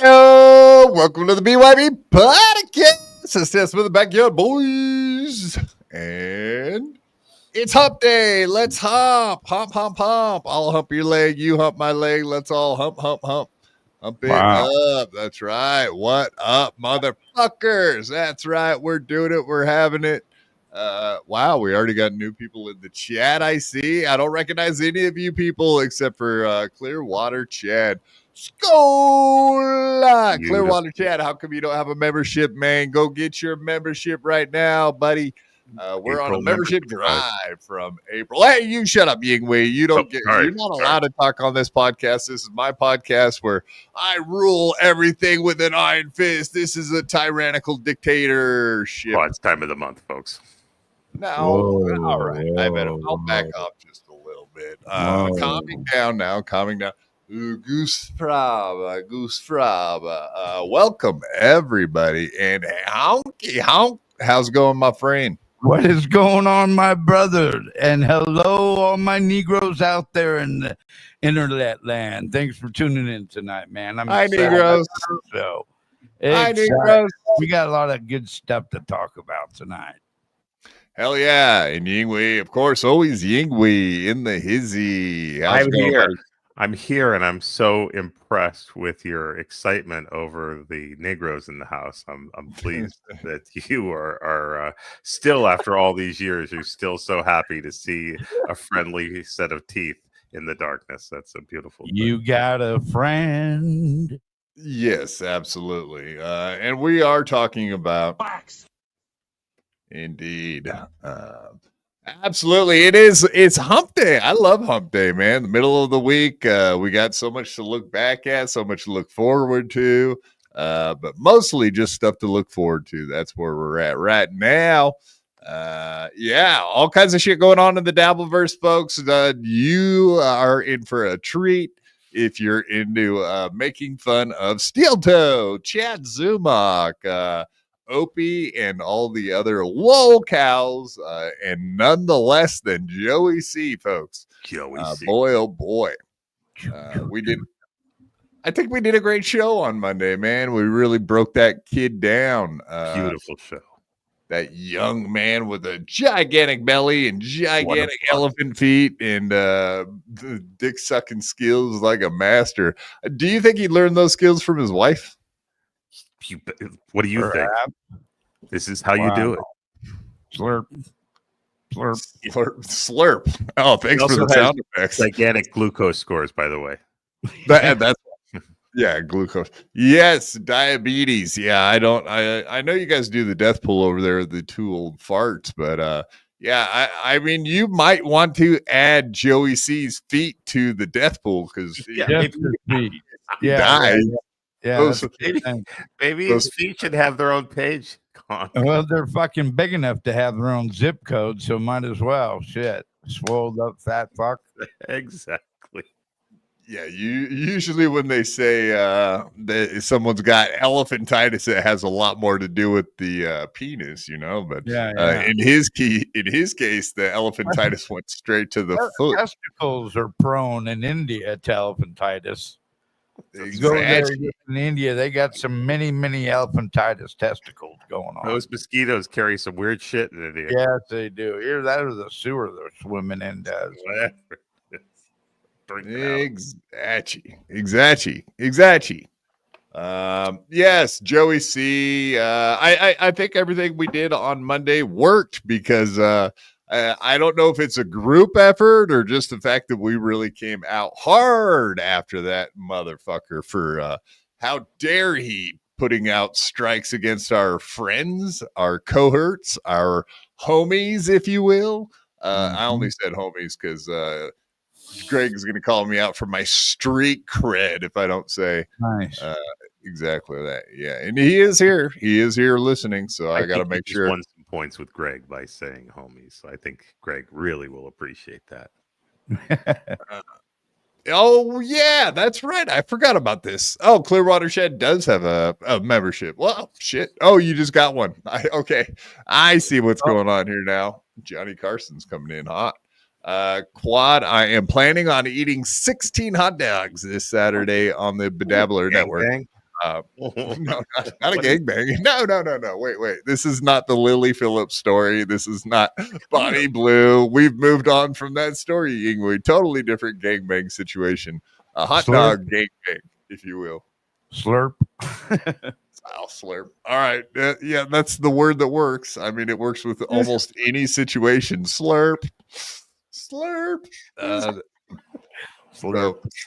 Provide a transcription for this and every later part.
Hello, welcome to the BYB Podcast. It's Tess with the Backyard Boys. And it's hump day. Let's hump. Hump, hump, hump. I'll hump your leg. You hump my leg. Let's all hump, hump, hump. Hump it up. That's right. What up, motherfuckers? That's right. We're doing it. We're having it. Wow, we already got new people in the chat. I see. I don't recognize any of you people except for Clearwater Chad. Skoling! Clearwater Chad, how come you don't have a membership, man? Go get your membership right now, buddy. We're on a membership drive from April. Hey, you shut up, Yingwei. You're not allowed to talk on this podcast. This is my podcast where I rule everything with an iron fist. This is a tyrannical dictatorship. Well, it's time of the month, folks. No, all right. I'll back off just a little bit. Calming down now. Calming down. Goose Fraba. Welcome, everybody. And honky honk. How's it going, my friend? What is going on, my brother? And hello, all my Negroes out there in the internet land. Thanks for tuning in tonight, man. Hi, Negroes. Hi, Negroes. We got a lot of good stuff to talk about tonight. Hell yeah. And Yingwei, of course, always Yingwei in the hizzy. I'm here, and I'm so impressed with your excitement over the Negroes in the house. I'm pleased that you are still, after all these years, you're still so happy to see a friendly set of teeth in the darkness. That's a beautiful thing. You got a friend. Yes, absolutely. And we are talking about... Indeed. Absolutely. It's hump day. I love hump day, man. The middle of the week. We got so much to look back at, so much to look forward to, but mostly just stuff to look forward to. That's where we're at right now. All kinds of shit going on in the Dabbleverse, folks. You are in for a treat if you're into making fun of Steel Toe, Chad Zumock, Opie, and all the other lol cows, and none the less than Joey C, folks. Joey C. Boy, oh boy. I think we did a great show on Monday, man. We really broke that kid down. Beautiful show. That young man with a gigantic belly and gigantic elephant feet and dick sucking skills like a master. Do you think he learned those skills from his wife? What do you think? This is how you do it. Slurp. Oh, thanks for the sound effects. Gigantic glucose scores, by the way. That's glucose. Yes, diabetes. Yeah, I know you guys do the death pool over there, the two old farts, but I mean, you might want to add Joey C's feet to the death pool because maybe his feet should have their own page. Well, they're fucking big enough to have their own zip code, so might as well. Shit, swole up fat fuck. Exactly. Yeah, usually when they say that someone's got elephantitis, it has a lot more to do with the penis, But Yeah. in his case, the elephantitis went straight to the foot. Testicles are prone in India to elephantitis. You go there Exactly. in India, they got some many elephantitis testicles going on. Those mosquitoes carry some weird shit in India. Yes, they do. Here, that or the sewer they're swimming in does. Whatever. Exactly. Yes, Joey C. I think everything we did on Monday worked because I don't know if it's a group effort or just the fact that we really came out hard after that motherfucker for how dare he putting out strikes against our friends, our cohorts, our homies, if you will. I only said homies because Greg is going to call me out for my street cred if I don't say Nice. Exactly that. Yeah. And he is here. He is here listening. So I got to make sure. Won some points with Greg by saying homies. So I think Greg really will appreciate that. Oh, yeah. That's right. I forgot about this. Oh, Clearwater Shed does have a membership. Well, shit. Oh, you just got one. Okay. I see what's going on here now. Johnny Carson's coming in hot. Quad, I am planning on eating 16 hot dogs this Saturday on the Bedabbler Network. No, not a gangbang. No. Wait. This is not the Lily Phillips story. This is not Bonnie Blue. We've moved on from that story, Yingwei. Totally different gangbang situation. A hot dog gangbang, if you will. Slurp. I'll slurp. All right. Yeah, that's the word that works. I mean, it works with almost any situation. Slurp. Slurp.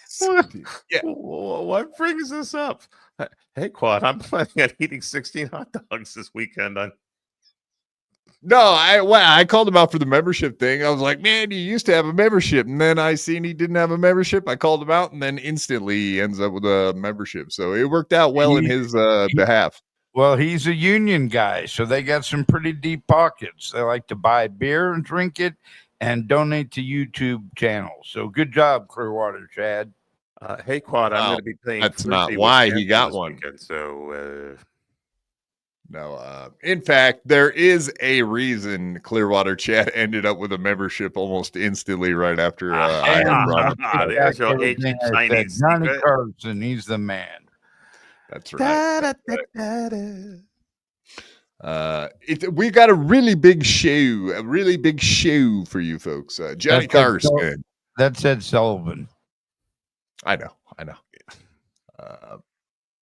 So, yeah. What brings this up? Hey, Quad, I'm planning on eating 16 hot dogs this weekend. No, I called him out for the membership thing. I was like, man, you used to have a membership. And then I seen he didn't have a membership. I called him out, and then instantly he ends up with a membership. So it worked out well in his behalf. Well, he's a union guy, so they got some pretty deep pockets. They like to buy beer and drink it and donate to YouTube channels. So good job, Clearwater Chad. Hey, Quad, I'm going to be playing. That's not why he got one. Weekend, so no, in fact, there is a reason Clearwater Chat ended up with a membership almost instantly right after I had brought him. There's your ancient Chinese Johnny Carson, he's the man. That's right. We got a really big show for you folks. Johnny Carson. That said Sullivan. I know.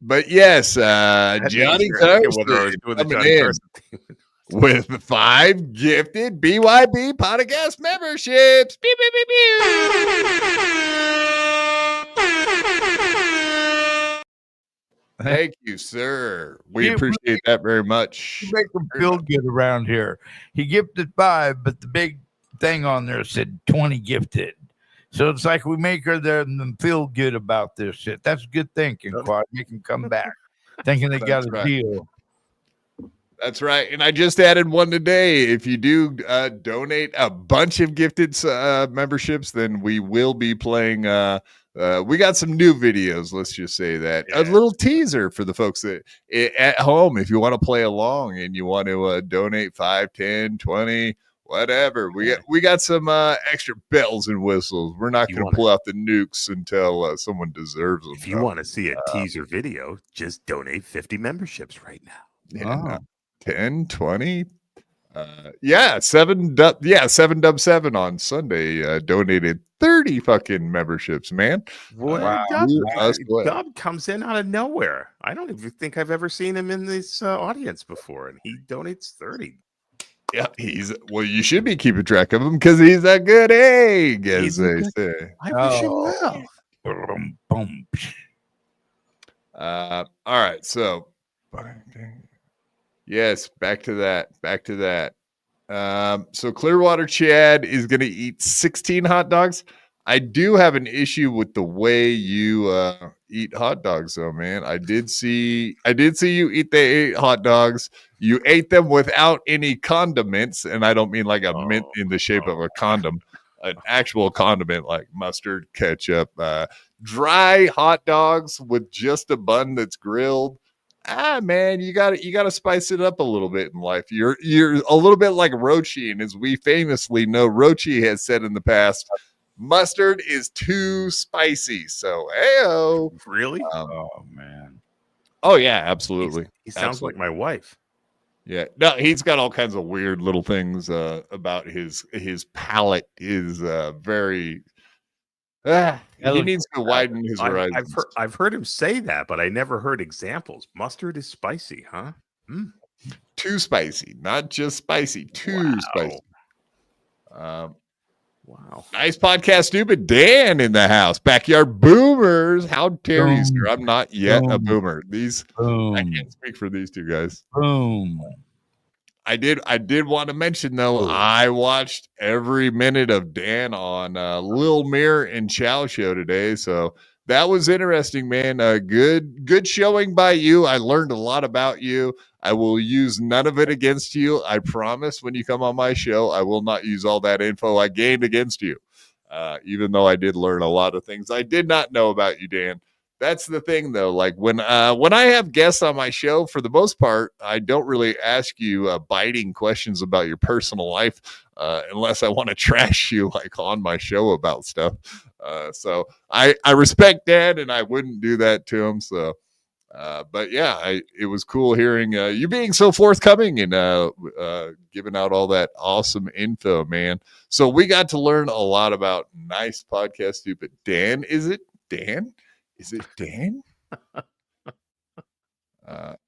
But yes, Johnny Carson coming in with 5 gifted BYB podcast memberships. Pew, pew, pew, pew. Thank you, sir. We appreciate that very much. You make them feel good around here. He gifted 5, but the big thing on there said 20 gifted. So it's like we make them feel good about this shit. That's good thinking, Quad. You can come back thinking they got a deal. That's right. And I just added one today. If you do donate a bunch of gifted memberships, then we will be playing. We got some new videos. Let's just say that. Yeah. A little teaser for the folks that at home, if you want to play along and you want to donate 5, 10, 20, whatever. We got some extra bells and whistles. We're not going to pull out the nukes until someone deserves them. If you want to see a teaser video, just donate 50 memberships right now. 10, 20. 7dub7 on Sunday donated 30 fucking memberships, man. Wow. Dub comes in out of nowhere. I don't even think I've ever seen him in this audience before, and he donates 30. Yeah, you should be keeping track of him because he's a good egg, as they say. I wish him well. All right, so yes, back to that. So Clearwater Chad is going to eat 16 hot dogs. I do have an issue with the way you eat hot dogs, though, man. I did see you eat the 8 hot dogs. You ate them without any condiments, and I don't mean like a mint in the shape of a condom. an actual condiment like mustard, ketchup, dry hot dogs with just a bun that's grilled. Man, you gotta spice it up a little bit in life. You're a little bit like Rochi, and as we famously know, Rochi has said in the past, mustard is too spicy. So, heyo. Really? Oh man. Oh yeah, absolutely. He sounds like my wife. Yeah, no, he's got all kinds of weird little things about his palate is very. He needs to widen his horizons. I've heard him say that, but I never heard examples. Mustard is spicy, huh? Too spicy, not just spicy. Too spicy. Wow. Nice podcast, stupid Dan in the house. Backyard boomers. How dare you, sir? I'm not yet a boomer. I can't speak for these two guys. Boom. I did want to mention though, I watched every minute of Dan on Lil Mirror and Chow show today, so that was interesting, man. Good showing by you. I learned a lot about you. I will use none of it against you. I promise. When you come on my show, I will not use all that info I gained against you. Even though I did learn a lot of things I did not know about you, Dan. That's the thing, though. Like when I have guests on my show, for the most part, I don't really ask you biting questions about your personal life unless I want to trash you like on my show about stuff. So I respect Dan, and I wouldn't do that to him. So, but yeah, it was cool hearing you being so forthcoming and giving out all that awesome info, man. So we got to learn a lot about Nice Podcast Stupid. Dan, is it Dan? Is it Dan? But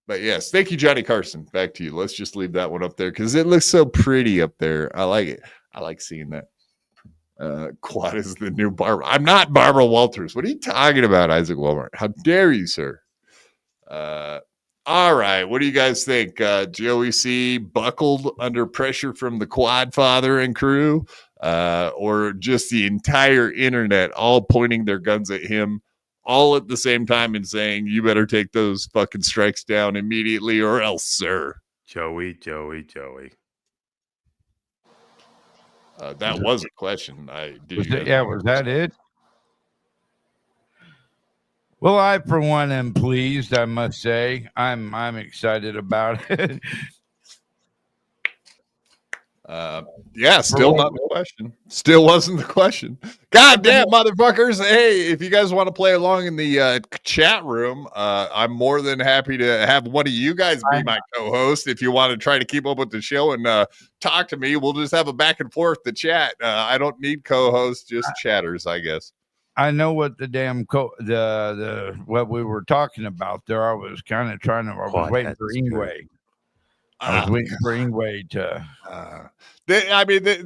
yes, thank you, Johnny Carson. Back to you. Let's just leave that one up there because it looks so pretty up there. I like it. I like seeing that. Quad is the new Barbara. I'm not Barbara Walters. What are you talking about, Isaac Walmart? How dare you, sir? All right. What do you guys think? Joey C buckled under pressure from the Quad father and crew, or just the entire internet all pointing their guns at him all at the same time and saying, you better take those fucking strikes down immediately or else, sir. Joey. That was a question. Was that it? Well, I, for one, am pleased, I must say. I'm excited about it. Yeah, still not the question. Still wasn't the question. God damn, motherfuckers. Hey, if you guys want to play along in the chat room, I'm more than happy to have one of you guys be my co-host. If you want to try to keep up with the show and talk to me, we'll just have a back and forth to chat. I don't need co-hosts, just chatters, I guess. I know what the damn what we were talking about there. I was kind of trying to. I was waiting for Ingwe. I was waiting for Ingwe to.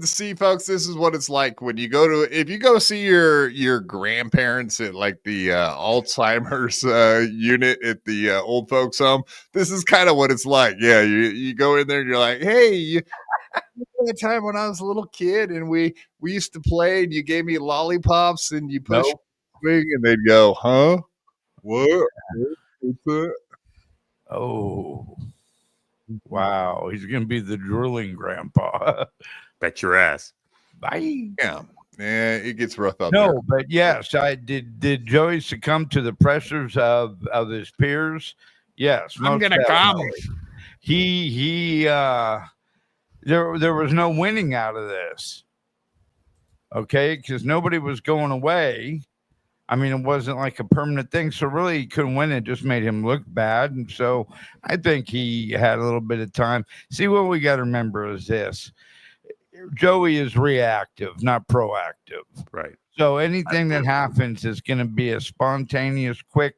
See, folks, this is what it's like when you if you go see your grandparents at like the Alzheimer's unit at the old folks home. This is kind of what it's like. Yeah, you go in there and you're like, hey, that time when I was a little kid and we used to play and you gave me lollipops and you pushed swing and they'd go, huh? What? What's that? Oh. Wow, he's gonna be the drooling grandpa. Bet your ass. Bye. Yeah, it gets rough out there. No, but yes, I did. Did Joey succumb to the pressures of his peers? Yes, I'm gonna come. There was no winning out of this. Okay, because nobody was going away. I mean, it wasn't like a permanent thing. So really, he couldn't win. It just made him look bad. And so I think he had a little bit of time. See, what we got to remember is this. Joey is reactive, not proactive. Right. So anything that happens is going to be a spontaneous, quick,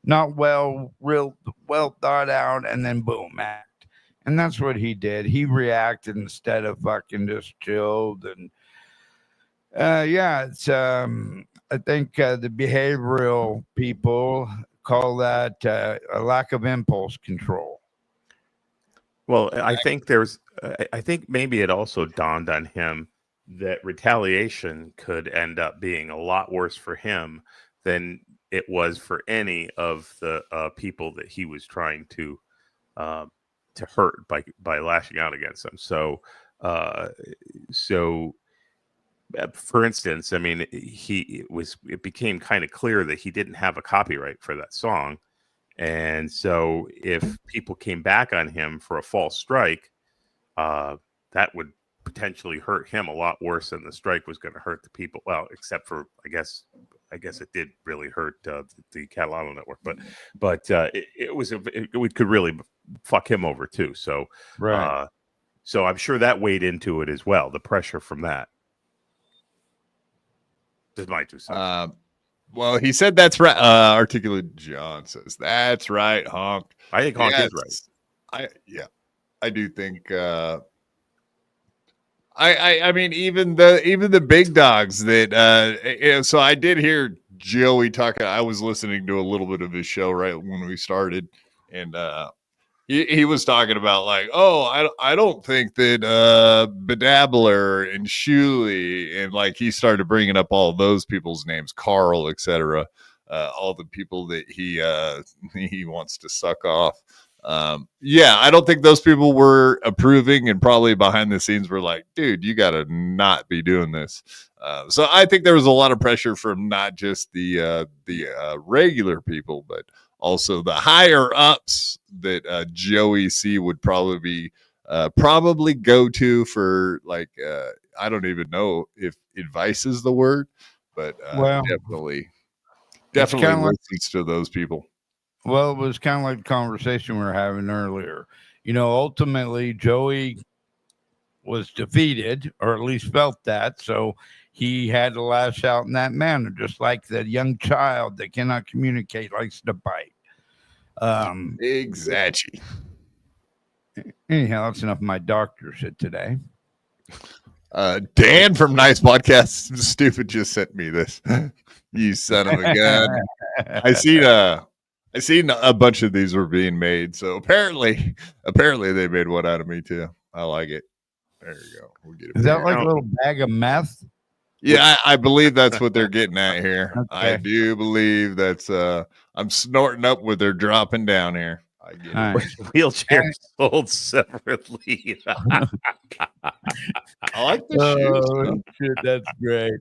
not real well thought out, and then boom, act. And that's what he did. He reacted instead of fucking just chilled. And it's I think the behavioral people call that a lack of impulse control. Well, I think I think maybe it also dawned on him that retaliation could end up being a lot worse for him than it was for any of the people that he was trying to hurt by lashing out against them. So for instance, I mean, it became kind of clear that he didn't have a copyright for that song. And so if people came back on him for a false strike, that would potentially hurt him a lot worse than the strike was going to hurt the people. Well, except for, I guess it did really hurt the Catalano network, but it could really fuck him over too. So, Right. So I'm sure that weighed into it as well. The pressure from that. This might do something. Well, he said that's right. Articulate John says that's right, Honk. I think Honk is right. I do think. I mean, even the big dogs that. So I did hear Joey talk. I was listening to a little bit of his show right when we started, and he was talking about like, oh, I don't think that Bedabbler and Shuley and like he started bringing up all those people's names, Carl, etc. All the people that he wants to suck off. I don't think those people were approving, and probably behind the scenes were like, dude, you got to not be doing this. So I think there was a lot of pressure from not just the regular people, but also the higher ups that Joey C would probably go to for like I don't even know if advice is the word, but definitely listens to those people. Well, it was kind of like the conversation we were having earlier. Ultimately Joey was defeated, or at least felt that, so he had to lash out in that manner, just like the young child that cannot communicate likes to bite. Exactly. Anyhow, that's enough of my doctor shit today. Dan from Nice Podcast Stupid just sent me this. You son of a gun. I seen a bunch of these were being made, so apparently they made one out of me too. I like it. There you go. We'll get it. Is that like a little bag of meth? Yeah, I believe that's what they're getting at here. Okay. I do believe that's I'm snorting up what they're dropping down here. I get it. Right. Wheelchairs sold separately. I like the shoes. Shit, that's great.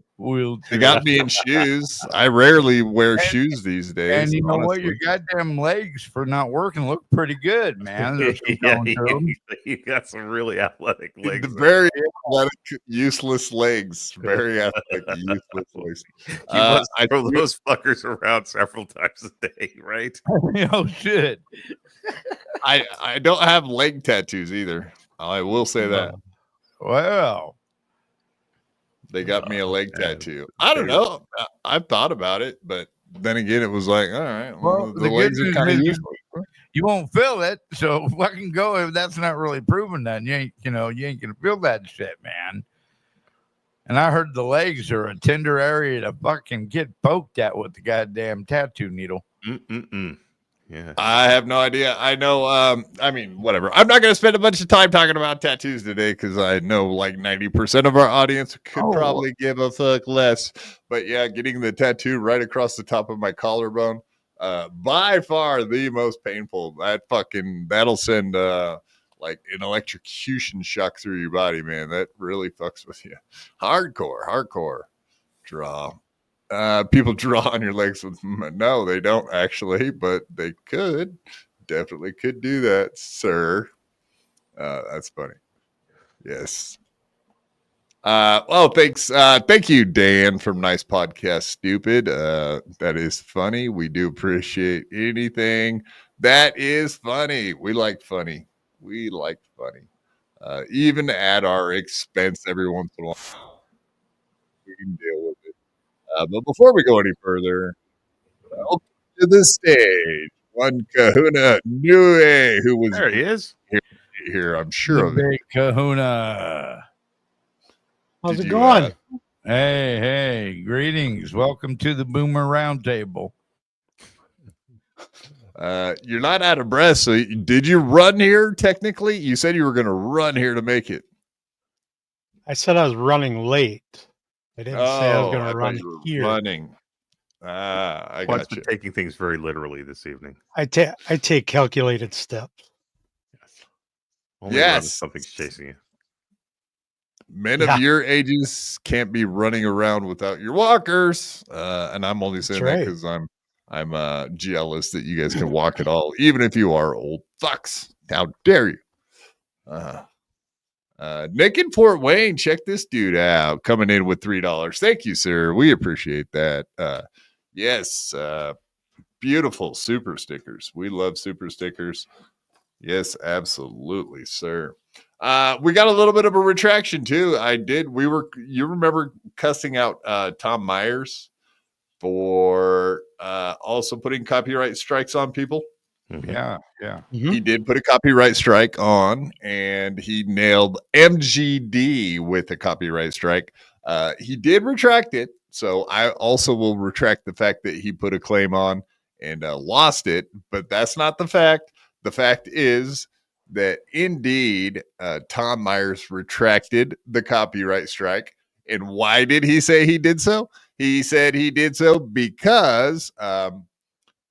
They got me in shoes. I rarely wear shoes these days. And you know honestly. what? Your goddamn legs for not working look pretty good, man. You got some really athletic legs. Very athletic, useless legs. Very athletic, useless legs. You must throw those fuckers around several times a day, right? Oh shit! I don't have leg tattoos either. I will say that. Well, they got me a leg tattoo. I don't know. I've thought about it, but then again, it was like, all right. Well, the legs are kind of useless. You won't feel it, so fucking go. If that's not really proven, then you ain't gonna feel that shit, man. And I heard the legs are a tender area to fucking get poked at with the goddamn tattoo needle. Yeah, I have no idea. I know. I mean, whatever. I'm not going to spend a bunch of time talking about tattoos today because I know like 90% of our audience could probably give a fuck less. But yeah, getting the tattoo right across the top of my collarbone, by far the most painful. That'll send like an electrocution shock through your body, man. That really fucks with you. Hardcore draw. People draw on your legs with no, they don't actually, but they definitely could do that, sir. That's funny. Yes. Well, thanks. Thank you, Dan from Nice Podcast Stupid. That is funny. We do appreciate anything that is funny. We like funny. Even at our expense every once in a while. We can deal with it. But before we go any further, welcome to the stage, one Kahuna Nue, who was there he is. Here, I'm sure of it. Big Kahuna. How's it going? Hey, greetings. Welcome to the Boomer Roundtable. You're not out of breath, so did you run here technically? You said you were going to run here to make it. I said I was running late. I didn't say I was going to run here. Running. I got you. Taking things very literally this evening. I take calculated steps. Only yes. something's chasing you. men of your ages can't be running around without your walkers. And I'm only saying that because I'm jealous that you guys can walk at all, even if you are old fucks. How dare you? Nick in Fort Wayne, check this dude out, coming in with $3. Thank you, sir. We appreciate that. Yes, beautiful super stickers. We love super stickers. Yes, absolutely, sir. We got a little bit of a retraction too. You remember cussing out Tom Myers for also putting copyright strikes on people? Mm-hmm. Yeah. Mm-hmm. He did put a copyright strike on, and he nailed MGD with a copyright strike. He did retract it, so I also will retract the fact that he put a claim on and lost it, but that's not the fact. The fact is that indeed Tom Myers retracted the copyright strike. And why did he say he did so? He said he did so because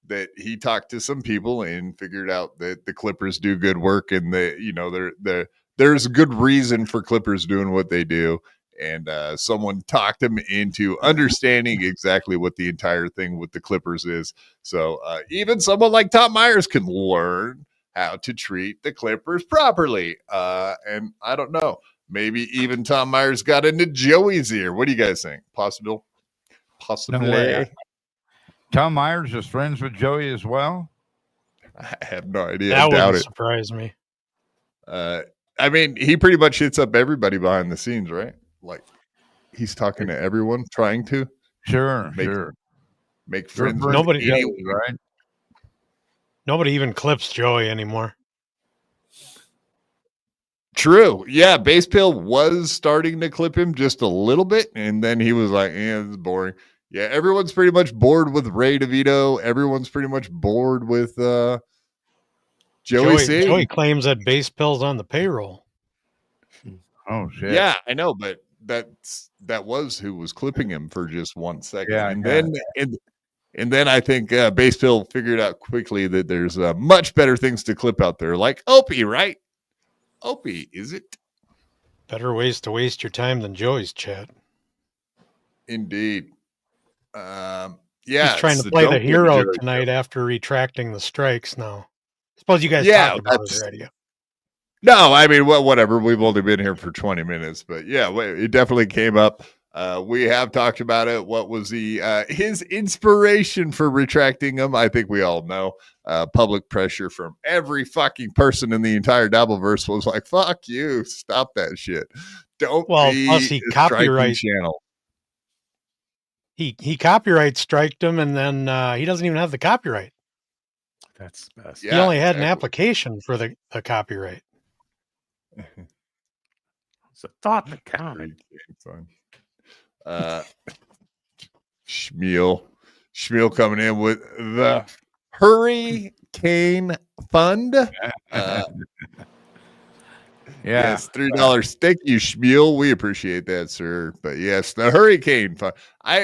that he talked to some people and figured out that the Clippers do good work, and there's a good reason for Clippers doing what they do. And someone talked him into understanding exactly what the entire thing with the Clippers is. So even someone like Tom Myers can learn how to treat the Clippers properly. And I don't know, maybe even Tom Myers got into Joey's ear. What do you guys think? Possibly. No way. Tom Myers is friends with Joey as well. I have no idea. That I doubt wouldn't it. surprise me. I mean, he pretty much hits up everybody behind the scenes, right? Like he's talking to everyone, trying to make friends with Nobody, anyone, right? Nobody even clips Joey anymore. True. Yeah, Base Pill was starting to clip him just a little bit, and then he was like, this is boring. Yeah, everyone's pretty much bored with Ray DeVito. Everyone's pretty much bored with Joey C. Joey claims that Base Pill's on the payroll. Oh shit. Yeah, I know, but that was who was clipping him for just 1 second. Yeah, and then I think Base Pill figured out quickly that there's much better things to clip out there, like Opie, right? Opie, is it? Better ways to waste your time than Joey's chat. Indeed. He's trying to play the hero tonight after retracting the strikes now. Suppose you guys talked about it already. No, I mean, well, whatever. We've only been here for 20 minutes, but yeah, it definitely came up. We have talked about it. What was his inspiration for retracting them? I think we all know. Public pressure from every fucking person in the entire Dabbleverse was like, "Fuck you! Stop that shit! Don't be plus he copyright channel." He copyright striked him, and then he doesn't even have the copyright. That's best. He only had an application for the copyright. It's a thought that counted. Schmiel coming in with the Hurricane Fund. Yes, $3. Thank you, Schmiel. We appreciate that, sir. But yes, the Hurricane Fund.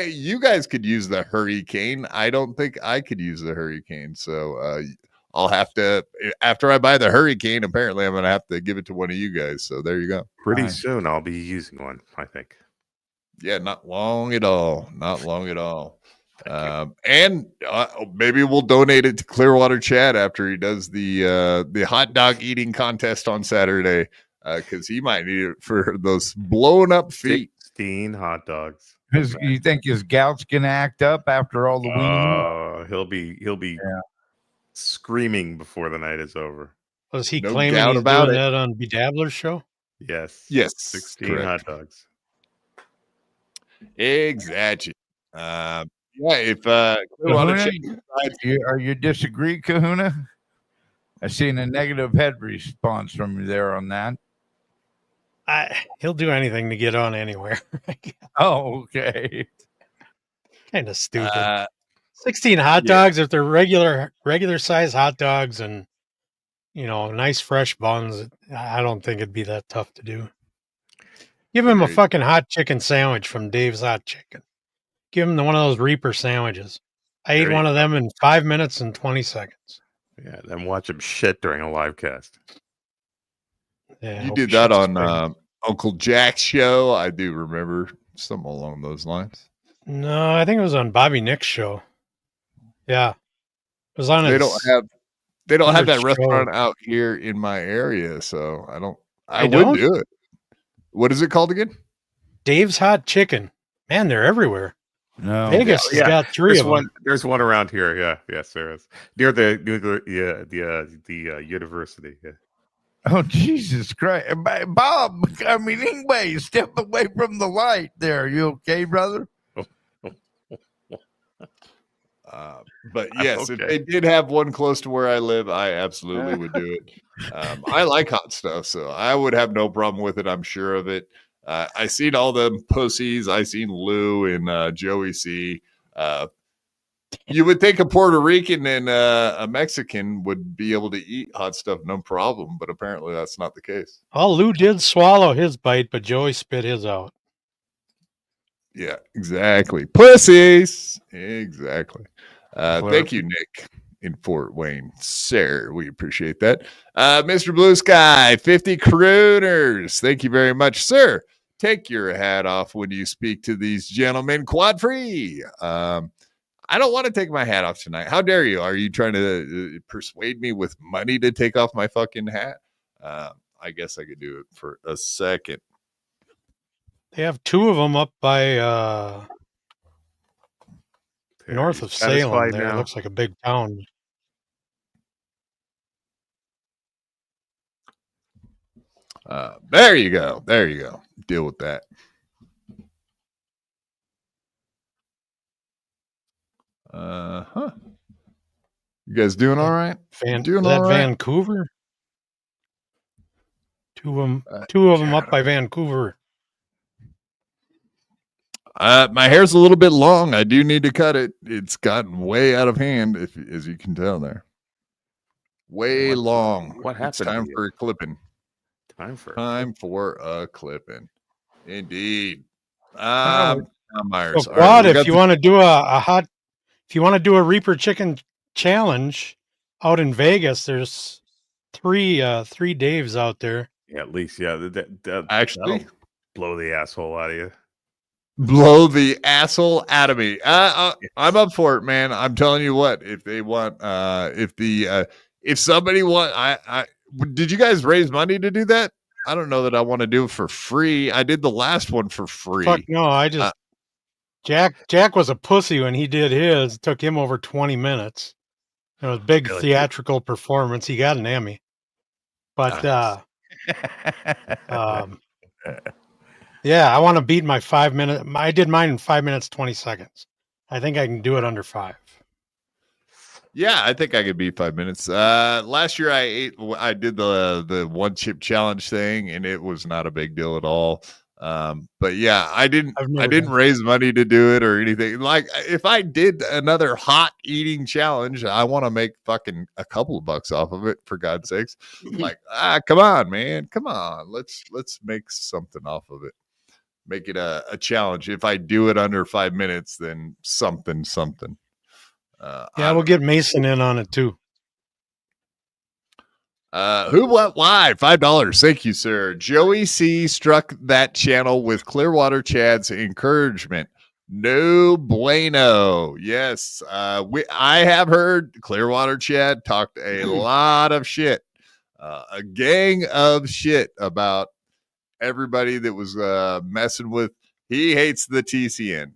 You guys could use the Hurricane. I don't think I could use the Hurricane. So I'll have to, after I buy the Hurricane, apparently I'm going to have to give it to one of you guys. So there you go. Pretty soon I'll be using one, I think. Yeah, not long at all. Not long at all. And maybe we'll donate it to Clearwater Chad after he does the hot dog eating contest on Saturday, because he might need it for those blown up feet. 16 hot dogs. You think his gout's gonna act up after all the weaning? He'll be screaming before the night is over. Was he claiming he's doing that on Bedabbler's show? Yes. 16 correct. hot dogs. Exactly. If are you disagree, Kahuna? I've seen a negative head response from you there on that. He'll do anything to get on anywhere. Oh, okay. Kind of stupid. 16 hot dogs, if they're regular size hot dogs and nice fresh buns, I don't think it'd be that tough to do. Give him a fucking hot chicken sandwich from Dave's Hot Chicken. Give him one of those Reaper sandwiches. I ate one of them in 5 minutes and 20 seconds. Yeah, then watch him shit during a live cast. Yeah, you did that on Uncle Jack's show. I do remember something along those lines. No, I think it was on Bobby Nick's show. Yeah, it was on. They don't have that show. restaurant out here in my area, so I would don't? do it. What is it called again? Dave's Hot Chicken. Man, they're everywhere. No. Vegas has got 3 of them. There's one around here. Yeah, yes, there is. Near the university. Yeah. Oh, Jesus Christ. Bob, I mean, anyway, step away from the light there. You okay, brother? But yes, Okay. if they did have one close to where I live, I absolutely would do it. I like hot stuff, so I would have no problem with it. I'm sure of it. I seen all them pussies. I seen Lou and Joey C. You would think a Puerto Rican and a Mexican would be able to eat hot stuff, no problem, but apparently that's not the case. Well, Lou did swallow his bite, but Joey spit his out. Yeah, exactly. Pussies. Exactly. Thank you, Nick, in Fort Wayne, sir. We appreciate that. Mr. Blue Sky, 50 crooners. Thank you very much, sir. Take your hat off when you speak to these gentlemen. Quad free. I don't want to take my hat off tonight. How dare you? Are you trying to persuade me with money to take off my fucking hat? I guess I could do it for a second. They have 2 of them up by north of Salem. There, it looks like a big town. There you go. There you go. Deal with that. Huh. You guys doing all right? Doing all right? Vancouver? 2 of them up by Vancouver. My hair's a little bit long. I do need to cut it. It's gotten way out of hand, as you can tell there. Way long. What happened? It's time for a clipping. Time for a clipping. Indeed. Myers. So, Quad, if you want to do if you want to do a Reaper Chicken challenge out in Vegas, there's three Daves out there. Yeah, at least, yeah. Actually, blow the asshole out of you. Blow the asshole out of me. I'm up for it, man. I'm telling you what. If they want, if somebody want, did you guys raise money to do that? I don't know that I want to do it for free. I did the last one for free. Fuck no, I just Jack was a pussy when he did his. It took him over 20 minutes. It was a big theatrical performance. He got an Emmy. But yeah, I want to beat my 5 minute. I did mine in 5 minutes 20 seconds. I think I can do it under 5. Yeah, I think I could beat 5 minutes. Last year I did the 1 chip challenge thing, and it was not a big deal at all. But yeah, I didn't raise money to do it or anything. Like, if I did another hot eating challenge, I want to make fucking a couple of bucks off of it, for God's sakes. Like, come on, man. Come on. Let's make something off of it. Make it a challenge. If I do it under 5 minutes, then something. Yeah, we'll get Mason in on it too. Who, what, why? $5. Thank you, sir. Joey C struck that channel with Clearwater Chad's encouragement. No bueno. Yes. I have heard Clearwater Chad talked a lot of shit, a gang of shit about everybody that was messing with. He hates the TCN.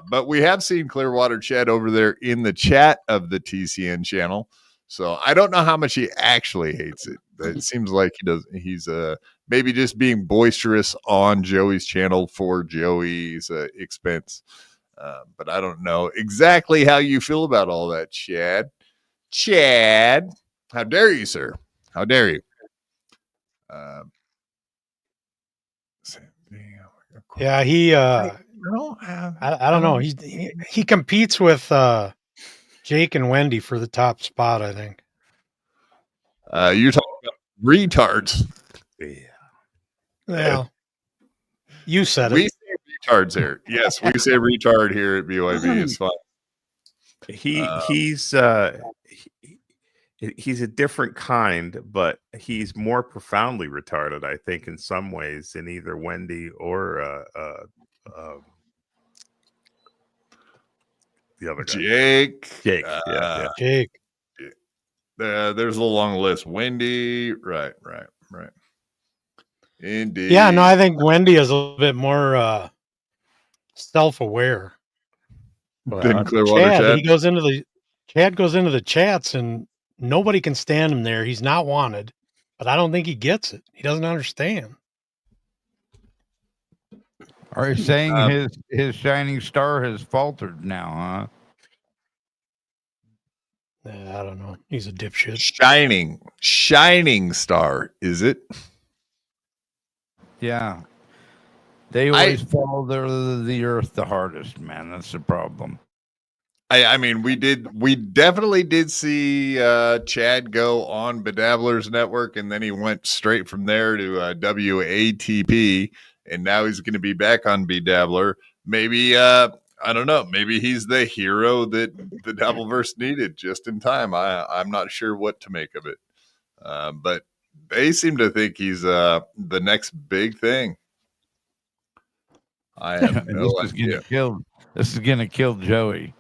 But we have seen Clearwater Chad over there in the chat of the TCN channel. So I don't know how much he actually hates it. It seems like he's maybe just being boisterous on Joey's channel for Joey's expense. But I don't know exactly how you feel about all that, Chad. Chad, how dare you, sir? How dare you? Yeah, I don't know. He competes with Jake and Wendy for the top spot, I think. You're talking about retards. Yeah. Well, you said we it. say retards here. Yes, we say retard here at BYB. It's fun. he's a different kind, but he's more profoundly retarded, I think, in some ways than either Wendy or the other guy. Jake. Yeah. Jake. There's a long list. Wendy. Right. Indeed. Yeah, no, I think Wendy is a little bit more self-aware. Than Clearwater Chad. Chad goes into the chats and nobody can stand him there. He's not wanted, but I don't think he gets it. He doesn't understand. Are you saying his shining star has faltered now, huh? I don't know. He's a dipshit. Shining star, is it? Yeah. They always fall the earth the hardest, man. That's the problem. I mean, we definitely did see Chad go on Bedabbler's network, and then he went straight from there to WATP, and now he's going to be back on Bedabbler. Maybe I don't know. Maybe he's the hero that the Dabbleverse needed just in time. I'm not sure what to make of it, but they seem to think he's the next big thing. I have no idea. This is going to kill Joey.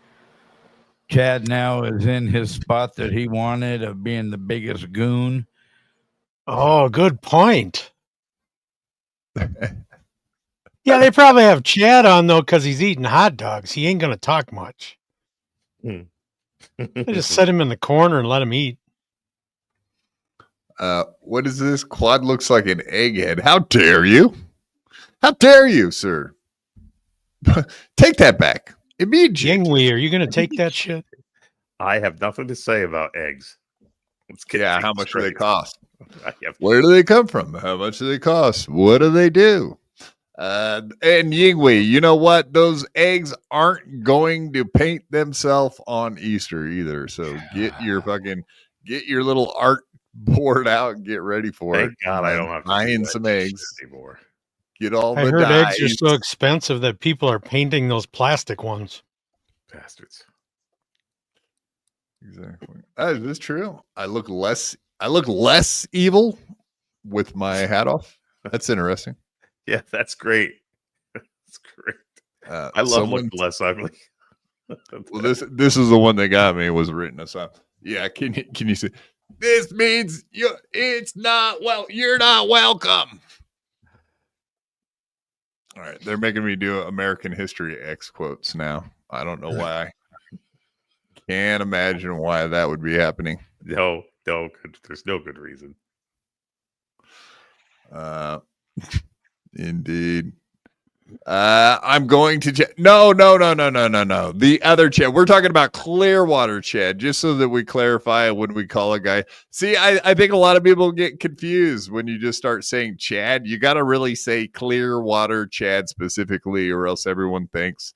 Chad now is in his spot that he wanted of being the biggest goon. Oh, good point. Yeah, they probably have Chad on, though, because he's eating hot dogs. He ain't going to talk much. They just set him in the corner and let him eat. What is this? Quad looks like an egghead. How dare you? How dare you, sir? Take that back. Yingwei, are you going to take that shit? I have nothing to say about eggs. How much do they cost? Where do they come from? How much do they cost? What do they do? And Yingwei, you know what? Those eggs aren't going to paint themselves on Easter either. So get your little art board out and get ready for it. Thank God I don't have to buying some eggs anymore. Get all I the heard dyes. eggs are so expensive that people are painting those plastic ones. Bastards. Exactly. Is this true? I look less evil with my hat off. That's interesting. Yeah, that's great. That's great. I love looking less ugly. Well, this is the one that got me. Was written us up. Yeah, can you see? This means you're not welcome. All right, they're making me do American History X quotes now. I don't know why. Can't imagine why that would be happening. No, there's no good reason. Indeed. I'm going to no. The other Chad. We're talking about Clearwater Chad, just so that we clarify when we call a guy. See, I think a lot of people get confused when you just start saying Chad. You got to really say Clearwater Chad specifically, or else everyone thinks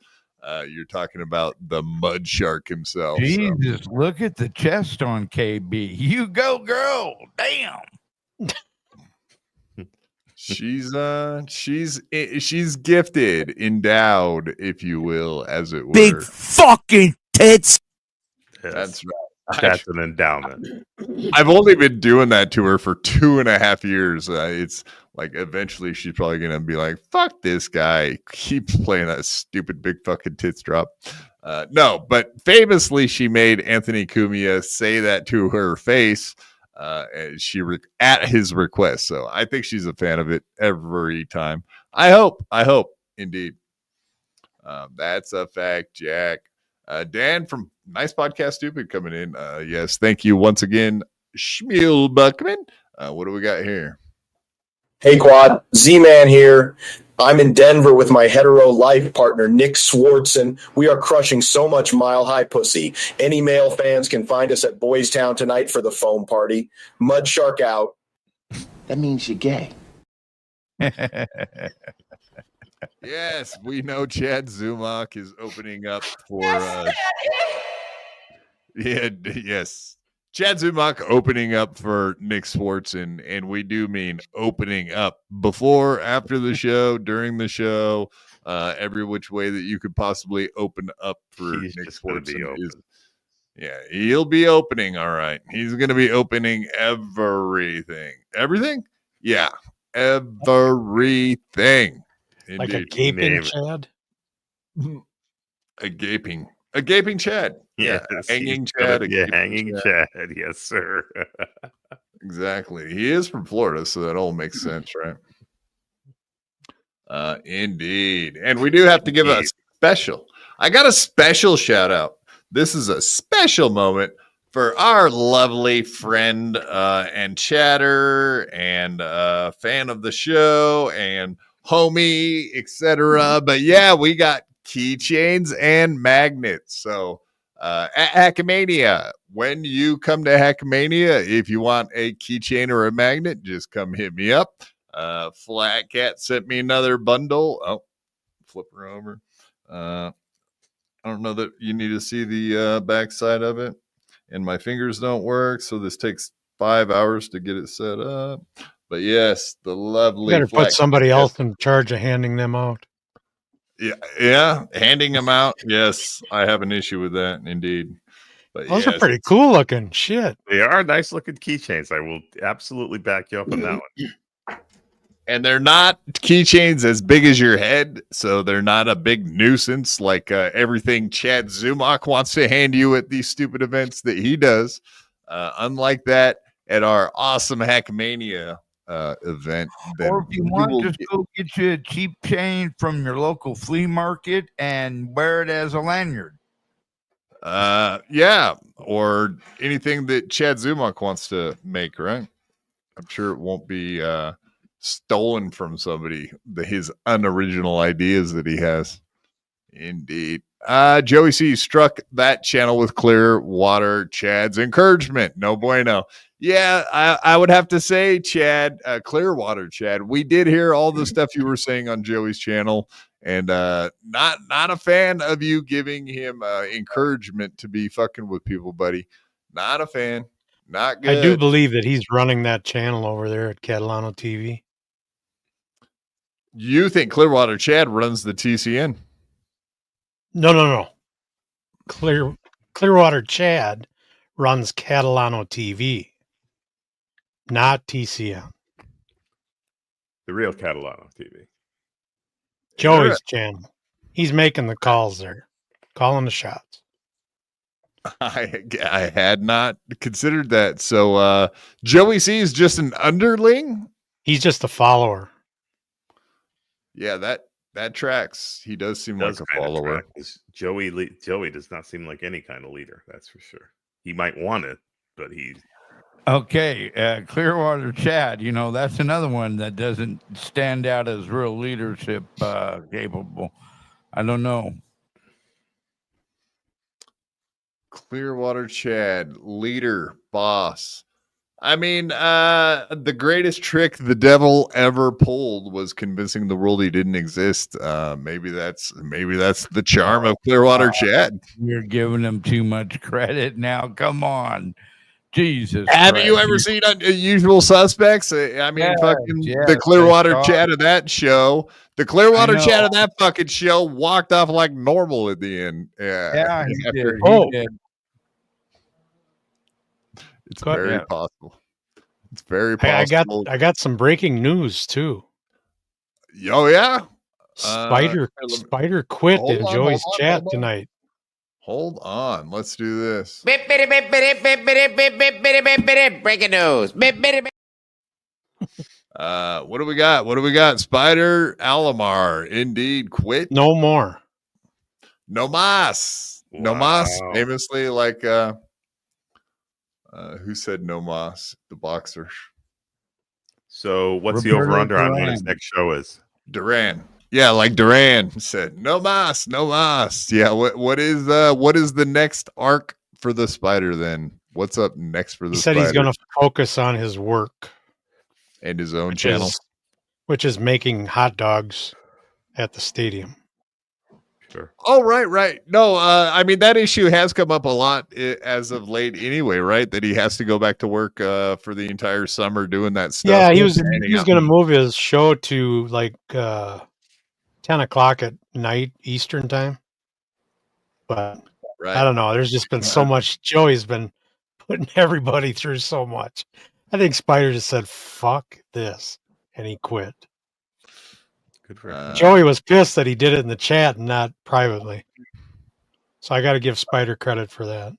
you're talking about the mud shark himself. Jesus, look at the chest on KB. You go, girl. Damn. She's gifted, endowed, if you will, as it were. Big fucking tits. Yes. That's right. That's an endowment. I've only been doing that to her for 2.5 years. It's like eventually she's probably going to be like, fuck this guy. Keeps playing that stupid big fucking tits drop. No, but famously she made Anthony Cumia say that to her face. At his request. So I think she's a fan of it every time. I hope indeed. That's a fact, Jack. Dan from Nice Podcast Stupid coming in. Yes, thank you once again, Shmuel Buckman. What do we got here? Hey, Quad. Z-Man here. I'm in Denver with my hetero life partner, Nick Swartzen. We are crushing so much mile-high pussy. Any male fans can find us at Boys Town tonight for the foam party. Mud Shark out. That means you're gay. Yes, we know Chad Zumock is opening up for... yes. Chad Zumock opening up for Nick Swartzen, and we do mean opening up before, after the show, during the show, every which way that you could possibly open up for He's Nick just going to be Swartzen. open. Yeah, he'll be opening. All right. He's going to be opening everything. Everything? Yeah. Everything. Like a Indeed. gaping Name it. Chad. A gaping Chad. Yeah. Yes, Hanging he's gonna Chad. be a hanging Chad. Yes, sir. Exactly. He is from Florida, so that all makes sense, right? Indeed. And we do have to give a special. I got a special shout out. This is a special moment for our lovely friend and chatter and fan of the show and homie, etc. But yeah, we got keychains and magnets. So at Hackmania, when you come to Hackmania, if you want a keychain or a magnet, just come hit me up. Flat Cat sent me another bundle. Oh, flip her over. I don't know that you need to see the backside of it, and my fingers don't work, so this takes 5 hours to get it set up. But yes, the lovely. You better put somebody else in charge of handing them out. Yeah, handing them out. Yes, I have an issue with that, indeed. But Those are pretty cool looking. Shit. They are nice looking keychains. I will absolutely back you up on that one. And they're not keychains as big as your head, so they're not a big nuisance like everything Chad Zumock wants to hand you at these stupid events that he does. Unlike that, at our awesome Hackmania event. Or if you want, just go get you a cheap chain from your local flea market and wear it as a lanyard. Yeah, or anything that Chad Zumock wants to make, right? I'm sure it won't be stolen from somebody, his unoriginal ideas that he has. Indeed. Joey C struck that channel with Clearwater Chad's encouragement. No bueno. Yeah, I would have to say, Chad, Clearwater Chad, we did hear all the stuff you were saying on Joey's channel, and not a fan of you giving him encouragement to be fucking with people, buddy. Not a fan. Not good. I do believe that he's running that channel over there at Catalano TV. You think Clearwater Chad runs the TCN? No. Clearwater Chad runs Catalano TV, not TCN. The real Catalano TV. Joey's channel. He's making the calls there, calling the shots. I had not considered that. So Joey C is just an underling? He's just a follower. Yeah, that tracks. He does seem like a follower. Joey does not seem like any kind of leader. That's for sure. He might want it, but he's okay. Clearwater Chad, that's another one that doesn't stand out as real leadership capable. I don't know. Clearwater Chad, leader, boss. I mean, the greatest trick the devil ever pulled was convincing the world he didn't exist. Maybe that's the charm of Clearwater Chad. You're giving him too much credit now. Come on. Jesus. Have you ever seen Usual Suspects? I mean, the Clearwater Chad of that show. The Clearwater Chad of that fucking show walked off like normal at the end. Yeah, he did. He did. It's very possible. It's very possible. I got some breaking news too. Oh yeah. Spider quit in Joey's chat tonight. Hold on. Let's do this. Breaking news. What do we got? What do we got? Spider Alamar indeed quit. No more. No mas. Wow. No mas. Famously, like who said no mas? The boxer. So what's the over under on when his next show is? Duran. Yeah, like Duran said, no mas, no mas. Yeah, what is the next arc for the Spider then? What's up next for the Spider? He said he's going to focus on his work and his own channel, which is making hot dogs at the stadium. Sure. Oh, right. No, I mean, that issue has come up a lot as of late anyway, right? That he has to go back to work for the entire summer doing that stuff. Yeah, he was going to move his show to like 10 o'clock at night Eastern time. But Right. I don't know. There's just been so much. Joey's been putting everybody through so much. I think Spider just said, fuck this. And he quit. Good for him. Joey was pissed that he did it in the chat and not privately. So I got to give Spider credit for that.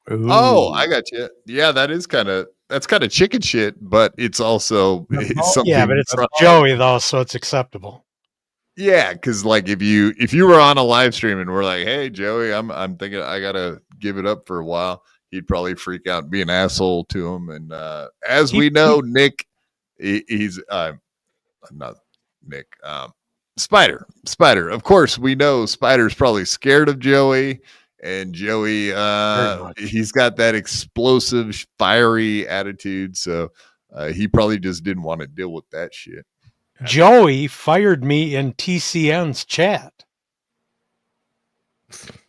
Oh, I got you. Yeah, that's kind of chicken shit, but it's also something. Yeah, but it's Joey though, so it's acceptable. Yeah, because like if you were on a live stream and we're like, hey Joey, I'm thinking I gotta give it up for a while, he'd probably freak out and be an asshole to him. And as we know, Nick, he's not Nick, Spider. Of course, we know Spider's probably scared of Joey. And Joey, he's got that explosive, fiery attitude. So he probably just didn't want to deal with that shit. Joey fired me in TCN's chat.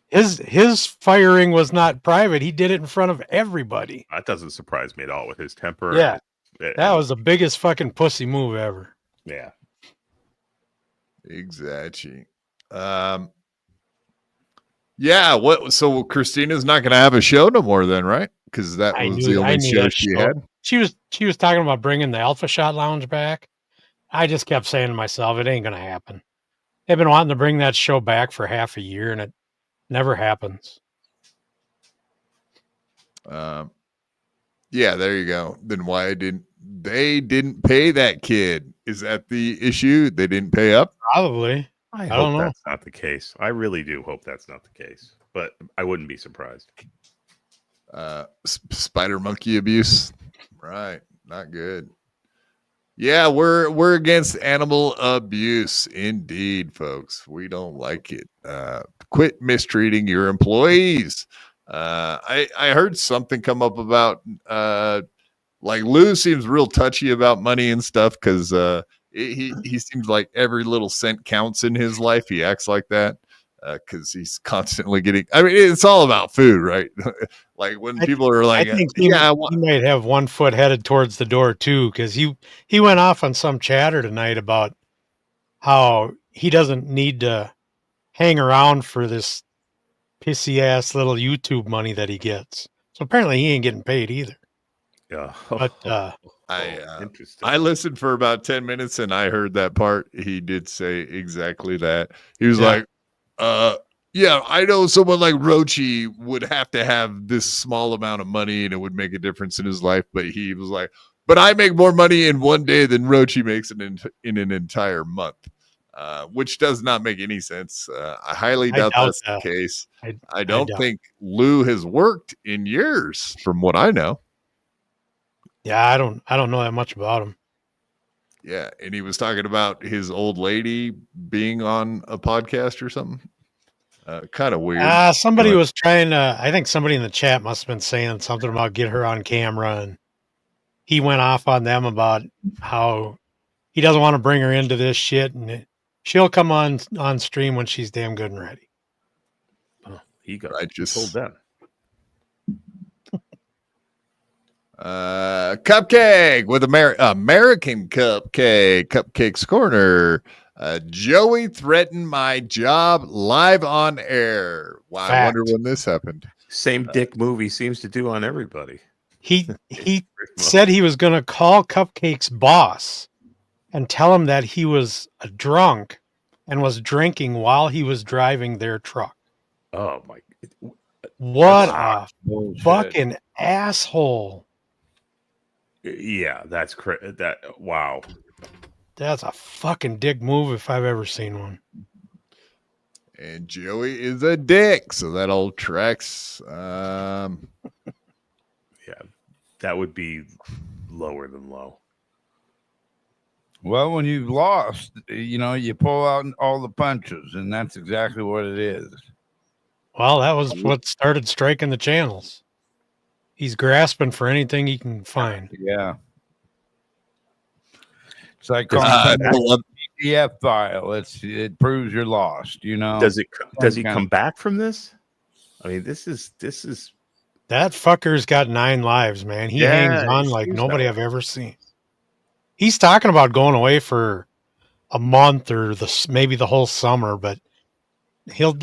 His firing was not private. He did it in front of everybody. That doesn't surprise me at all with his temper. Yeah. That was the biggest fucking pussy move ever. Yeah. Exactly. Yeah, so Christina's not going to have a show no more then, right? Because that was the only show she had. She was talking about bringing the Alpha Shot Lounge back. I just kept saying to myself, it ain't going to happen. They've been wanting to bring that show back for half a year, and it never happens. Yeah, there you go. Then why they didn't pay that kid? Is that the issue? They didn't pay up? Probably. I don't hope know. that's not the case. I really do hope that's not the case, but I wouldn't be surprised. Spider monkey abuse, right? Not good. Yeah, we're against animal abuse, indeed, folks. We don't like it. Quit mistreating your employees. I heard something come up about like Lou seems real touchy about money and stuff because he seems like every little cent counts in his life. He acts like that because he's constantly getting. I mean, it's all about food, right? Like when people are like, I think he might have one foot headed towards the door too, because he went off on some chatter tonight about how he doesn't need to hang around for this pissy ass little YouTube money that he gets. So apparently he ain't getting paid either. Yeah, but I listened for about 10 minutes and I heard that part. He did say exactly that. He was like, yeah, I know someone like Rochi would have to have this small amount of money and it would make a difference in his life. But he was like, but I make more money in one day than Rochi makes in an entire month, which does not make any sense. I highly doubt that's the case. I don't think Lou has worked in years from what I know. Yeah, I don't know that much about him. Yeah, and he was talking about his old lady being on a podcast or something. Kind of weird. Somebody was trying to. I think somebody in the chat must have been saying something about get her on camera, and he went off on them about how he doesn't want to bring her into this shit, and she'll come on stream when she's damn good and ready. Oh, he got told them. Cupcake with American Cupcake's Corner. Joey threatened my job live on air. Wow, I wonder when this happened. Same dick move he seems to do on everybody. He said he was going to call Cupcake's boss and tell him that he was a drunk and was drinking while he was driving their truck. Oh my! What a fucking asshole! Yeah, that's wow. That's a fucking dick move if I've ever seen one. And Joey is a dick, so that all tracks. Yeah, that would be lower than low. Well, when you've lost, you pull out all the punches, and that's exactly what it is. Well, that was what started striking the channels. He's grasping for anything he can find. Yeah. It's like PDF file. It proves you're lost, Does he come back from this? I mean, this is that fucker's got 9 lives, man. He hangs on like nobody I've ever seen. He's talking about going away for a month or maybe the whole summer, but he'll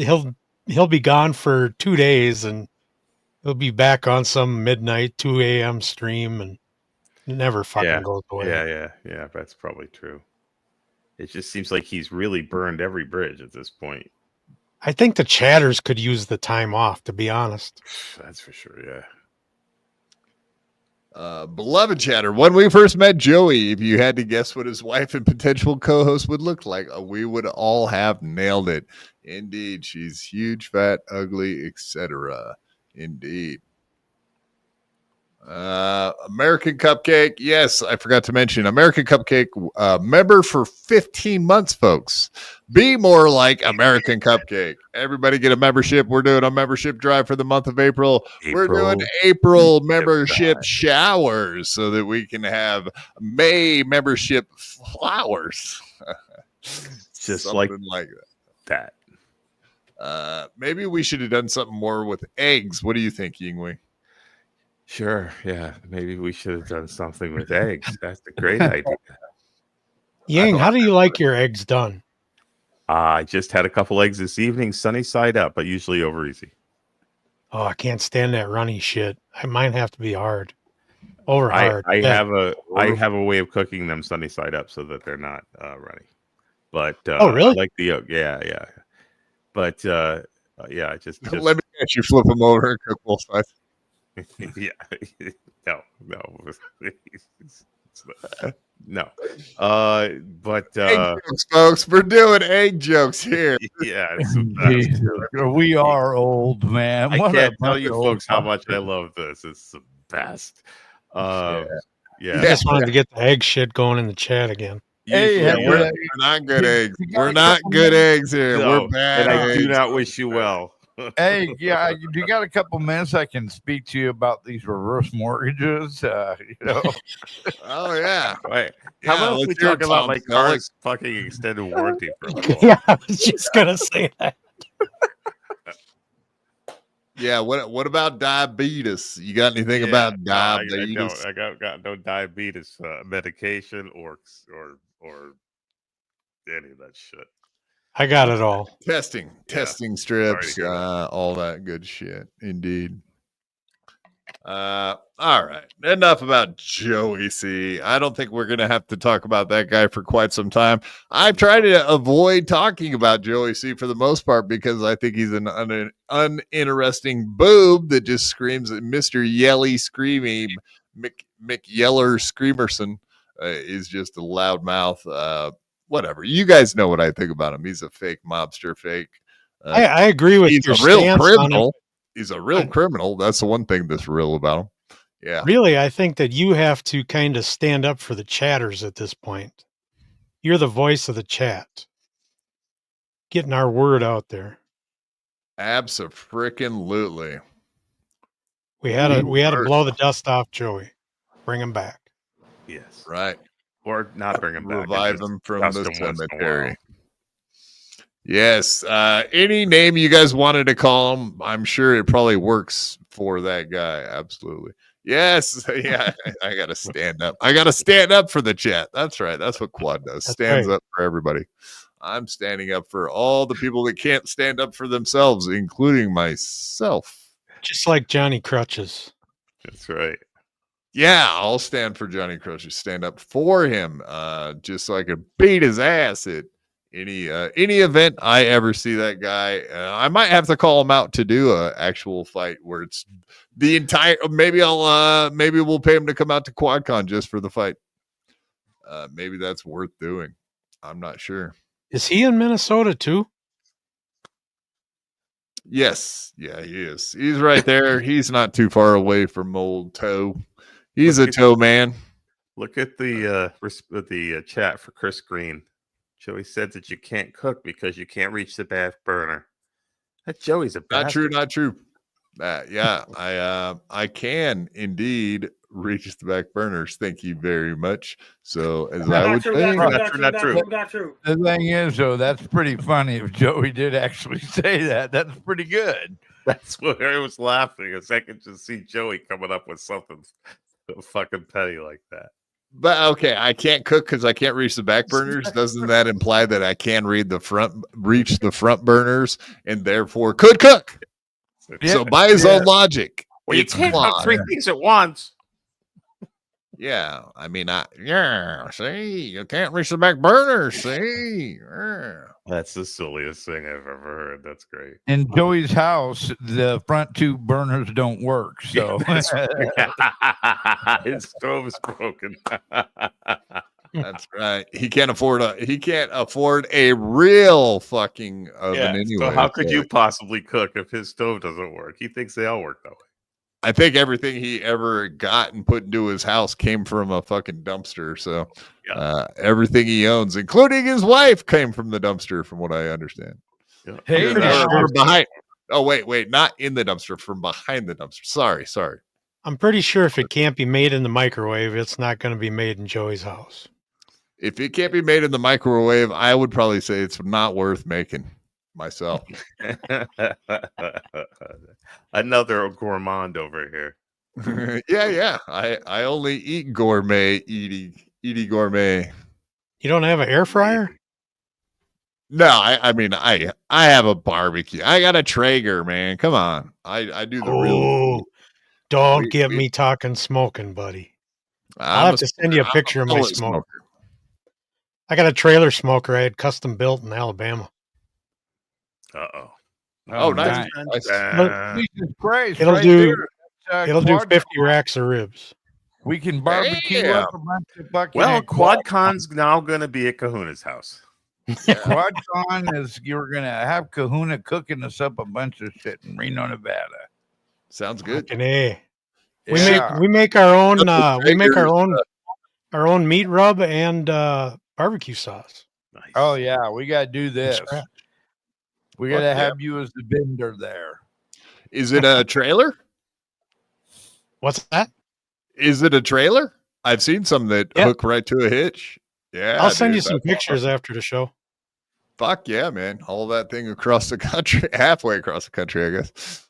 he'll be gone for 2 days, and he'll be back on some midnight 2 a.m. stream, and it never fucking goes away. Yeah. That's probably true. It just seems like he's really burned every bridge at this point. I think the chatters could use the time off, to be honest. That's for sure. Yeah. Beloved chatter, when we first met Joey, if you had to guess what his wife and potential co-host would look like, we would all have nailed it. Indeed, she's huge, fat, ugly, etc. Indeed. American Cupcake, yes, I forgot to mention American Cupcake, member for 15 months, folks. Be more like American Cupcake. Everybody get a membership. We're doing a membership drive for the month of April. We're doing April membership showers so that we can have May membership flowers. Just something like that. Maybe we should have done something more with eggs. What do you think, Yingwei? Sure. Yeah. Maybe we should have done something with eggs. That's a great idea. Yang, how do you like your eggs done? I just had a couple eggs this evening, sunny side up, but usually over easy. Oh, I can't stand that runny shit. Mine have to be hard. Hard. I have a way of cooking them sunny side up so that they're not runny. But oh, really? I like the yolk. Yeah. But just let me catch you flip them over and cook both sides. Yeah, no. But egg jokes, folks, we're doing egg jokes here. Yeah, we are old, man. I can't tell you, folks, how much I love this. It's the best. I just wanted to get the egg shit going in the chat again. We're not good eggs. We're not good eggs here. We're bad. And I do not wish you well. Hey, you got a couple minutes I can speak to you about these reverse mortgages? Oh yeah. Right. How about we talk about my car's fucking extended warranty for a little? Yeah, I was just gonna say that. Yeah. What about diabetes? You got anything about diabetes? I got no diabetes medication or any of that shit. I got it all. Testing strips, all that good shit. Indeed. All right. Enough about Joey C. I don't think we're going to have to talk about that guy for quite some time. I've tried to avoid talking about Joey C for the most part because I think he's an uninteresting boob that just screams at Mr. Yelly Screamy. Mick Yeller Screamerson is just a loudmouth. Whatever. You guys know what I think about him. He's a fake mobster, fake. I agree with he's your a real stance criminal. He's a real criminal. That's the one thing that's real about him. Yeah. Really, I think that you have to kind of stand up for the chatters at this point. You're the voice of the chat. Getting our word out there. Abso-frickin-lutely. We had to blow the dust off Joey. Bring him back. Yes. Right. Or not bring him back. Revive him from the cemetery. Yes. Any name you guys wanted to call him, I'm sure it probably works for that guy. Absolutely. Yes. Yeah. I got to stand up. I got to stand up for the chat. That's right. That's what Quad does. Stands up for everybody. I'm standing up for all the people that can't stand up for themselves, including myself. Just like Johnny Crutches. That's right. Yeah, I'll stand for Johnny Crutches. Stand up for him, just so I can beat his ass at any event I ever see that guy. I might have to call him out to do a actual fight where it's the entire. Maybe we'll pay him to come out to QuadCon just for the fight. Maybe that's worth doing. I'm not sure. Is he in Minnesota too? Yes, yeah, he is. He's right there. He's not too far away from old Toe. He's a toe man. Look at the chat for Chris Green. Joey said that you can't cook because you can't reach the back burner. That Joey's a bastard. Not true. Yeah, I can indeed reach the back burners. Thank you very much. So as I would say, not true. The thing is, though, that's pretty funny. If Joey did actually say that, that's pretty good. That's what I was laughing. A second to see Joey coming up with something fucking petty like that. But okay, I can't cook because I can't reach the back burners. Doesn't that imply that I can reach the front burners and therefore could cook? So by his own logic, well, you can't have three things at once. Yeah, I mean, see, you can't reach the back burners. See, that's the silliest thing I've ever heard. That's great. In Joey's house, the front two burners don't work. So his stove is broken. That's right. He can't afford a real fucking oven anyway. So how could you possibly cook if his stove doesn't work? He thinks they all work that way. I think everything he ever got and put into his house came from a fucking dumpster. So everything he owns, including his wife, came from the dumpster, from what I understand. Yeah. Hey, behind. Oh, wait, not in the dumpster, from behind the dumpster. Sorry. I'm pretty sure if it can't be made in the microwave, it's not going to be made in Joey's house. If it can't be made in the microwave, I would probably say it's not worth making myself. Another gourmand over here. Yeah. I only eat gourmet, Edie gourmet. You don't have an air fryer? No, I mean I have a barbecue. I got a Traeger, man. Come on. I do the real. Don't get me talking smoking, buddy. I'll have to send you a picture of my smoker. I got a trailer smoker I had custom built in Alabama. Uh-oh. Oh, nice. Jesus Christ, It'll do 50 racks of ribs. We can barbecue up a bunch of fucking. Well, QuadCon's now going to be at Kahuna's house. QuadCon is you're going to have Kahuna cooking us up a bunch of shit in Reno, Nevada. Sounds good. We make our own our own meat rub and barbecue sauce. Nice. Oh yeah, we got to do this. We got to have you as the vendor there. Is it a trailer? What's that? Is it a trailer? I've seen some that hook right to a hitch. Yeah. I'll send you some pictures after the show. Fuck yeah, man. All that thing across the country, halfway across the country, I guess.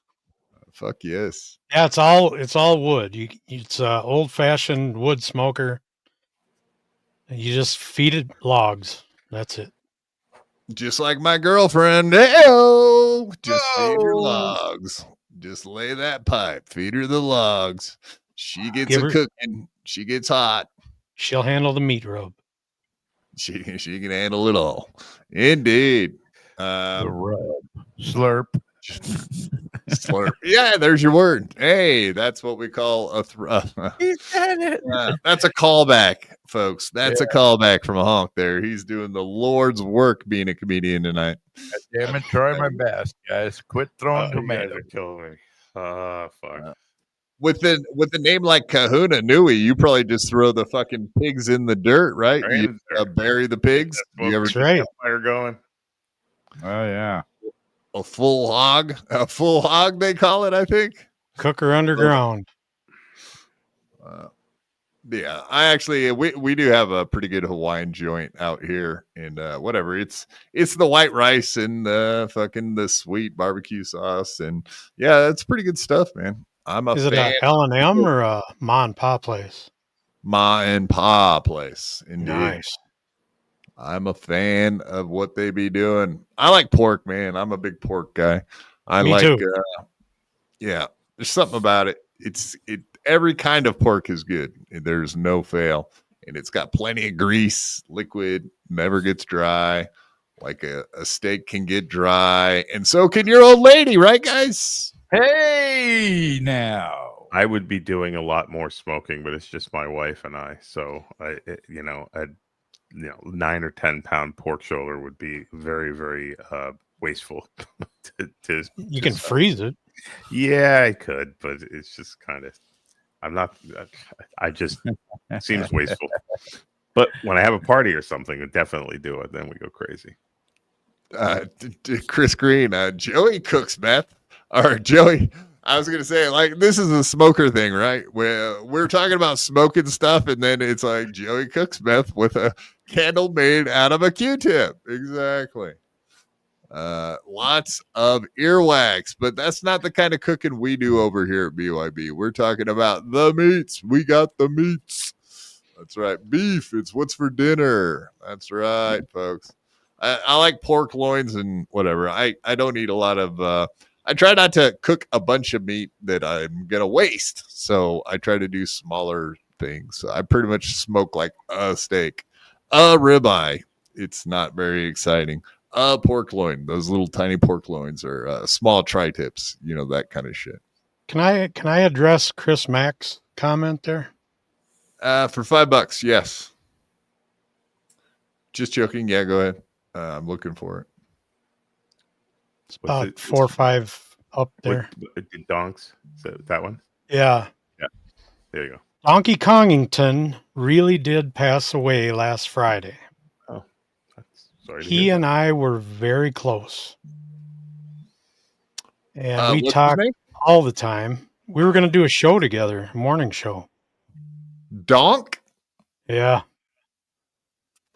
Fuck yes. Yeah, it's all wood. It's old fashioned wood smoker. You just feed it logs. That's it. Just like my girlfriend. Hey-o! Just feed her logs. Just lay that pipe. Feed her the logs. She gets cooking. She gets hot. She'll handle the meat rub. She can handle it all. Indeed. The rub. Slurp. Slurp. Yeah, there's your word. Hey, that's what we call a He said it. that's a callback, folks. That's a callback from a honk there. He's doing the Lord's work being a comedian tonight. Damn it, try my best, guys. Quit throwing tomatoes. Kill me. Fuck. With the name like Kahuna Nui, you probably just throw the fucking pigs in the dirt, right? You bury the pigs. That's right. Fire going. Oh yeah. A full hog, they call it, I think. Cooker underground. Yeah, I actually we do have a pretty good Hawaiian joint out here, and whatever. It's the white rice and the sweet barbecue sauce, and yeah, that's pretty good stuff, man. Is it a L&M or a Ma and Pa place? Ma and Pa place, indeed. Nice. I'm a fan of what they be doing. I like pork, man. I'm a big pork guy. Me too. Yeah, there's something about it. Every kind of pork is good. There's no fail. And it's got plenty of grease, liquid, never gets dry. Like a steak can get dry. And so can your old lady, right, guys? Hey, now. I would be doing a lot more smoking, but it's just my wife and I. So, a 9 or 10 pound pork shoulder would be very, very wasteful. You can freeze it. Yeah, I could, but it's just kind of, it seems wasteful. But when I have a party or something, I definitely do it. Then we go crazy. Chris Green, Joey cooks meth. Or Joey, I was going to say, like, this is a smoker thing, right? Where we're talking about smoking stuff, and then it's like Joey cooks meth with a candle made out of a Q-tip. Exactly. Lots of earwax, but that's not the kind of cooking we do over here at BYB. We're talking about the meats. We got the meats. That's right. Beef. It's what's for dinner. That's right, folks. I like pork loins and whatever. I don't eat a lot of I try not to cook a bunch of meat that I'm gonna waste. So I try to do smaller things. I pretty much smoke like a steak, a ribeye. It's not very exciting. A pork loin. Those little tiny pork loins or small tri-tips. You know, that kind of shit. Can I address Chris Mack's comment there? For $5, yes. Just joking. Yeah, go ahead. I'm looking for it. What's About it? 4 or 5 up there. Donks. Is that one? Yeah. There you go. Donkey Kongington really did pass away last Friday. Oh, sorry. He and I were very close. And we what's his talked name? all the time. We were going to do a show together, a morning show. Donk? Yeah.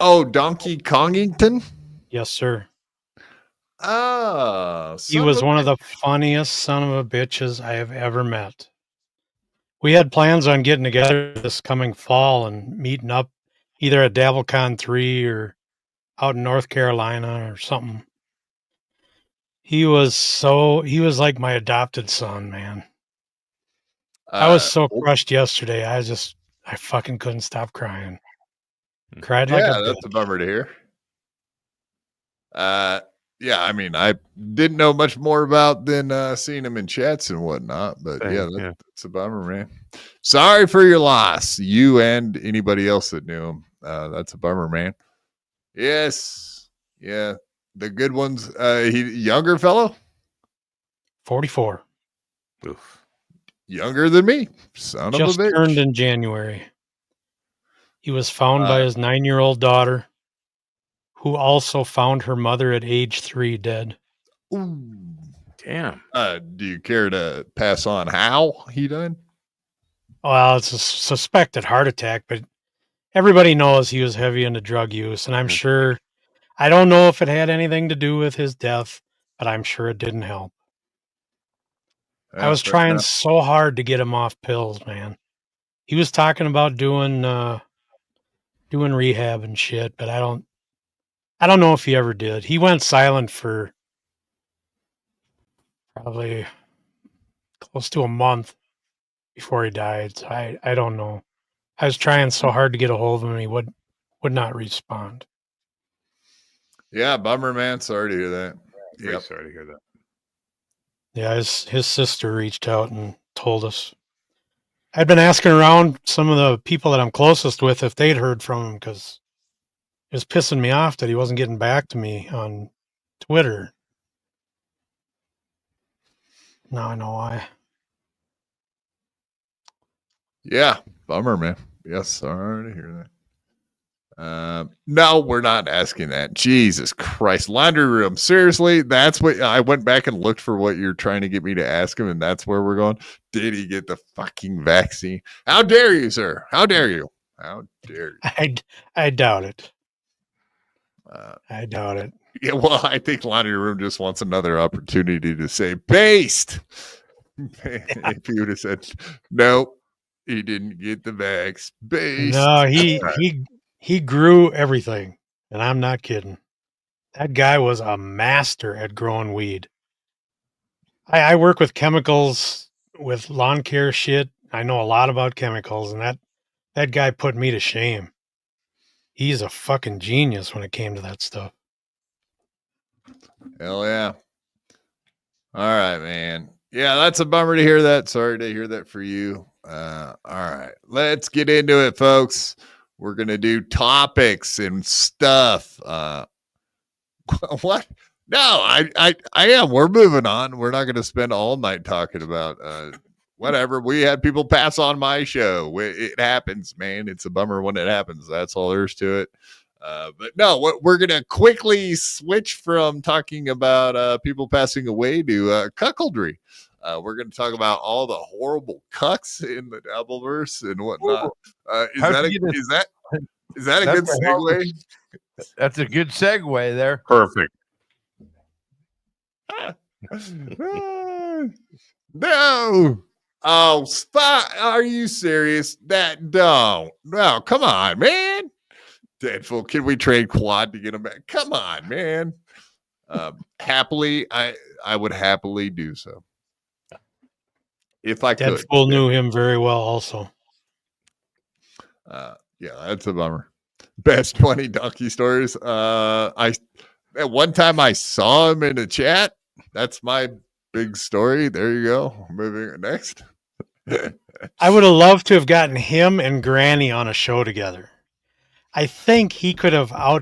Oh, Donkey Kongington? Yes, sir. Oh, He was one of the funniest son of a bitches I have ever met. We had plans on getting together this coming fall and meeting up either at DabbleCon 3 or out in North Carolina or something. He was like my adopted son, man. I was so crushed yesterday. I fucking couldn't stop crying. Cried like a bitch. That's a bummer to hear. Yeah, I mean, I didn't know much more about than seeing him in chats and whatnot, but that's a bummer, man. Sorry for your loss, you and anybody else that knew him. That's a bummer, man. Yes, yeah, the good ones. He younger fellow, 44. Oof. Younger than me, son of a Just bitch. turned in January. He was found by his 9-year-old daughter, who also found her mother at age 3 dead. Ooh. Damn. Do you care to pass on how he died? Well, it's a suspected heart attack, but everybody knows he was heavy into drug use, and I'm sure, I don't know if it had anything to do with his death, but I'm sure it didn't help. I was trying so hard to get him off pills, man. He was talking about doing rehab and shit, but I don't know if he ever did. He went silent for probably close to a month before he died. So I don't know. I was trying so hard to get a hold of him, and he would not respond. Yeah, bummer, man. Sorry to hear that. Very sorry to hear that. Yeah, his sister reached out and told us. I'd been asking around some of the people that I'm closest with if they'd heard from him, because it was pissing me off that he wasn't getting back to me on Twitter. Now I know why. Yeah, bummer, man. Yes, sorry to hear that. No, we're not asking that. Jesus Christ, laundry room. Seriously, that's what I went back and looked for. What you're trying to get me to ask him, and that's where we're going. Did he get the fucking vaccine? How dare you, sir? How dare you? How dare you? I doubt it. I doubt it. Yeah, well, I think laundry room just wants another opportunity to say based. If he would have said no, he didn't get the vax. Based. No, he grew everything, and I'm not kidding. That guy was a master at growing weed. I work with chemicals, with lawn care shit. I know a lot about chemicals, and that guy put me to shame. He's a fucking genius when it came to that stuff. Hell yeah. All right, man. Yeah, that's a bummer to hear that. Sorry to hear that for you. All right, let's get into it, folks. We're going to do topics and stuff. What? No, I am. We're moving on. We're not going to spend all night talking about whatever. We had people pass on my show. It happens, man. It's a bummer when it happens. That's all there is to it. But no, we're going to quickly switch from talking about people passing away to cuckoldry. We're going to talk about all the horrible cucks in the Dabbleverse and whatnot. Is that a good segue? That's a good segue there. Perfect. No. Oh, Spot, are you serious? That don't. No, come on, man. Deadpool, can we trade Quad to get him back? Come on, man. Happily, I would happily do so. If I could. Deadpool knew him very well also. Yeah, that's a bummer. Best 20 donkey stories. At one time I saw him in a chat. That's my big story. There you go. Moving next. I would have loved to have gotten him and Granny on a show together. I think he could have I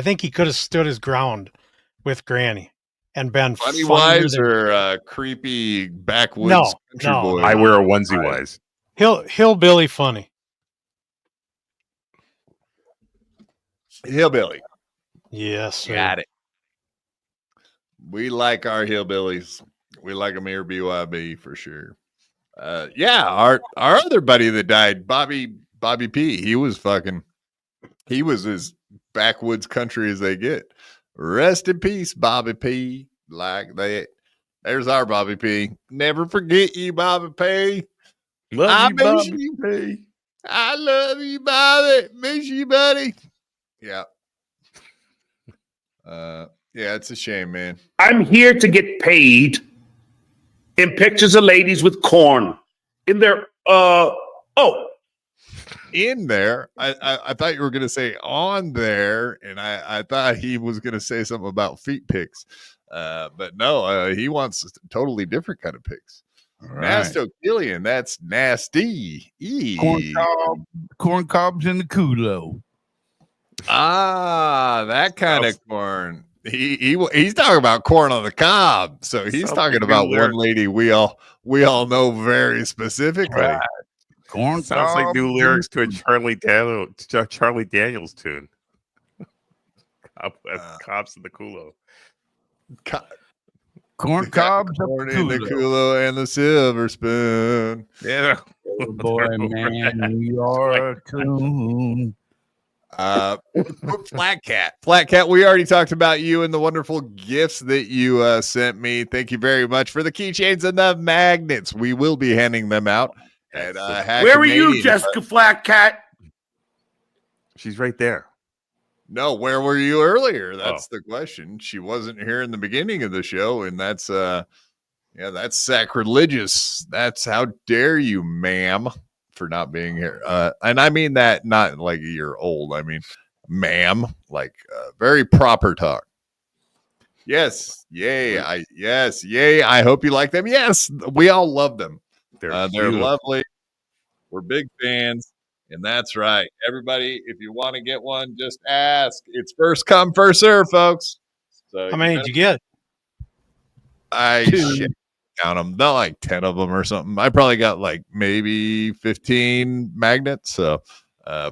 think he could have stood his ground with Granny and been Funny funnier wise than- or creepy backwoods country no. boy? I wear a onesie wise. Hillbilly funny. Hillbilly. Yes, sir. Got it. We like our hillbillies. We like them here, BYB for sure. Yeah, our other buddy that died, Bobby P. He was as backwoods country as they get. Rest in peace, Bobby P. Like that. There's our Bobby P. Never forget you, Bobby P. I miss you, P. I love you, Bobby. Miss you, buddy. Yeah. Yeah, it's a shame, man. I'm here to get paid in pictures of ladies with corn in their in there. I thought you were gonna say on there, and I thought he was gonna say something about feet pics. But no, he wants a totally different kind of pics. Right. Nastokillian, that's nasty. Corn cobs in the culo. Ah, that kind of corn. He's talking about corn on the cob. So he's talking about one lady we all know very specifically. Right. Corn Sounds like new cobs lyrics to a in the Charlie Daniels tune. Cops in the culo. corn cobs up Corn the in the culo. culo and the silver spoon. Yeah. Oh boy, man, you are a coon. Flat Cat, we already talked about you and the wonderful gifts that you sent me. Thank you very much for the keychains and the magnets. We will be handing them out at where were you, Jessica Flat Cat? She's right there. No, where were you earlier? That's the question. She wasn't here in the beginning of the show, and that's that's sacrilegious. That's how dare you, ma'am, for not being here. And I mean that not like you're old. I mean, ma'am, like very proper talk. Yes, yay, yay. I hope you like them. Yes, we all love them. They're lovely. We're big fans. And that's right. Everybody, if you want to get one, just ask. It's first come, first serve, folks. So How many did you get? I count them. Not like 10 of them or something. I probably got like maybe 15 magnets. So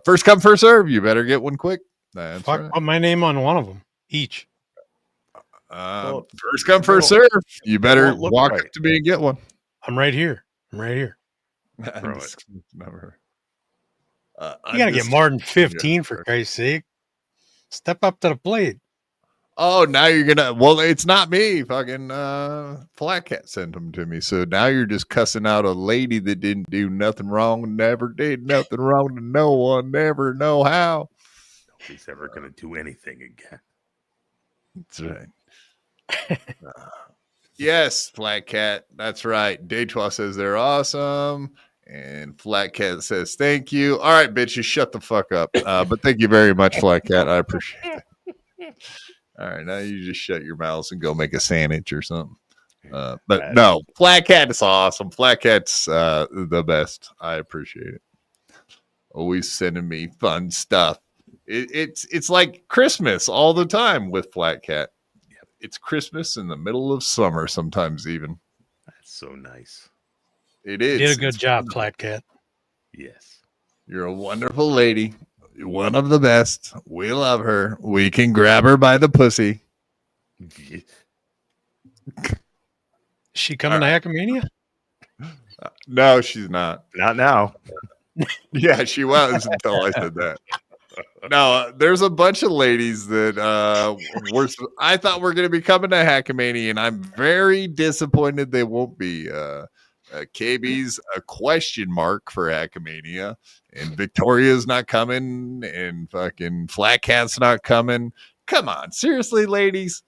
first come, first serve. You better get one quick. That's right. Put my name on one of them each. First come, first serve. You better walk up to me and get one. I'm right here. Never. You gotta get more than 15 for Christ's sake. Step up to the plate. Oh, now you're gonna. Well, it's not me. Fucking Flat Cat sent them to me. So now you're just cussing out a lady that didn't do nothing wrong, never did nothing wrong to no one, never know how. Nobody's ever gonna do anything again. That's right. Yes, Flat Cat. That's right. Daytwa says they're awesome. And Flat Cat says, thank you. All right, bitch, you shut the fuck up. But thank you very much, Flat Cat. I appreciate it. All right, now you just shut your mouths and go make a sandwich or something. But no, Flat Cat is awesome. Flat Cat's the best. I appreciate it. Always sending me fun stuff. It's like Christmas all the time with Flat Cat. It's Christmas in the middle of summer sometimes even. That's so nice. It is. You did a good job, Flat Cat. Yes. You're a wonderful lady. You're one of the best. We love her. We can grab her by the pussy. Is she coming to Hackmania? No, she's not. Not now. Yeah, she was until I said that. No, there's a bunch of ladies that I thought were going to be coming to Hackmania, and I'm very disappointed they won't be. KB's a question mark for Hackmania, and Victoria's not coming, and fucking Flat Cat's not coming. Come on, seriously, ladies.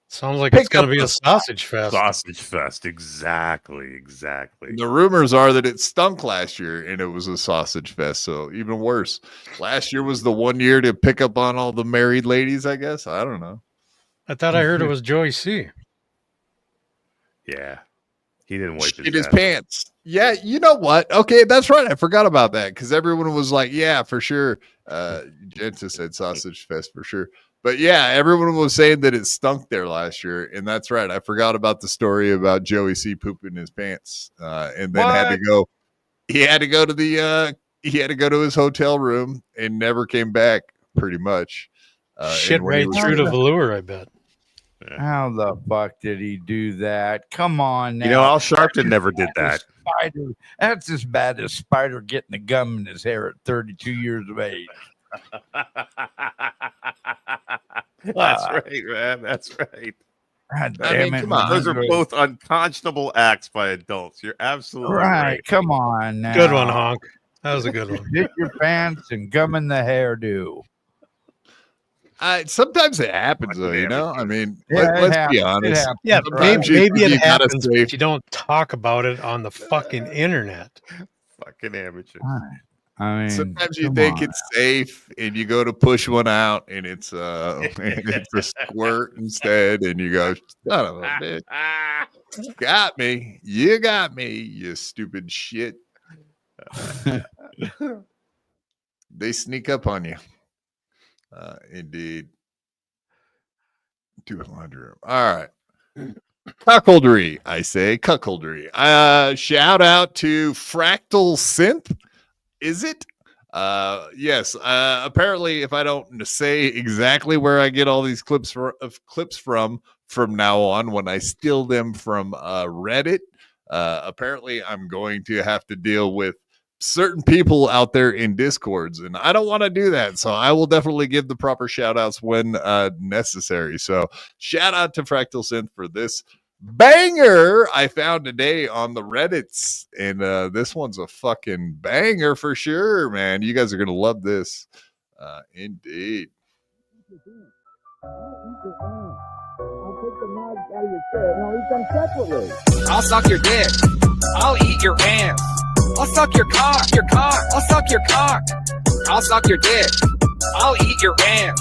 Sounds like Pick it's going up to be a the sausage fest. Sausage fest, exactly. The rumors are that it stunk last year and it was a sausage fest, so even worse. Last year was the one year to pick up on all the married ladies, I guess. I don't know. I thought I heard it was Joey C. Yeah, he didn't wipe Shit his ass. pants. Yeah, you know what? Okay, that's right. I forgot about that because everyone was like, yeah, for sure. Jenta said sausage fest for sure. But yeah, everyone was saying that it stunk there last year, and that's right. I forgot about the story about Joey C pooping his pants, and then had to go. He had to go to his hotel room and never came back. Pretty much, Shit right through the velour, I bet. Yeah. How the fuck did he do that? Come on now. You know, Al Sharpton never did that. Spider. That's as bad as Spider getting the gum in his hair at 32 years of age. That's right, man. That's right. God I damn mean, it, come on. Those are Andre. both unconscionable acts by adults. You're absolutely Right. right. Come on now. Good one, Honk. That was a good one. Hit your pants and gum in the hairdo. Sometimes it happens, though. You know, I mean, Yeah, it let's be happens. It honest. happens. Yeah, Sometimes maybe you it gotta happens, say- but you don't talk about it on the fucking internet. Fucking amateurs. Right. I mean, Sometimes you come think on. it's safe, and you go to push one out, and it's it's a squirt instead, and you go, son of a bitch, got me, you stupid shit. They sneak up on you. Indeed. 200. All right. Cuckoldry, I say cuckoldry. Shout out to Fractal Synth. Is it? Yes. Apparently, if I don't say exactly where I get all these clips from now on, when I steal them from Reddit, apparently I'm going to have to deal with certain people out there in Discords, and I don't want to do that. So I will definitely give the proper shout outs when necessary. So shout out to Fractal Synth for this banger I found today on the Reddits, and this one's a fucking banger for sure, man. You guys are gonna love this. Indeed. I'll suck your dick. I'll eat your ass. I'll suck your cock. I'll suck your cock. I'll suck your dick. I'll eat your ass.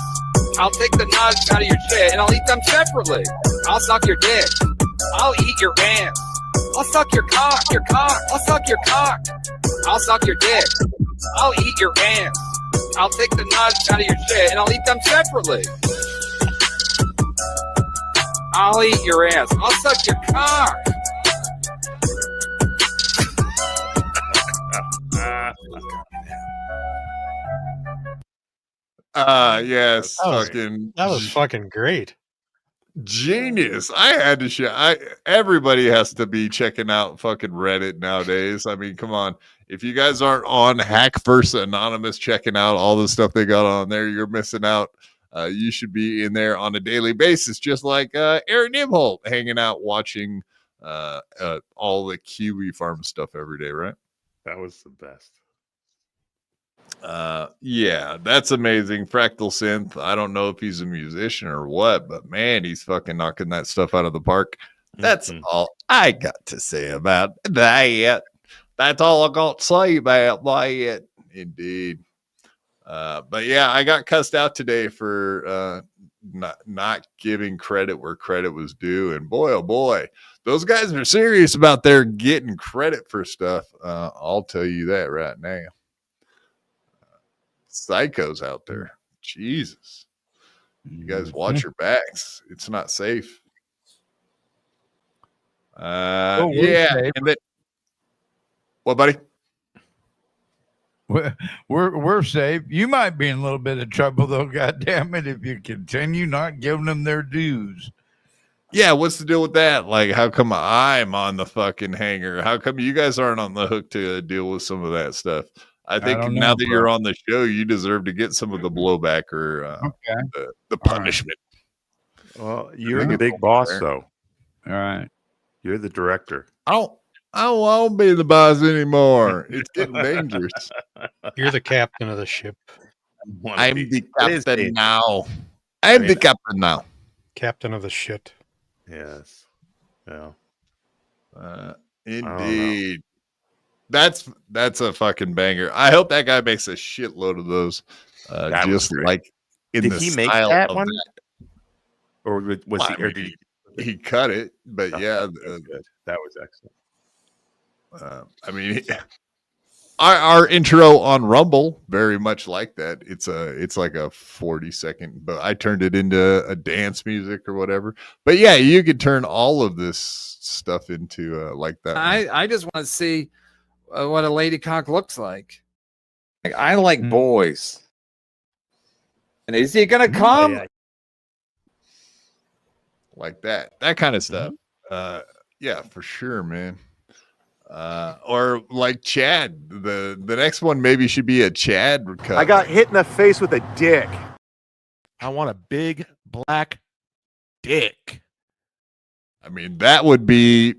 I'll take the nuts out of your shit and I'll eat them separately. I'll suck your dick. I'll eat your ass. I'll suck your cock. I'll suck your cock. I'll suck your dick. I'll eat your ass. I'll take the nuts out of your shit and I'll eat them separately. I'll eat your ass. I'll suck your cock. Yes, That was fucking great. genius. I had to share. Everybody has to be checking out fucking Reddit nowadays. I mean, come on. If you guys aren't on Hack vs. Anonymous checking out all the stuff they got on there, you're missing out. You should be in there on a daily basis, just like Aaron Nimholt hanging out watching all the Kiwi Farm stuff every day, right? That was the best. Yeah, that's amazing. Fractal Synth. I don't know if he's a musician or what, but man, he's fucking knocking that stuff out of the park. That's all I got to say about that. That's all I got to say about that. Indeed. But yeah, I got cussed out today for not giving credit where credit was due. And boy, oh boy, those guys are serious about their getting credit for stuff. I'll tell you that right now. Psychos out there. Jesus. You guys watch your backs. It's not safe. Yeah. Safe. And then, what, buddy? We're safe. You might be in a little bit of trouble though, God damn it, if you continue not giving them their dues. Yeah, what's the deal with that? Like, how come I'm on the fucking hanger? How come you guys aren't on the hook to deal with some of that stuff? I think don't now know, that bro. you're on the show, you deserve to get some of the blowback or the punishment. Well, you're the big boss, though. All right. You're the director. I I won't be the boss anymore. It's getting dangerous. You're the captain of the ship. I'm the captain now. I'm the captain now. Captain of the shit. Yes. Yeah. Indeed. That's a fucking banger. I hope that guy makes a shitload of those. Just like in did the he style make that of one? that. Or was Well, he? Or did he cut it, but that was good. That was excellent. I mean, our intro on Rumble very much like that. It's like a 40-second, but I turned it into a dance music or whatever. But yeah, you could turn all of this stuff into like that. I just want to see what a lady cock looks like. I like boys. And is he gonna come? Like that kind of stuff. Yeah, for sure, man. Or like Chad. The next one maybe should be a Chad cut. I got hit in the face with a dick. I want a big black dick. I mean, that would be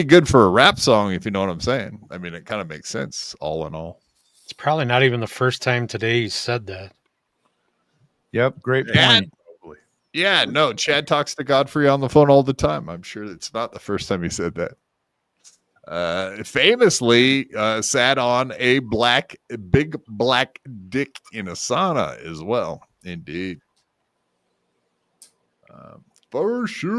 good for a rap song, if you know what I'm saying. I mean, it kind of makes sense all in all. It's probably not even the first time today he said that. Yep, great point. Yeah, no, Chad talks to Godfrey on the phone all the time. I'm sure it's not the first time he said that. Famously sat on a big black dick in a sauna as well. Indeed. For sure.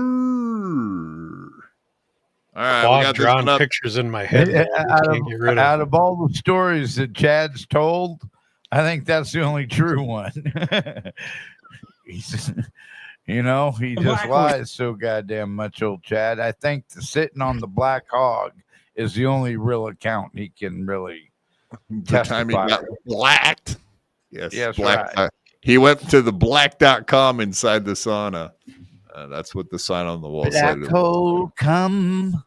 All right, we got drawing pictures in my head. Out of all the stories that Chad's told, I think that's the only true one. He's, he just lies so goddamn much, old Chad. I think the sitting on the black hog is the only real account he can really testify. Time he got blacked. Yes, black. right. He went to the black.com inside the sauna. That's what the sign on the wall said. Black hole come.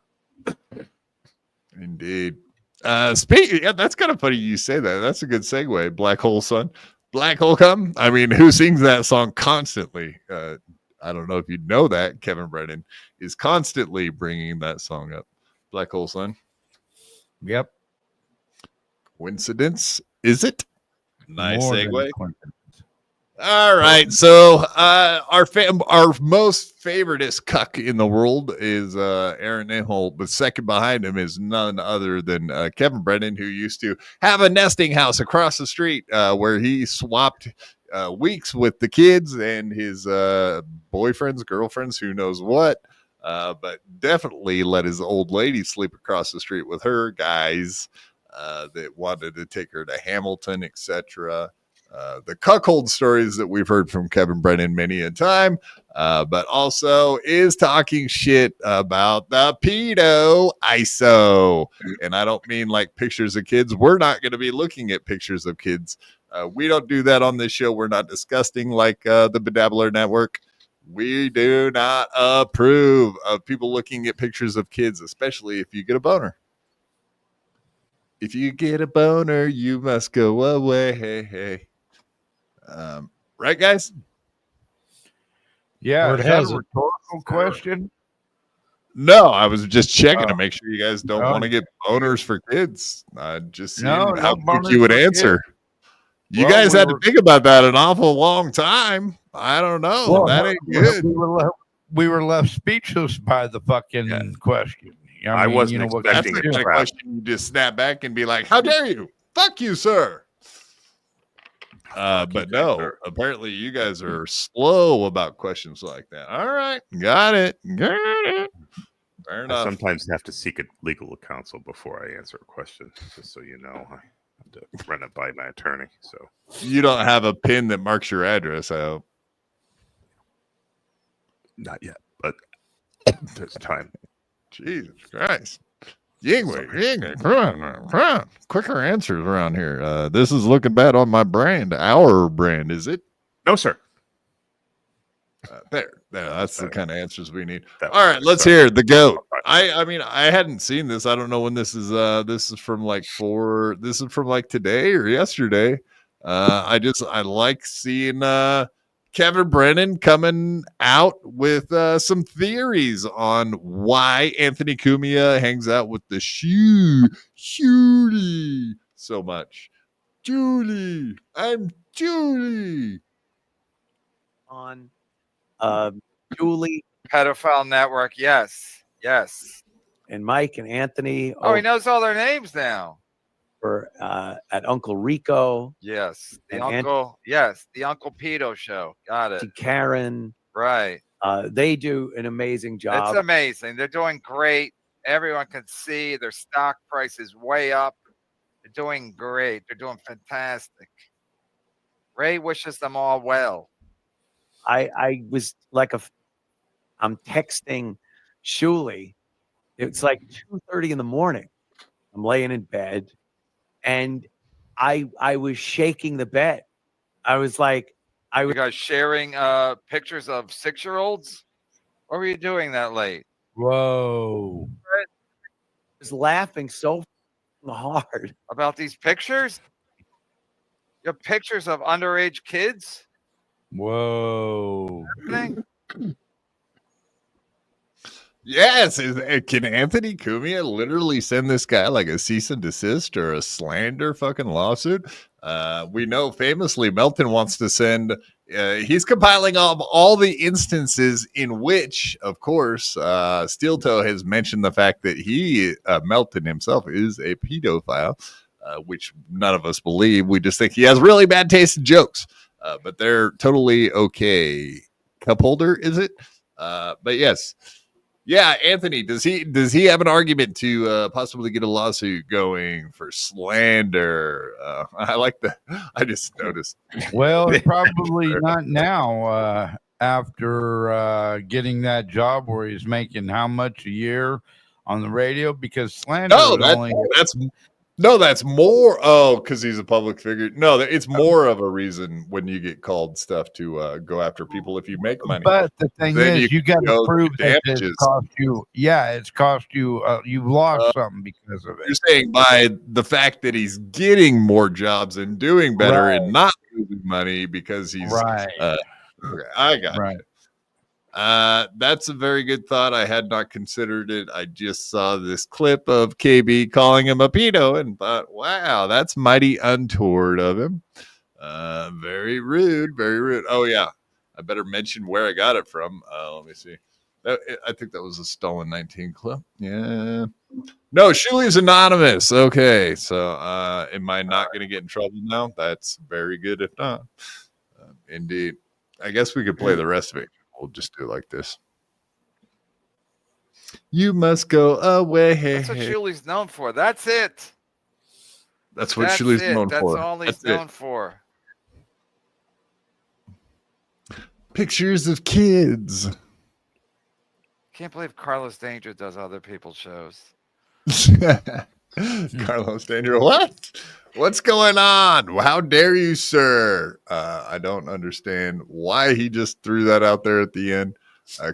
Indeed. That's kind of funny you say that. That's a good segue. Black hole son. Black hole come. I mean, who sings that song constantly? I don't know if you know that. Kevin Brennan is constantly bringing that song up. Black hole son. Yep. Coincidence? Is it? Nice More segue. than All right, so our most favoriteest cuck in the world is Aaron Inholt, but second behind him is none other than Kevin Brennan, who used to have a nesting house across the street where he swapped weeks with the kids and his boyfriends, girlfriends, who knows what, but definitely let his old lady sleep across the street with her guys that wanted to take her to Hamilton, etc. The cuckold stories that we've heard from Kevin Brennan many a time, but also is talking shit about the pedo ISO. And I don't mean like pictures of kids. We're not going to be looking at pictures of kids. We don't do that on this show. We're not disgusting like the Bedabbler Network. We do not approve of people looking at pictures of kids, especially if you get a boner. If you get a boner, you must go away. Right, guys? Yeah, Word is that has a it. rhetorical question? No, I was just checking to make sure you guys don't want to get boners for kids. Just seeing No how quick boners you would for answer. kids. You Well, guys we had were- to think about that an awful long time. I don't know. Well, that ain't good. We were left speechless by the fucking question. I wasn't what That's expecting the kind of crap. question you just snap back and be like, "How dare you? Fuck you, sir." But no, apparently you guys are slow about questions like that. All right, got it. Fair I enough. sometimes have to seek a legal counsel before I answer a question, just so you know. I have to run it by my attorney. So You don't have a pin that marks your address, I hope. not yet, but there's time. Jesus Christ. Yingway, come on. Quicker answers around here. This is looking bad on my brand. Our brand, is it? No, sir. There. That's the kind of answers we need. That All right, was- let's hear it. The GOAT. I mean, I hadn't seen this. I don't know when this is. This is from like today or yesterday. I like seeing Kevin Brennan coming out with some theories on why Anthony Cumia hangs out with the Julie so much. Julie, I'm Julie. On Julie Pedophile Network, yes. And Mike and Anthony. Oh, he knows all their names now. For at Uncle Rico. Yes, the and Uncle Pedo show. Got it. Karen. Right. They do an amazing job. It's amazing. They're doing great. Everyone can see their stock price is way up. They're doing great. They're doing fantastic. Ray wishes them all well. I was like I'm texting Shuli. It's like 2:30 in the morning. I'm laying in bed. And I was shaking the bed. I was like, You guys sharing pictures of 6-year-olds? What were you doing that late? Whoa. I was laughing so hard. About these pictures? You have pictures of underage kids? Whoa. Yes, can Anthony Cumia literally send this guy like a cease and desist or a slander fucking lawsuit? We know famously Melton wants to send. He's compiling all the instances in which, of course, Steel Toe has mentioned the fact that Melton himself, is a pedophile, which none of us believe. We just think he has really bad taste in jokes, but they're totally okay. Cup holder, is it? But yes. Yeah, Anthony, does he have an argument to possibly get a lawsuit going for slander? I like that. I just noticed. Well, probably not now. After getting that job where he's making how much a year on the radio, because slander that's more. Oh, because he's a public figure. No, it's more of a reason when you get called stuff to go after people if you make money. But the thing is, you got to prove that it's cost you. Yeah, it's cost you. You've lost something because of it. You're saying by the fact that he's getting more jobs and doing better and not losing money because he's right. Okay, I got it. That's a very good thought. I had not considered it. I just saw this clip of KB calling him a pedo and thought, wow, that's mighty untoward of him. Very rude, very rude. Oh, yeah. I better mention where I got it from. Let me see. I think that was a Stolen 19 clip. Yeah. No, Shuli's anonymous. Okay. So am I not going to get in trouble now? That's very good if not. Indeed. I guess we could play the rest of it. We'll just do it like this. You must go away. That's what Shuli's known for. That's it. That's what Shuli's known for. That's all he's known for. Pictures of kids. Can't believe Carlos Danger does other people's shows. Carlos Danger, what? What's going on? How dare you, sir? I don't understand why he just threw that out there at the end.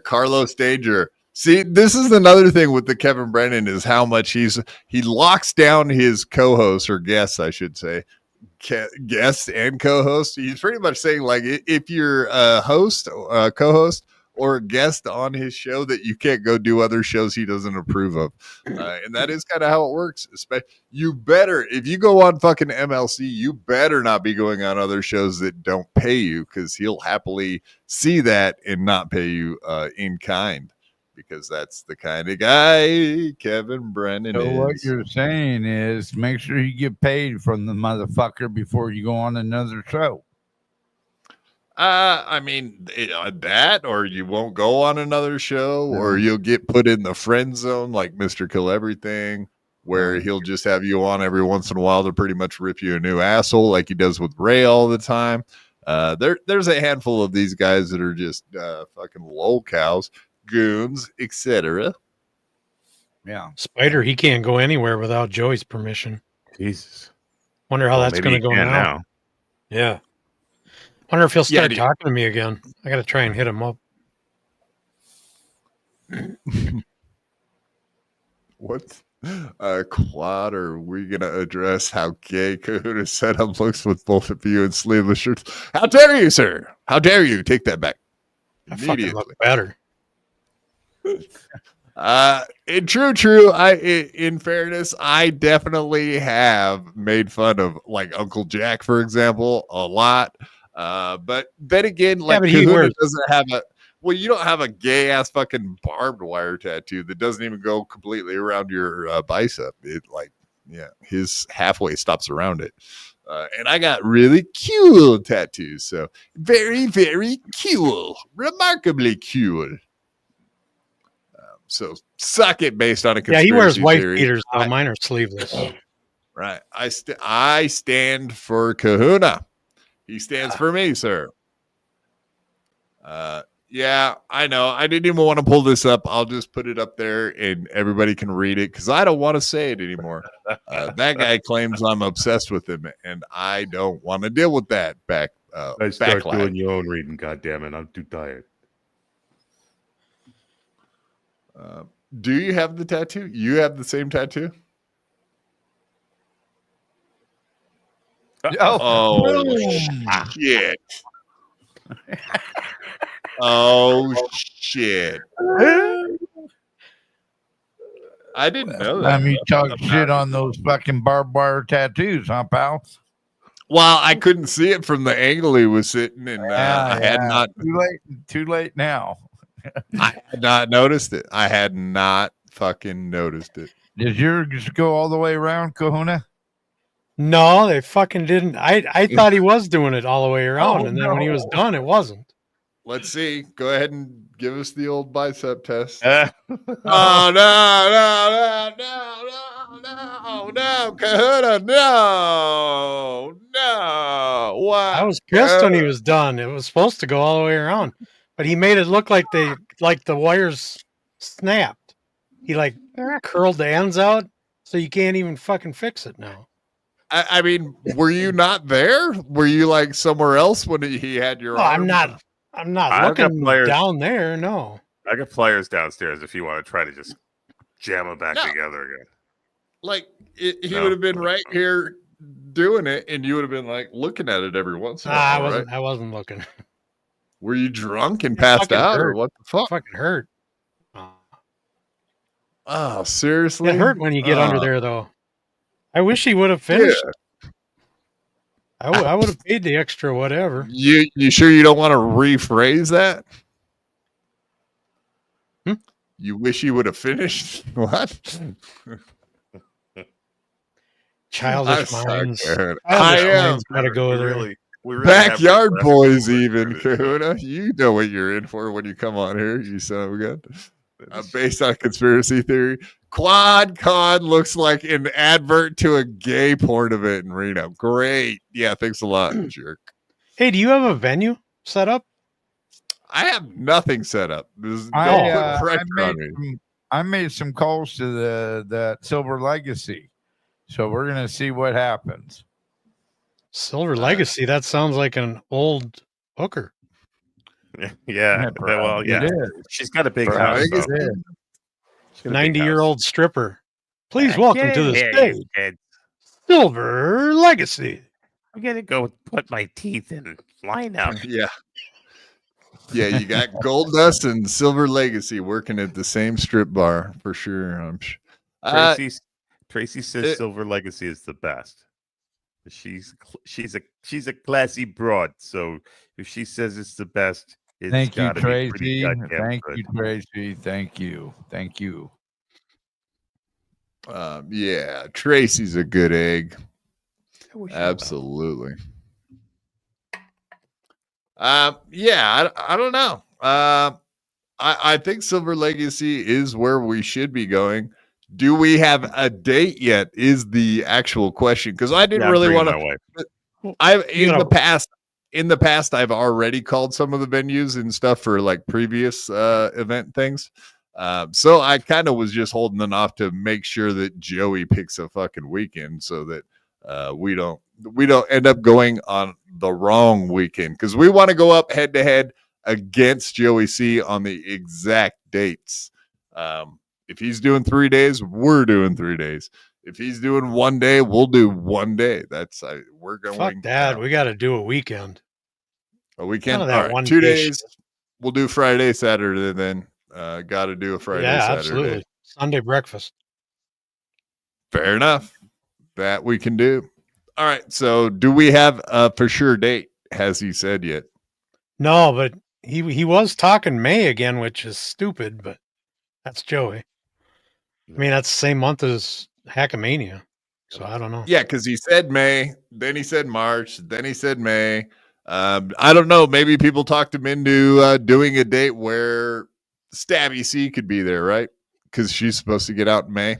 Carlos Danger. See, this is another thing with the Kevin Brennan is how much he locks down his co-hosts or guests, I should say. Guest and co-host. He's pretty much saying like if you're a host, co-host, or a guest on his show, that you can't go do other shows he doesn't approve of. And that is kind of how it works. You better, if you go on fucking MLC, you better not be going on other shows that don't pay you, because he'll happily see that and not pay you in kind, because that's the kind of guy Kevin Brennan is. What you're saying is make sure you get paid from the motherfucker before you go on another show. I mean, that, or you won't go on another show, or you'll get put in the friend zone like Mr. Kill Everything, where he'll just have you on every once in a while to pretty much rip you a new asshole like he does with Ray all the time. There's a handful of these guys that are just fucking lol cows, goons, etc. Yeah. Spider, he can't go anywhere without Joey's permission. Jesus. Wonder how that's going to go now. Yeah. Wonder if he'll start talking to me again. I got to try and hit him up. What? Quad, or are we gonna address how gay Kahuna setup looks with both of you in sleeveless shirts? How dare you, sir? How dare you? Take that back I fucking look better. True. In fairness, I definitely have made fun of like Uncle Jack, for example, a lot. But then again, like Kahuna doesn't have you don't have a gay ass fucking barbed wire tattoo that doesn't even go completely around your bicep. His halfway stops around it. And I got really cool tattoos. So very, very cool. Remarkably cool. So suck it based on a conspiracy he wears white theory. beaters, though. Mine are sleeveless. Right. I stand for Kahuna. He stands for me, sir. Yeah, I know. I didn't even want to pull this up. I'll just put it up there and everybody can read it because I don't want to say it anymore. That guy claims I'm obsessed with him, and I don't want to deal with that start doing your own reading, goddammit. I'm too tired. Do you have the tattoo? You have the same tattoo? Oh shit. Oh shit. I didn't know that. You talk shit on those fucking barbed wire tattoos, huh, pal? Well, I couldn't see it from the angle he was sitting, and I had not. Too late now. I had not noticed it. I had not fucking noticed it. Did yours go all the way around, Kahuna? No, they fucking didn't. I thought he was doing it all the way around, and then when he was done, it wasn't. Let's see. Go ahead and give us the old bicep test. Oh, no, Kahuna, no. Wow. I was pissed when he was done. It was supposed to go all the way around, but he made it look like the wires snapped. He like curled the ends out, so you can't even fucking fix it now. I mean, were you not there? Were you like somewhere else when he had your? I'm not looking down there. No, I got pliers downstairs if you want to try to just jam them back together again. Like he would have been right here doing it, and you would have been like looking at it every once in a while. I wasn't looking. Were you drunk and passed out, or what the fuck? It fucking hurt. Oh, seriously? It hurt when you get under there, though. I wish he would have finished. Yeah. I would have paid the extra whatever. You sure you don't want to rephrase that? You wish you would have finished? What? Childish minds. I am. Gotta go there. We really Backyard boys, even Kahuna. You know what you're in for when you come on here. You son of a gun. Based on conspiracy theory, Quad Con looks like an advert to a gay porn event in Reno. Great. Yeah, thanks a lot, jerk. Hey, do you have a venue set up? I have nothing set up. I made some calls to the Silver Legacy, so we're gonna see what happens. Silver Legacy. That sounds like an old hooker. Yeah. Well, yeah. She's got a big house. 90-year-old stripper. Please welcome to the stage, Silver Legacy. I'm gonna go put my teeth in line up. Yeah. Yeah, you got Gold Dust and Silver Legacy working at the same strip bar for sure. Tracy says Silver Legacy is the best. She's a classy broad, so if she says it's the best, it's thank you, gotta Tracy. be pretty goddamn Thank good. you, Tracy. Thank you. Yeah, Tracy's a good egg. Absolutely. Yeah, I don't know. I think Silver Legacy is where we should be going. Do we have a date yet? Is the actual question, because I didn't really want to. In the past, I've already called some of the venues and stuff for like previous event things. So I kind of was just holding them off to make sure that Joey picks a fucking weekend so that we don't end up going on the wrong weekend, because we want to go up head to head against Joey C on the exact dates. If he's doing 3 days, we're doing 3 days. If he's doing 1 day, we'll do 1 day. That's we're going. Fuck that. We got to do a weekend. A weekend. None of All that right, one 2 day days. shit. We'll do Friday, Saturday. Then got to do a Friday, Yeah, Saturday. absolutely. Sunday breakfast. Fair enough. That we can do. All right. So, do we have a for sure date? Has he said yet? No, but he was talking May again, which is stupid, but that's Joey. I mean, that's the same month as Hackamania. So I don't know. Yeah, because he said May, then he said March, then he said May. I don't know. Maybe people talked him into doing a date where Stabby C could be there, right? Because she's supposed to get out in May.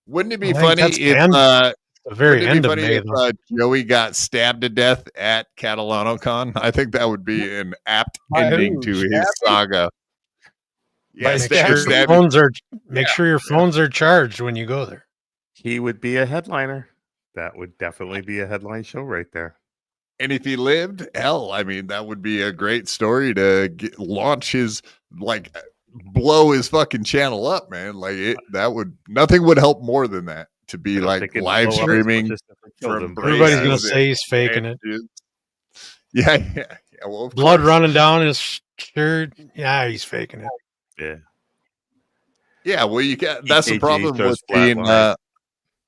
Wouldn't it be funny if the very end of May, Joey got stabbed to death at CatalanoCon? I think that would be an apt ending to his saga. Yeah, make sure your phones are charged when you go there. He would be a headliner. That would definitely be a headline show right there. And if he lived, hell, I mean, that would be a great story to launch his, like, blow his fucking channel up, man. Like, nothing would help more than that, to be like live streaming. Everybody's going to say he's faking it. Yeah. Well, blood running down his shirt. Yeah, he's faking it. Yeah. Yeah. Well, that's the problem with being,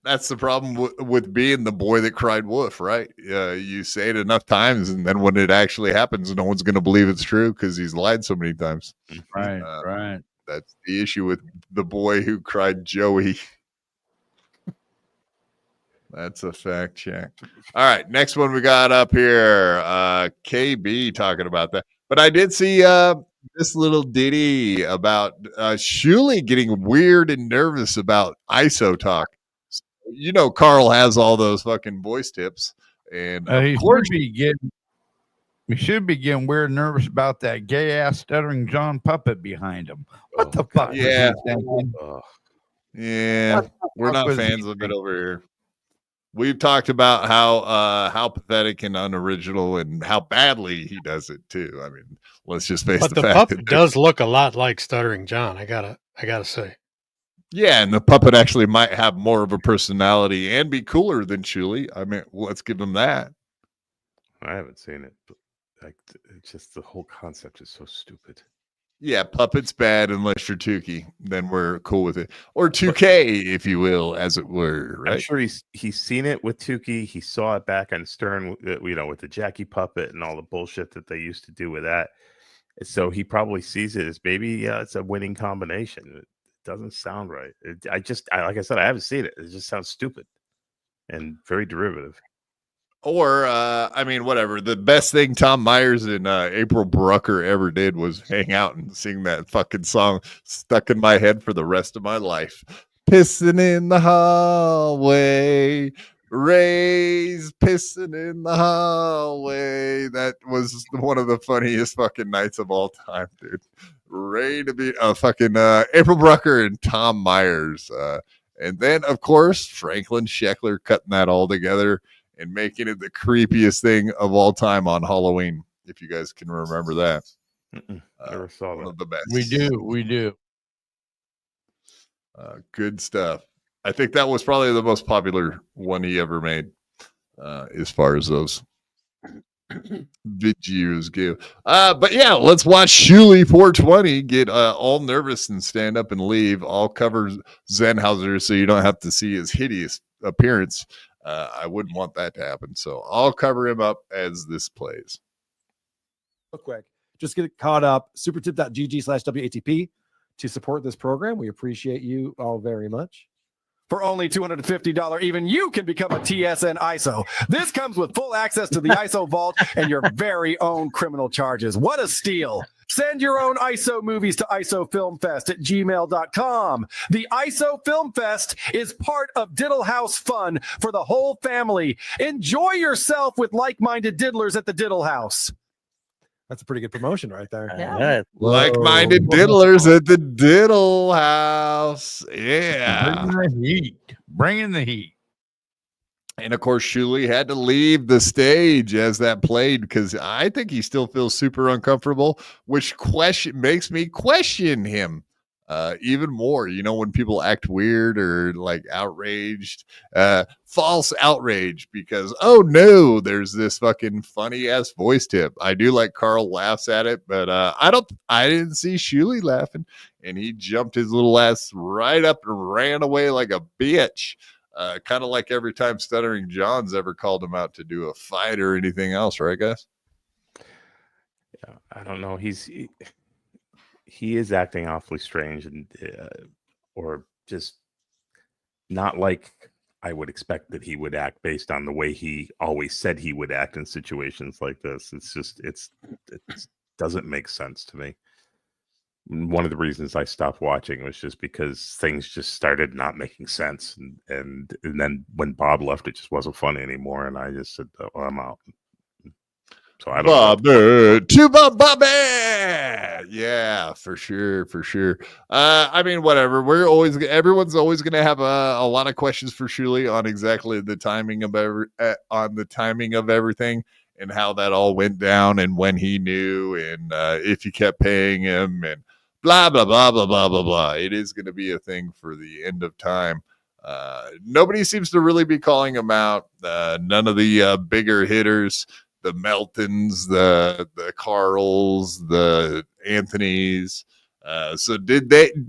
that's the problem with being the boy that cried wolf, right? You say it enough times, and then when it actually happens, no one's going to believe it's true because he's lied so many times. Right, right. That's the issue with the boy who cried Joey. That's a fact check. All right, next one we got up here. KB talking about that. But I did see this little ditty about Shuli getting weird and nervous about ISO talk. You know, Carl has all those fucking voice tips, and of course we should be getting weird and nervous about that gay ass Stuttering John puppet behind him. What the fuck? Yeah, yeah, we're not fans of it over here. We've talked about how pathetic and unoriginal and how badly he does it too. I mean, let's just face the fact puppet does look a lot like Stuttering John. I gotta say. Yeah, and the puppet actually might have more of a personality and be cooler than Shuli. I mean, let's give him that. I haven't seen it, but like, it's just the whole concept is so stupid. Yeah, puppet's bad unless you're Tukey. Then we're cool with it, or 2K, if you will, as it were. Right? I'm sure he's seen it with Tukey. He saw it back on Stern, with the Jackie puppet and all the bullshit that they used to do with that. So he probably sees it as maybe it's a winning combination. Doesn't sound right. Like I said, I haven't seen it. It just sounds stupid and very derivative. Or, I mean, whatever. The best thing Tom Myers and April Brucker ever did was hang out and sing that fucking song stuck in my head for the rest of my life. Pissing in the hallway. Ray's pissing in the hallway. That was one of the funniest fucking nights of all time, dude. Ray to be fucking April Brucker and Tom Myers. And then, of course, Franklin Sheckler cutting that all together and making it the creepiest thing of all time on Halloween, if you guys can remember that. Never saw that. One of the best. We do. Good stuff. I think that was probably the most popular one he ever made, as far as those videos go. But yeah, let's watch Shuli 420 get all nervous and stand up and leave. I'll cover Zenhauser so you don't have to see his hideous appearance. I wouldn't want that to happen. So I'll cover him up as this plays. Real quick, just get caught up. supertip.gg/WATP to support this program. We appreciate you all very much. For only $250, even you can become a TSN ISO. This comes with full access to the ISO vault and your very own criminal charges. What a steal. Send your own ISO movies to isofilmfest@gmail.com. The ISO Film Fest is part of Diddle House fun for the whole family. Enjoy yourself with like-minded diddlers at the Diddle House. That's a pretty good promotion right there. Yeah. Like-minded diddlers at the Diddle House. Yeah. Bringing the heat. And of course, Shuli had to leave the stage as that played because I think he still feels super uncomfortable, which makes me question him even more, when people act weird or like outraged, false outrage because, oh no, there's this fucking funny ass voice tip. I do like Carl laughs at it, but I didn't see Shuley laughing, and he jumped his little ass right up and ran away like a bitch. Kind of like every time Stuttering John's ever called him out to do a fight or anything else, right, guys? Yeah, I don't know. He is acting awfully strange, and or just not like I would expect that he would act based on the way he always said he would act in situations like this. It doesn't make sense to me. One of the reasons I stopped watching was just because things just started not making sense, and then when Bob left, it just wasn't funny anymore, and I just said, "Oh, I'm out." So I don't know. To Bobby. Yeah, for sure. I mean, whatever. Everyone's always going to have a lot of questions for Shuley on exactly the timing of everything and how that all went down and when he knew and if he kept paying him and blah blah blah blah blah blah blah. It is going to be a thing for the end of time. Nobody seems to really be calling him out. None of the bigger hitters. The Meltons, the Carls, the Anthonys. So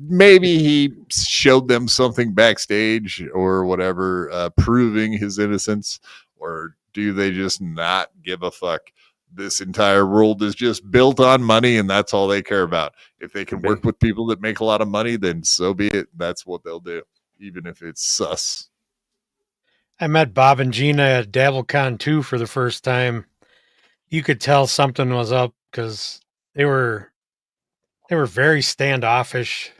maybe he showed them something backstage or whatever, proving his innocence, or do they just not give a fuck? This entire world is just built on money and that's all they care about. If they can work with people that make a lot of money, then so be it. That's what they'll do, even if it's sus. I met Bob and Gina at DabbleCon 2 for the first time. You could tell something was up because they were very standoffish.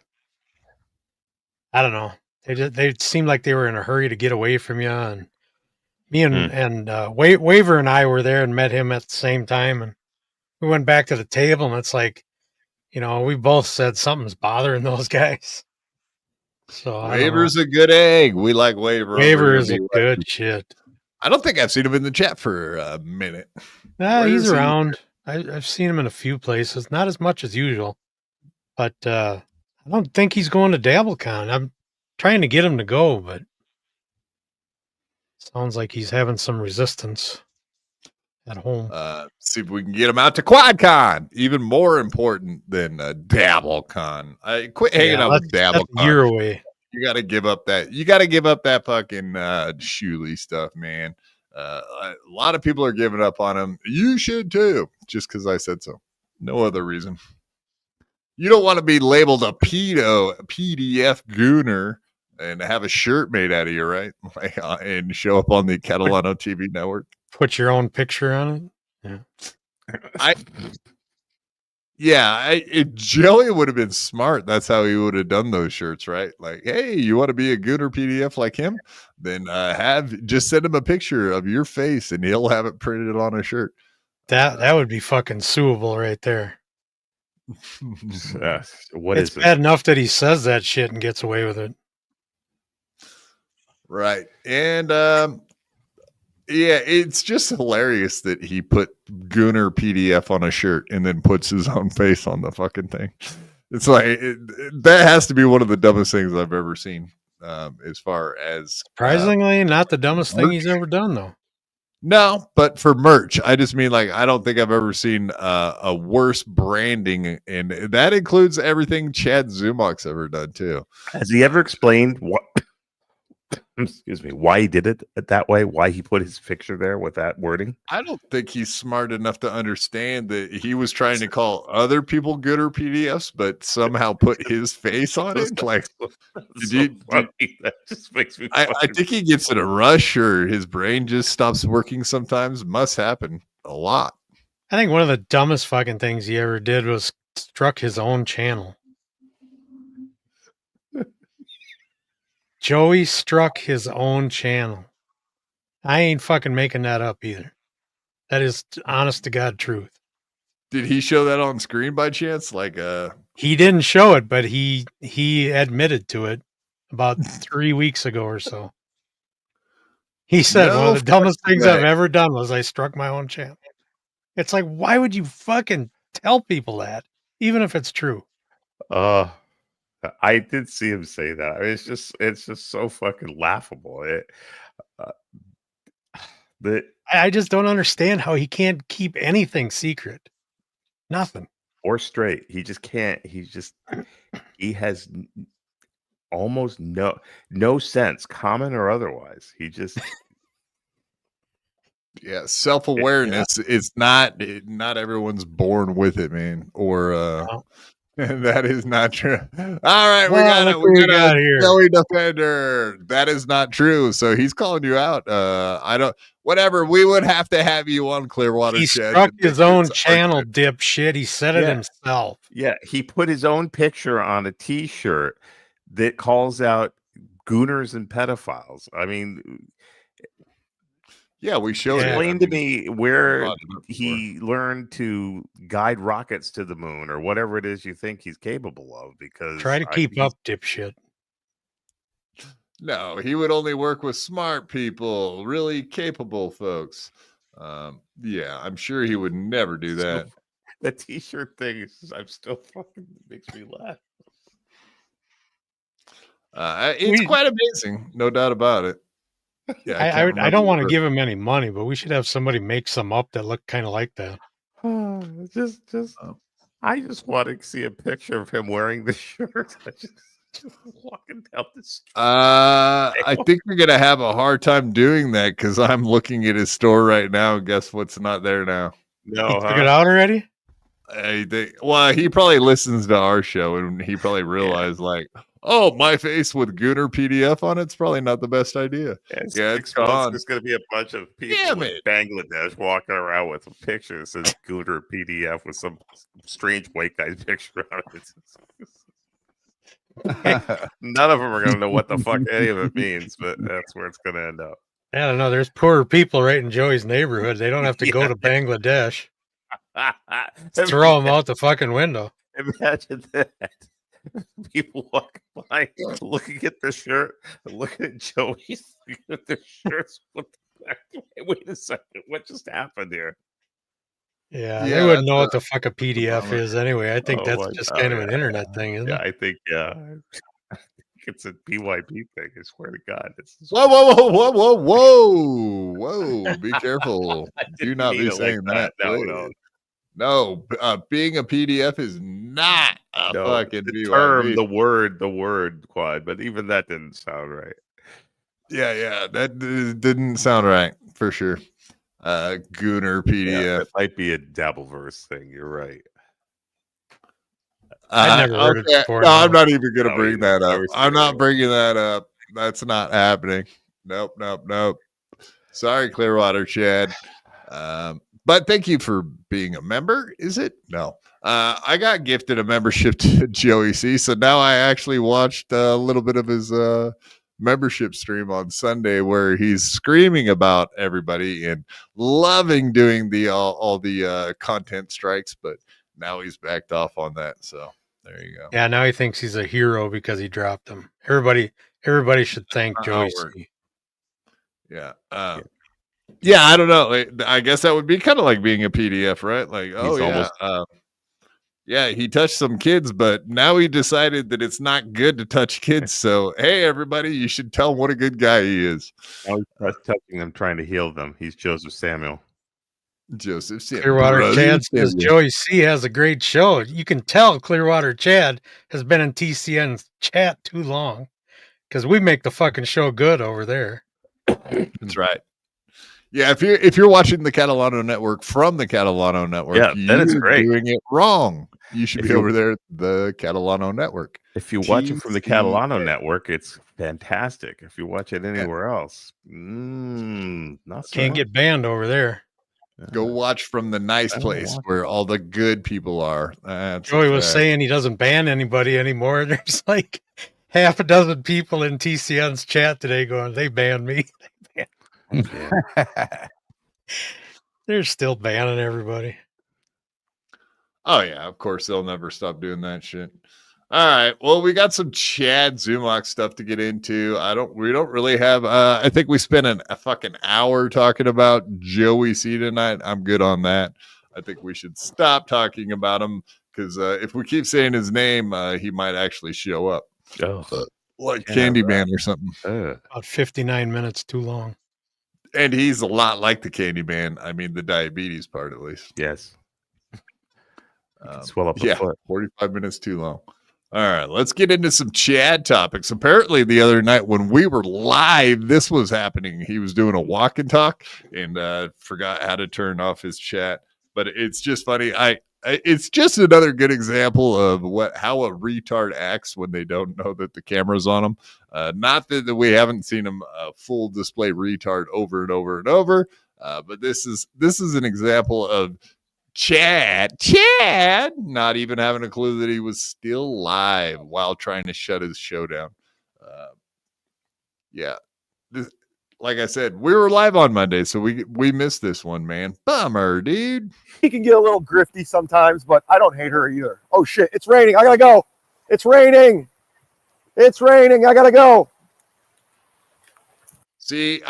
I don't know. They seemed like they were in a hurry to get away from you. And me and Waver and I were there and met him at the same time. And we went back to the table and it's like, we both said something's bothering those guys. So Waver's a good egg. We like Waver. Waver is a good shit. I don't think I've seen him in the chat for a minute. He's around. I've seen him in a few places, not as much as usual, but I don't think he's going to DabbleCon. I'm trying to get him to go, but sounds like he's having some resistance at home. See if we can get him out to QuadCon. Even more important than DabbleCon. I quit hanging out with DabbleCon. That's a year away. You got to give up that. You got to give up that fucking Shuley stuff, man. A lot of people are giving up on him. You should too, just because I said so. No other reason. You don't want to be labeled a PDF gooner, and have a shirt made out of you, right? And show up on the Catalano TV network. Put your own picture on it. If Joey would have been smart, that's how he would have done those shirts, right? Like, hey, you want to be a gooner PDF like him? Then just send him a picture of your face and he'll have it printed on a shirt. That would be fucking suable right there. It's bad enough that he says that shit and gets away with it. Right. And it's just hilarious that he put Gooner PDF on a shirt and then puts his own face on the fucking thing. It's like that has to be one of the dumbest things I've ever seen. As far as surprisingly, not the dumbest thing he's ever done, though. No, but for merch, I just mean like I don't think I've ever seen a worse branding, and that includes everything Chad Zumock's ever done too. Has he ever explained what? Excuse me, why he did it that way? Why he put his picture there with that wording? I don't think he's smart enough to understand that he was trying to call other people gooder PDFs, but somehow put his face on it. Like, that just makes me. I think he gets in a rush, or his brain just stops working. Sometimes must happen a lot. I think one of the dumbest fucking things he ever did was struck his own channel. Joey struck his own channel. I ain't fucking making that up either. That is honest to God truth. Did he show that on screen by chance? Like he didn't show it, but he admitted to it about 3 weeks ago or so. He said one of the dumbest things I've ever done was I struck my own channel. It's like, why would you fucking tell people that, even if it's true? I did see him say that. I mean, it's just so fucking laughable. I just don't understand how he can't keep anything secret. Nothing. Or straight. He just can't. He has almost no sense, common or otherwise. He just self-awareness is not everyone's born with it, man. Or that is not true. All right, we got a Joey defender. That is not true. So he's calling you out. I don't. Whatever. We would have to have you on Clearwater. He struck his own channel, dipshit. He said it himself. Yeah, he put his own picture on a T-shirt that calls out gooners and pedophiles. I mean, yeah, we showed it. Explain to me where he learned to guide rockets to the moon or whatever it is you think he's capable of. Because try to keep up, dipshit. No, he would only work with smart people, really capable folks. Yeah, I'm sure he would never do that. The T-shirt thing I'm still fucking makes me laugh. It's quite amazing, no doubt about it. Yeah, I don't want to give him any money, but we should have somebody make some up that look kind of like that. I just want to see a picture of him wearing the shirt. Just walking down the street. I think we're gonna have a hard time doing that because I'm looking at his store right now. And guess what's not there now? No, he took it out already. Well, he probably listens to our show and he probably realized oh, my face with Gooner PDF on it's probably not the best idea. It's gone. There's going to be a bunch of people in Bangladesh walking around with a picture that says Gooner PDF with some strange white guy's picture on it. None of them are going to know what the fuck any of it means, but that's where it's going to end up. I don't know. There's poorer people right in Joey's neighborhood. They don't have to go to Bangladesh. Throw them out the fucking window. Imagine that. People walking by, looking at the shirt, looking at Joey's, looking at their shirts. What the fuck? Wait a second. What just happened here? Yeah, they wouldn't know what the fuck a PDF is anyway. I think that's just kind of an internet thing, isn't it? I think it's a BYB thing. I swear to God. Whoa. Be careful. Do not be saying that. No, being a PDF is not a fucking the BYB. term, the word quad, but even that didn't sound right. Yeah, that didn't sound right for sure. Gooner PDF. It might be a Dabbleverse thing. You're right. I never heard it before. No, I'm not even going to bring that up. I'm not bringing that up. That's not happening. Nope. Sorry, Clearwater Chad. But thank you for being a member. Is it? No. I got gifted a membership to Joey C. So now I actually watched a little bit of his membership stream on Sunday where he's screaming about everybody and loving doing all the content strikes. But now he's backed off on that. So there you go. Yeah, now he thinks he's a hero because he dropped them. Everybody should thank Joey C. Yeah. Yeah, I don't know. I guess that would be kind of like being a PDF, right? Like, he touched some kids, but now he decided that it's not good to touch kids. So, hey, everybody, you should tell him what a good guy he is. Now he's touching them, trying to heal them. He's Joseph Samuel. Clearwater Chad says Joey C has a great show. You can tell Clearwater Chad has been in TCN's chat too long because we make the fucking show good over there. That's right. Yeah, if you're watching the Catalano Network from the Catalano Network, that is great. Doing it wrong. You should be over there at the Catalano Network. If you watch it from the Catalano Network, it's fantastic. If you watch it anywhere else, not so can't get banned over there. Go watch from the nice place where all the good people are. Joey was saying he doesn't ban anybody anymore. There's like half a dozen people in TCN's chat today going, they banned me. They're still banning everybody. Oh yeah, of course they'll never stop doing that shit. All right, well, we got some Chad Zumock stuff to get into. We don't really have. I think we spent a fucking hour talking about Joey C tonight. I'm good on that. I think we should stop talking about him because if we keep saying his name, he might actually show up. Oh, Like Candyman or something. About 59 minutes too long. And he's a lot like the Candyman. I mean, the diabetes part, at least. yes. Swell up a Yeah, foot. 45 minutes too long. All right, let's get into some Chad topics. Apparently, the other night when we were live, this was happening. He was doing a walk and talk and forgot how to turn off his chat. But it's just funny. It's just another good example of how a retard acts when they don't know that the camera's on them. Not that we haven't seen him full display retard over and over and over, but this is an example of Chad, not even having a clue that he was still live while trying to shut his show down. Yeah, like I said, we were live on Monday, so we missed this one, man. Bummer, dude. He can get a little grifty sometimes, but I don't hate her either. Oh shit, it's raining. I gotta go. It's raining. It's raining. I gotta go. See,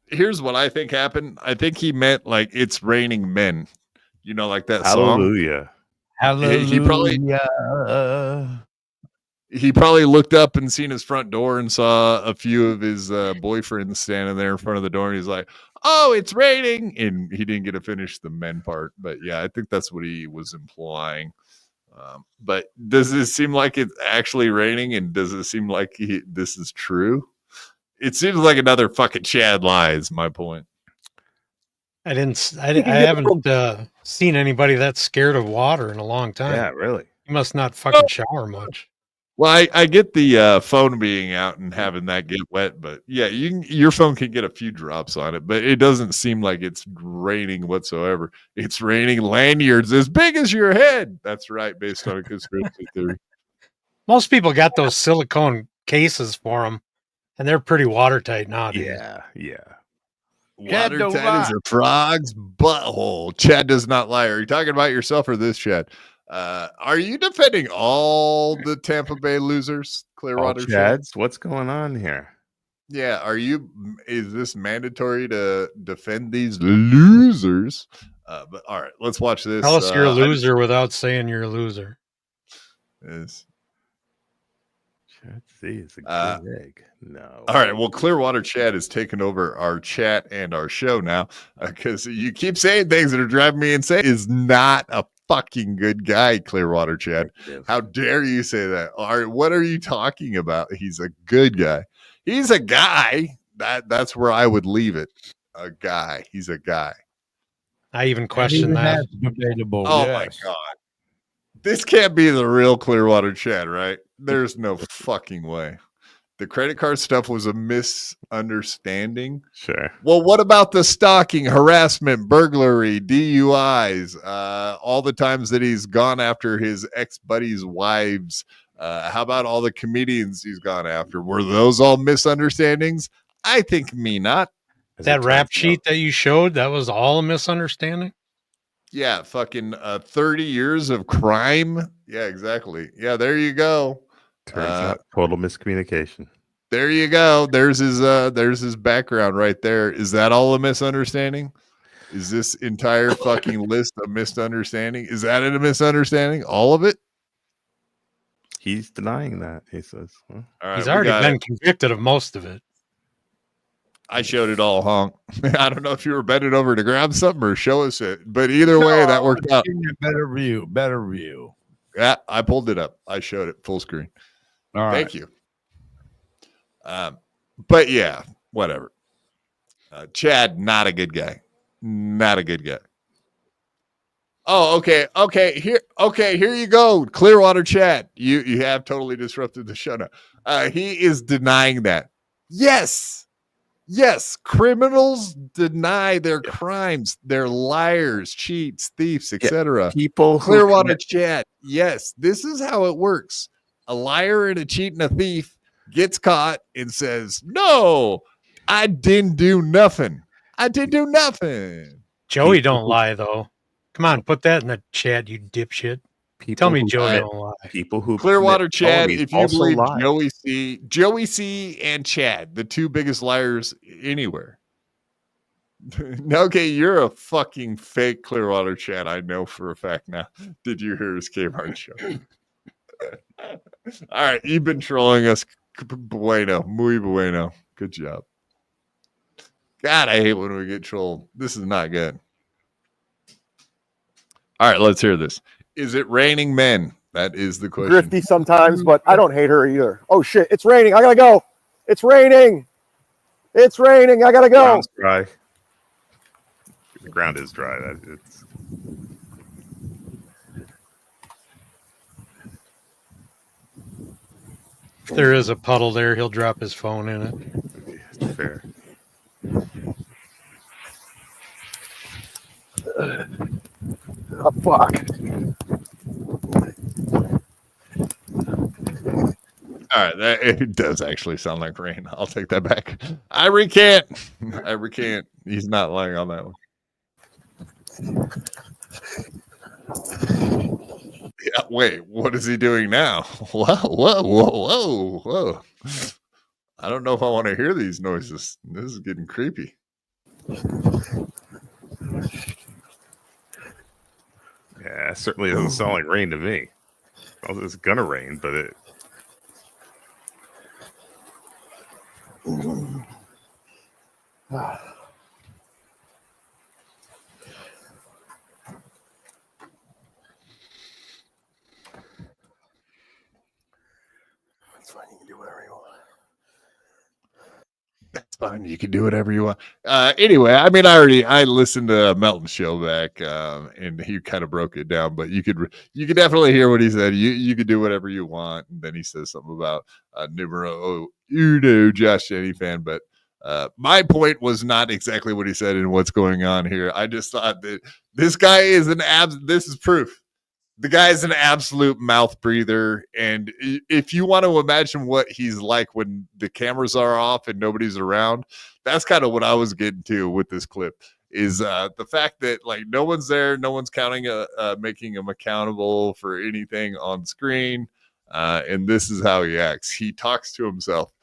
here's what I think happened. I think he meant like it's raining men. You know, like that song. Hallelujah. Hallelujah. He probably looked up and seen his front door and saw a few of his boyfriends standing there in front of the door. And he's like, "Oh, it's raining." And he didn't get to finish the men part. But yeah, I think that's what he was implying. But does it seem like it's actually raining? And does it seem like this is true? It seems like another fucking Chad lie is my point. I haven't seen anybody that's scared of water in a long time. Yeah, really. You must not fucking shower much. Well, I get the phone being out and having that get wet, but yeah, your phone can get a few drops on it, but it doesn't seem like it's raining whatsoever. It's raining lanyards as big as your head. That's right, based on a conspiracy theory. Most people got those silicone cases for them, and they're pretty watertight nowadays. Yeah. Watertight as a frog's butthole. Chad does not lie. Are you talking about yourself or this, Chad? Are you defending all the Tampa Bay losers, Clearwater Chads? What's going on here? Yeah, is this mandatory to defend these losers? But all right, let's watch this. Tell us you're a loser without saying you're a loser. Is Let's see, it's a good egg. No. All right. Well, Clearwater Chad has taken over our chat and our show now because you keep saying things that are driving me insane. Is not a fucking good guy, Clearwater Chad. How dare you say that? All right, what are you talking about? He's a good guy. He's a guy. That's where I would leave it. A guy. He's a guy. I even question that. Debatable. Oh my God. This can't be the real Clearwater Chad, right? There's no fucking way. The credit card stuff was a misunderstanding. Sure. Well, what about the stalking, harassment, burglary, DUIs, all the times that he's gone after his ex-buddies' wives? How about all the comedians he's gone after? Were those all misunderstandings? I think not. That rap sheet that you showed, that was all a misunderstanding? Yeah, fucking 30 years of crime. Yeah, exactly. Yeah, there you go. Turns out total miscommunication. There you go. There's his background right there. Is that all a misunderstanding? Is this entire fucking list a misunderstanding? Is that a misunderstanding? All of it? He's denying that. He says all right, he's already been convicted of most of it. I showed it all, honk. I don't know if you were bending over to grab something or show us it, but either way, that worked out. Better view. Yeah, I pulled it up. I showed it full screen. All right. Thank you. But yeah, whatever. Chad, not a good guy. Not a good guy. Oh, okay. Here you go. Clearwater Chad. You have totally disrupted the show now. He is denying that. Yes, criminals deny their crimes. They're liars, cheats, thieves, etc. People Clearwater Chad. Yes, this is how it works. A liar and a cheat and a thief gets caught and says, "No, I didn't do nothing. I didn't do nothing." Joey don't lie though. Come on, put that in the chat, you dipshit. Tell me Joey don't lie. People who Clearwater Chad, if you believe lie. Joey C and Chad, the two biggest liars anywhere. Okay, you're a fucking fake Clearwater chat. I know for a fact now. Did you hear his Kmart show? All right, you've been trolling us. Bueno, muy bueno. Good job. God, I hate when we get trolled. This is not good. All right, let's hear this. Is it raining men? That is the question. Grifty sometimes, but I don't hate her either. Oh shit, it's raining. I gotta go. It's raining. It's raining. I gotta go. Ground's dry. The ground is dry. If there is a puddle there, he'll drop his phone in it. It's fair. Oh, fuck. All right, it does actually sound like rain. I'll take that back. I recant. He's not lying on that one. Yeah, wait, what is he doing now? Whoa. I don't know if I want to hear these noises. This is getting creepy. Yeah, it certainly doesn't sound like rain to me. Well, it's gonna rain, but it. It's fine. You can do whatever you want. That's fine. You can do whatever you want. Anyway, I mean, I listened to Melton's show back, and he kind of broke it down. But you could definitely hear what he said. You could do whatever you want. And then he says something about numero uno, Josh Jenney fan. But my point was not exactly what he said and what's going on here. I just thought that this guy is this is proof. The guy's an absolute mouth breather. And if you want to imagine what he's like when the cameras are off and nobody's around, that's kind of what I was getting to with this clip is the fact that like no one's there. No one's making him accountable for anything on screen. And this is how he acts. He talks to himself.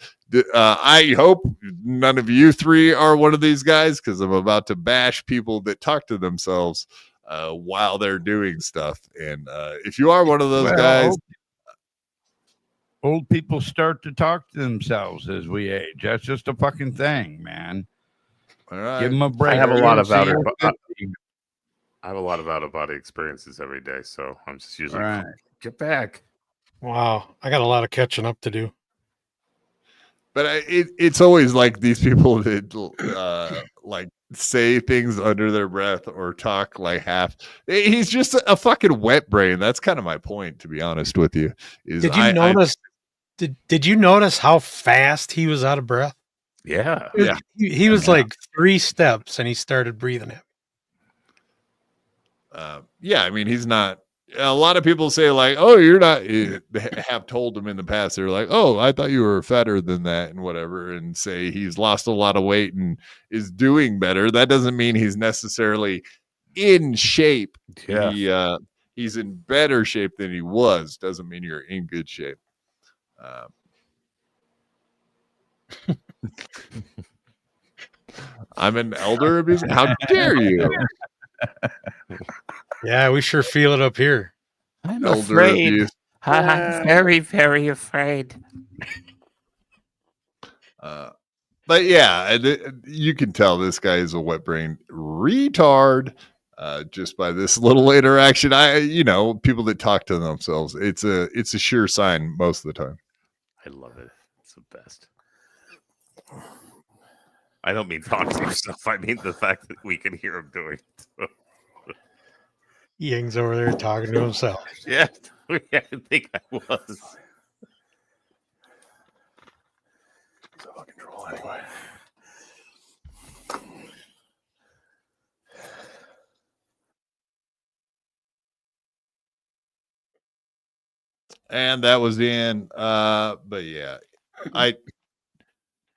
I hope none of you three are one of these guys because I'm about to bash people that talk to themselves while they're doing stuff. And if you are one of those guys, old people start to talk to themselves as we age. That's just a fucking thing, man. All right. Give them a break. I have a lot of out of body experiences every day, so I'm just usually get back. Wow, I got a lot of catching up to do. But it's always like these people that like say things under their breath or talk like half. He's just a fucking wet brain. That's kind of my point, to be honest with you. Did you notice? Did you notice how fast he was out of breath? Yeah, He was like 3 steps and he started breathing heavy. Yeah, I mean, he's not. A lot of people say like, "Oh, you're not." Have told him in the past. They're like, "Oh, I thought you were fatter than that," and whatever, and say he's lost a lot of weight and is doing better. That doesn't mean he's necessarily in shape. Yeah, he's in better shape than he was. Doesn't mean you're in good shape. I'm an elder abuser. How dare you? Yeah, we sure feel it up here. I'm afraid. I'm very, very afraid. But yeah, you can tell this guy is a wet brain retard just by this little interaction. People that talk to themselves, it's a sure sign most of the time. I love it. It's the best. I don't mean talk to yourself. I mean the fact that we can hear him doing it. Ying's over there talking to himself. Yeah, I think I was. It's a fucking troll anyway. And that was the end. But yeah,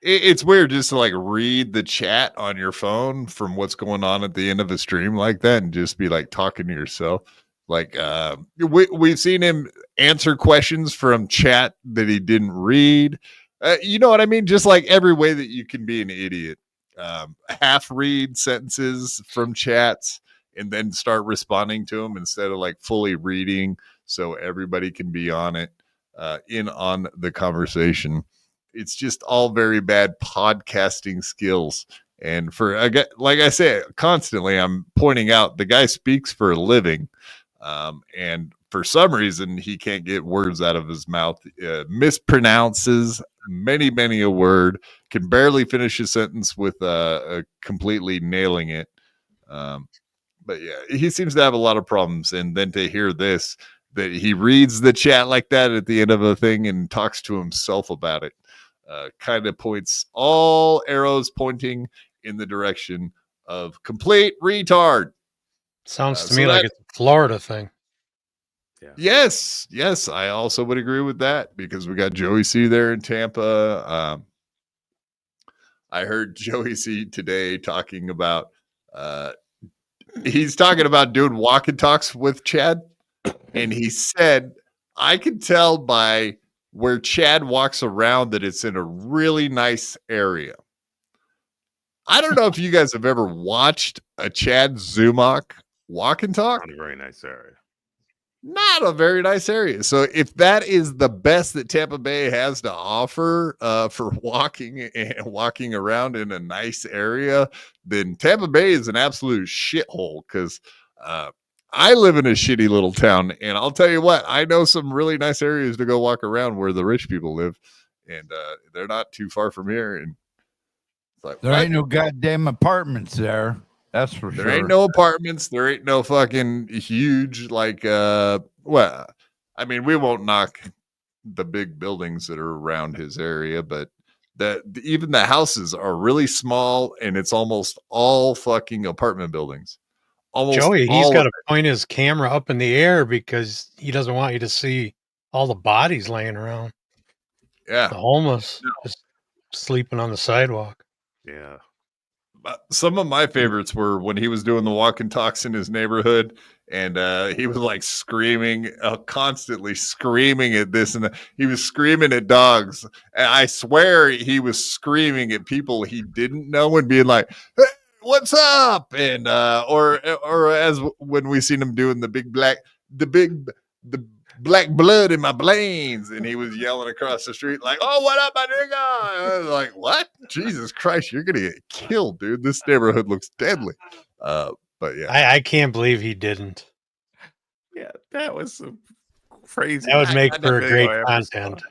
it's weird just to like read the chat on your phone from what's going on at the end of a stream like that and just be like talking to yourself. Like we've seen him answer questions from chat that he didn't read. You know what I mean? Just like every way that you can be an idiot. half read sentences from chats and then start responding to them instead of like fully reading, so everybody can be on it, in on the conversation. It's just all very bad podcasting skills. And like I say, constantly I'm pointing out the guy speaks for a living. And for some reason, he can't get words out of his mouth, mispronounces many a word, can barely finish a sentence with completely nailing it. But yeah, he seems to have a lot of problems. And then to hear this, that he reads the chat like that at the end of a thing and talks to himself about it, kind of points all arrows pointing in the direction of complete retard. Sounds to me like it's a Florida thing. Yeah. Yes, I also would agree with that because we got Joey C there in Tampa. I heard Joey C today talking about he's talking about doing walk and talks with Chad, and he said, I can tell by where Chad walks around that it's in a really nice area. I don't know if you guys have ever watched a Chad Zumock walk and talk. Not a very nice area. Not a very nice area. So if that is the best that Tampa Bay has to offer for walking around in a nice area, then Tampa Bay is an absolute shithole, because I live in a shitty little town, and I'll tell you what, I know some really nice areas to go walk around where the rich people live, and they're not too far from here. And it's like, there ain't no goddamn apartments there. That's for sure. There ain't no apartments. There ain't no fucking huge, like, well, I mean, we won't knock the big buildings that are around his area, but even the houses are really small, and it's almost all fucking apartment buildings. Almost Joey, he's got to point his camera up in the air because he doesn't want you to see all the bodies laying around. Yeah. The homeless just sleeping on the sidewalk. Yeah. Some of my favorites were when he was doing the walk and talks in his neighborhood, and he was like screaming, constantly screaming at this, and he was screaming at dogs. And I swear he was screaming at people he didn't know and being like, hey, what's up? And or as when we seen him doing the black blood in my brains, and he was yelling across the street like, oh, what up, my nigga? I was like, what? Jesus Christ, you're gonna get killed, dude. This neighborhood looks deadly. But yeah, I can't believe he didn't. Yeah, that was crazy. That would make for great content.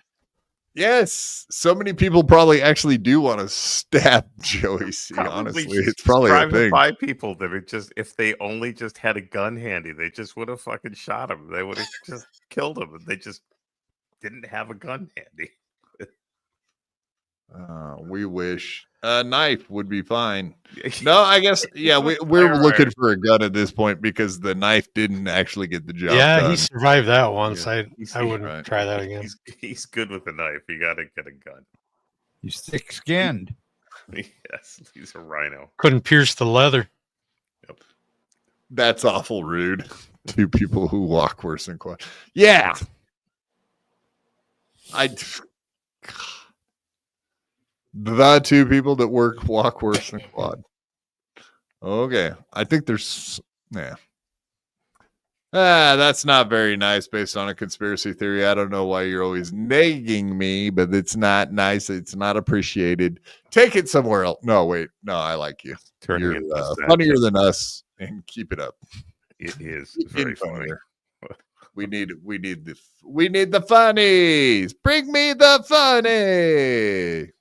Yes, so many people probably actually do want to stab Joey C. Honestly, it's probably a thing. By people that are just, if they only just had a gun handy, they just would have fucking shot him. They would have just killed him. They just didn't have a gun handy. We wish a knife would be fine. No, I guess we're looking for a gun at this point because the knife didn't actually get the job done. He survived that once. Yeah. I wouldn't try that again. He's good with a knife. You got to get a gun. He's thick-skinned. Yes, he's a rhino. Couldn't pierce the leather. Yep. That's awful rude to people who walk worse than quad. Yeah. The two people that walk worse than quad. Okay. I think there's that's not very nice based on a conspiracy theory. I don't know why you're always nagging me, but it's not nice. It's not appreciated. Take it somewhere else. No, wait. No, I like you. You're funnier than us, and keep it up. It is very funny. We need the funnies. Bring me the funny.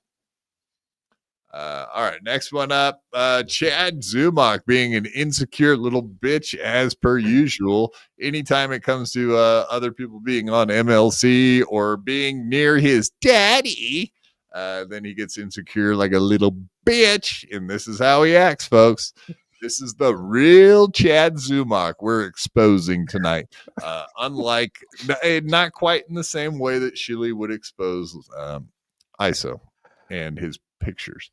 All right, next one up. Chad Zumock being an insecure little bitch as per usual. Anytime it comes to other people being on MLC or being near his daddy, then he gets insecure like a little bitch. And this is how he acts, folks. This is the real Chad Zumock we're exposing tonight. Unlike, not quite in the same way that Shilly would expose ISO and his pictures.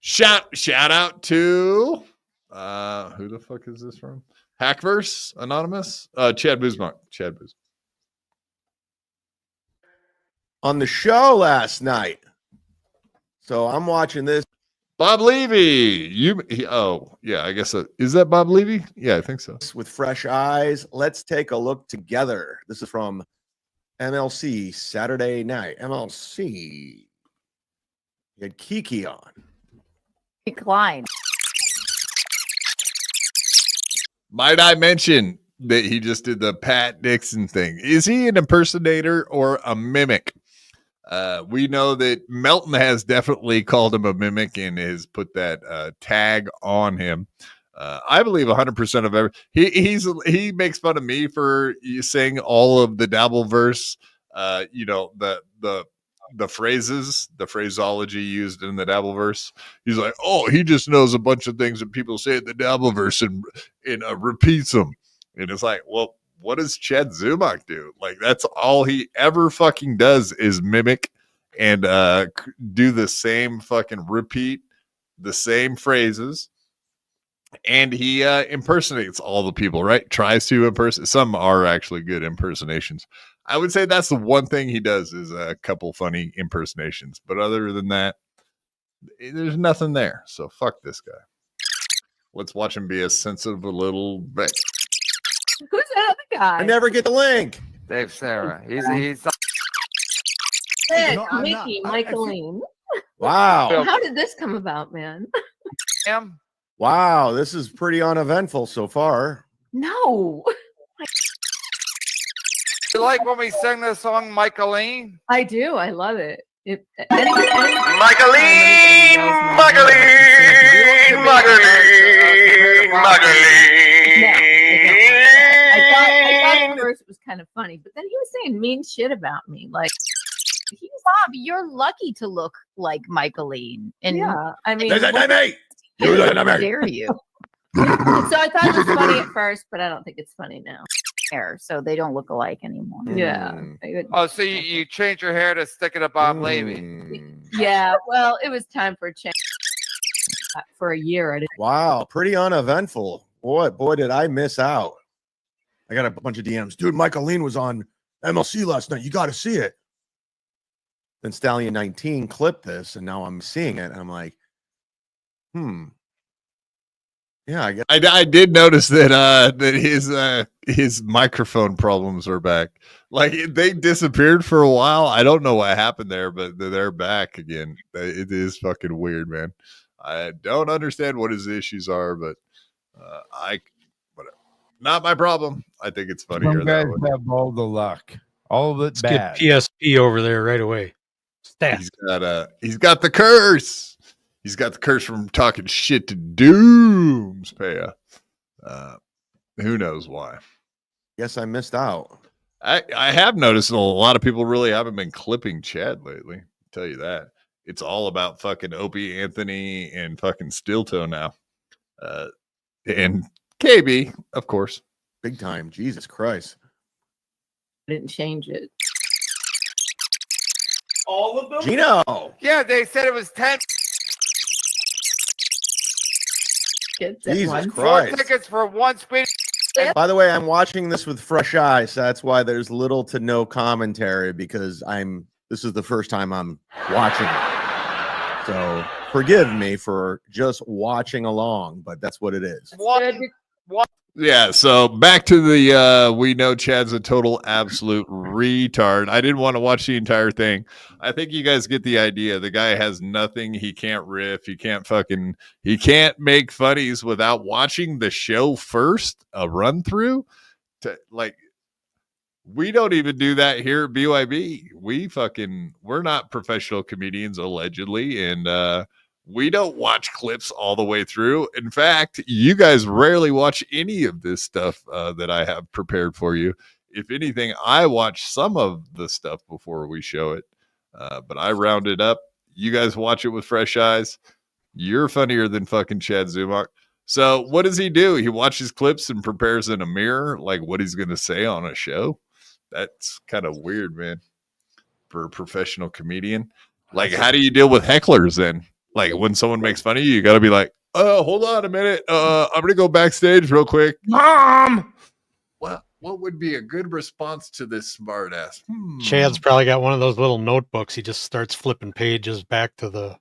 Shout out to who the fuck is this from? Hackverse Anonymous? Chad Zumock. on the show last night. So I'm watching this. Bob Levy. I guess is that Bob Levy? Yeah, I think so. With fresh eyes, let's take a look together. This is from MLC Saturday night. MLC. You had Kiki on. Decline. Might I mention that he just did the Pat Nixon thing? Is he an impersonator or a mimic? We know that Melton has definitely called him a mimic and has put that tag on him. I believe 100% of every he makes fun of me for saying all of the Dabbleverse, the phrases, the phraseology used in the Dabbleverse. He's like, oh, he just knows a bunch of things that people say in the Dabbleverse and repeats them. And it's like, well, what does Chad Zumock do? Like, that's all he ever fucking does is mimic and do the same fucking repeat, the same phrases. And he impersonates all the people, right? Tries to impersonate. Some are actually good impersonations. I would say that's the one thing he does is a couple funny impersonations. But other than that, there's nothing there. So fuck this guy. Let's watch him be a sensitive little bitch. Who's that other guy? I never get the link. Dave Sarah. He's Mickey, Michaeline. Wow. How did this come about, man? Wow, this is pretty uneventful so far. No. You like when we sing this song, Michaeline? I do. I love it. I thought at first it was kind of funny, but then he was saying mean shit about me. Like, Bob, you're lucky to look like Michaeline. And yeah, I mean, how dare you? So I thought it was funny at first, but I don't think it's funny now. So they don't look alike anymore. Yeah. Oh, so you change your hair to stick it to Bob Levy? Yeah. Well, it was time for a change. For a year. Wow, pretty uneventful. Boy, did I miss out. I got a bunch of DMs. Dude, Michaeline was on MLC last night. You got to see it. Then Stallion 19 clipped this, and now I'm seeing it, and I'm like, yeah, I did notice that his microphone problems are back. Like, they disappeared for a while. I don't know what happened there, but they're back again. It is fucking weird, man. I don't understand what his issues are, but whatever. Not my problem. I think it's funnier. Some guys have all the luck. All of it Let's bad. get PSP over there right away. He's got the curse. He's got the curse from talking shit to Doomspaya. Who knows why? Guess I missed out. I have noticed a lot of people really haven't been clipping Chad lately. I'll tell you that. It's all about fucking Opie Anthony and fucking Steel Toe now. And KB, of course. Big time. Jesus Christ. I didn't change it. All of them? Gino. Yeah, they said it was 10. Jesus 4 Christ. tickets for one speed. By the way, I'm watching this with fresh eyes. So that's why there's little to no commentary, because this is the first time I'm watching it. So forgive me for just watching along, but that's what it is. Yeah, so back to the we know Chad's a total absolute retard. I didn't want to watch the entire thing. I think you guys get the idea. The guy has nothing. He can't riff. He can't make funnies without watching the show first, a run through. We don't even do that here at BYB. We're not professional comedians, allegedly, and we don't watch clips all the way through. In fact, you guys rarely watch any of this stuff that I have prepared for you. If anything, I watch some of the stuff before we show it, but I round it up. You guys watch it with fresh eyes. You're funnier than fucking Chad Zumock. So what does he do? He watches clips and prepares in a mirror, like what he's going to say on a show. That's kind of weird, man, for a professional comedian. Like, how do you deal with hecklers then? Like, when someone makes fun of you, you got to be like, oh, hold on a minute. I'm going to go backstage real quick. Mom! Well, what would be a good response to this smartass? Chad's probably got one of those little notebooks. He just starts flipping pages back to the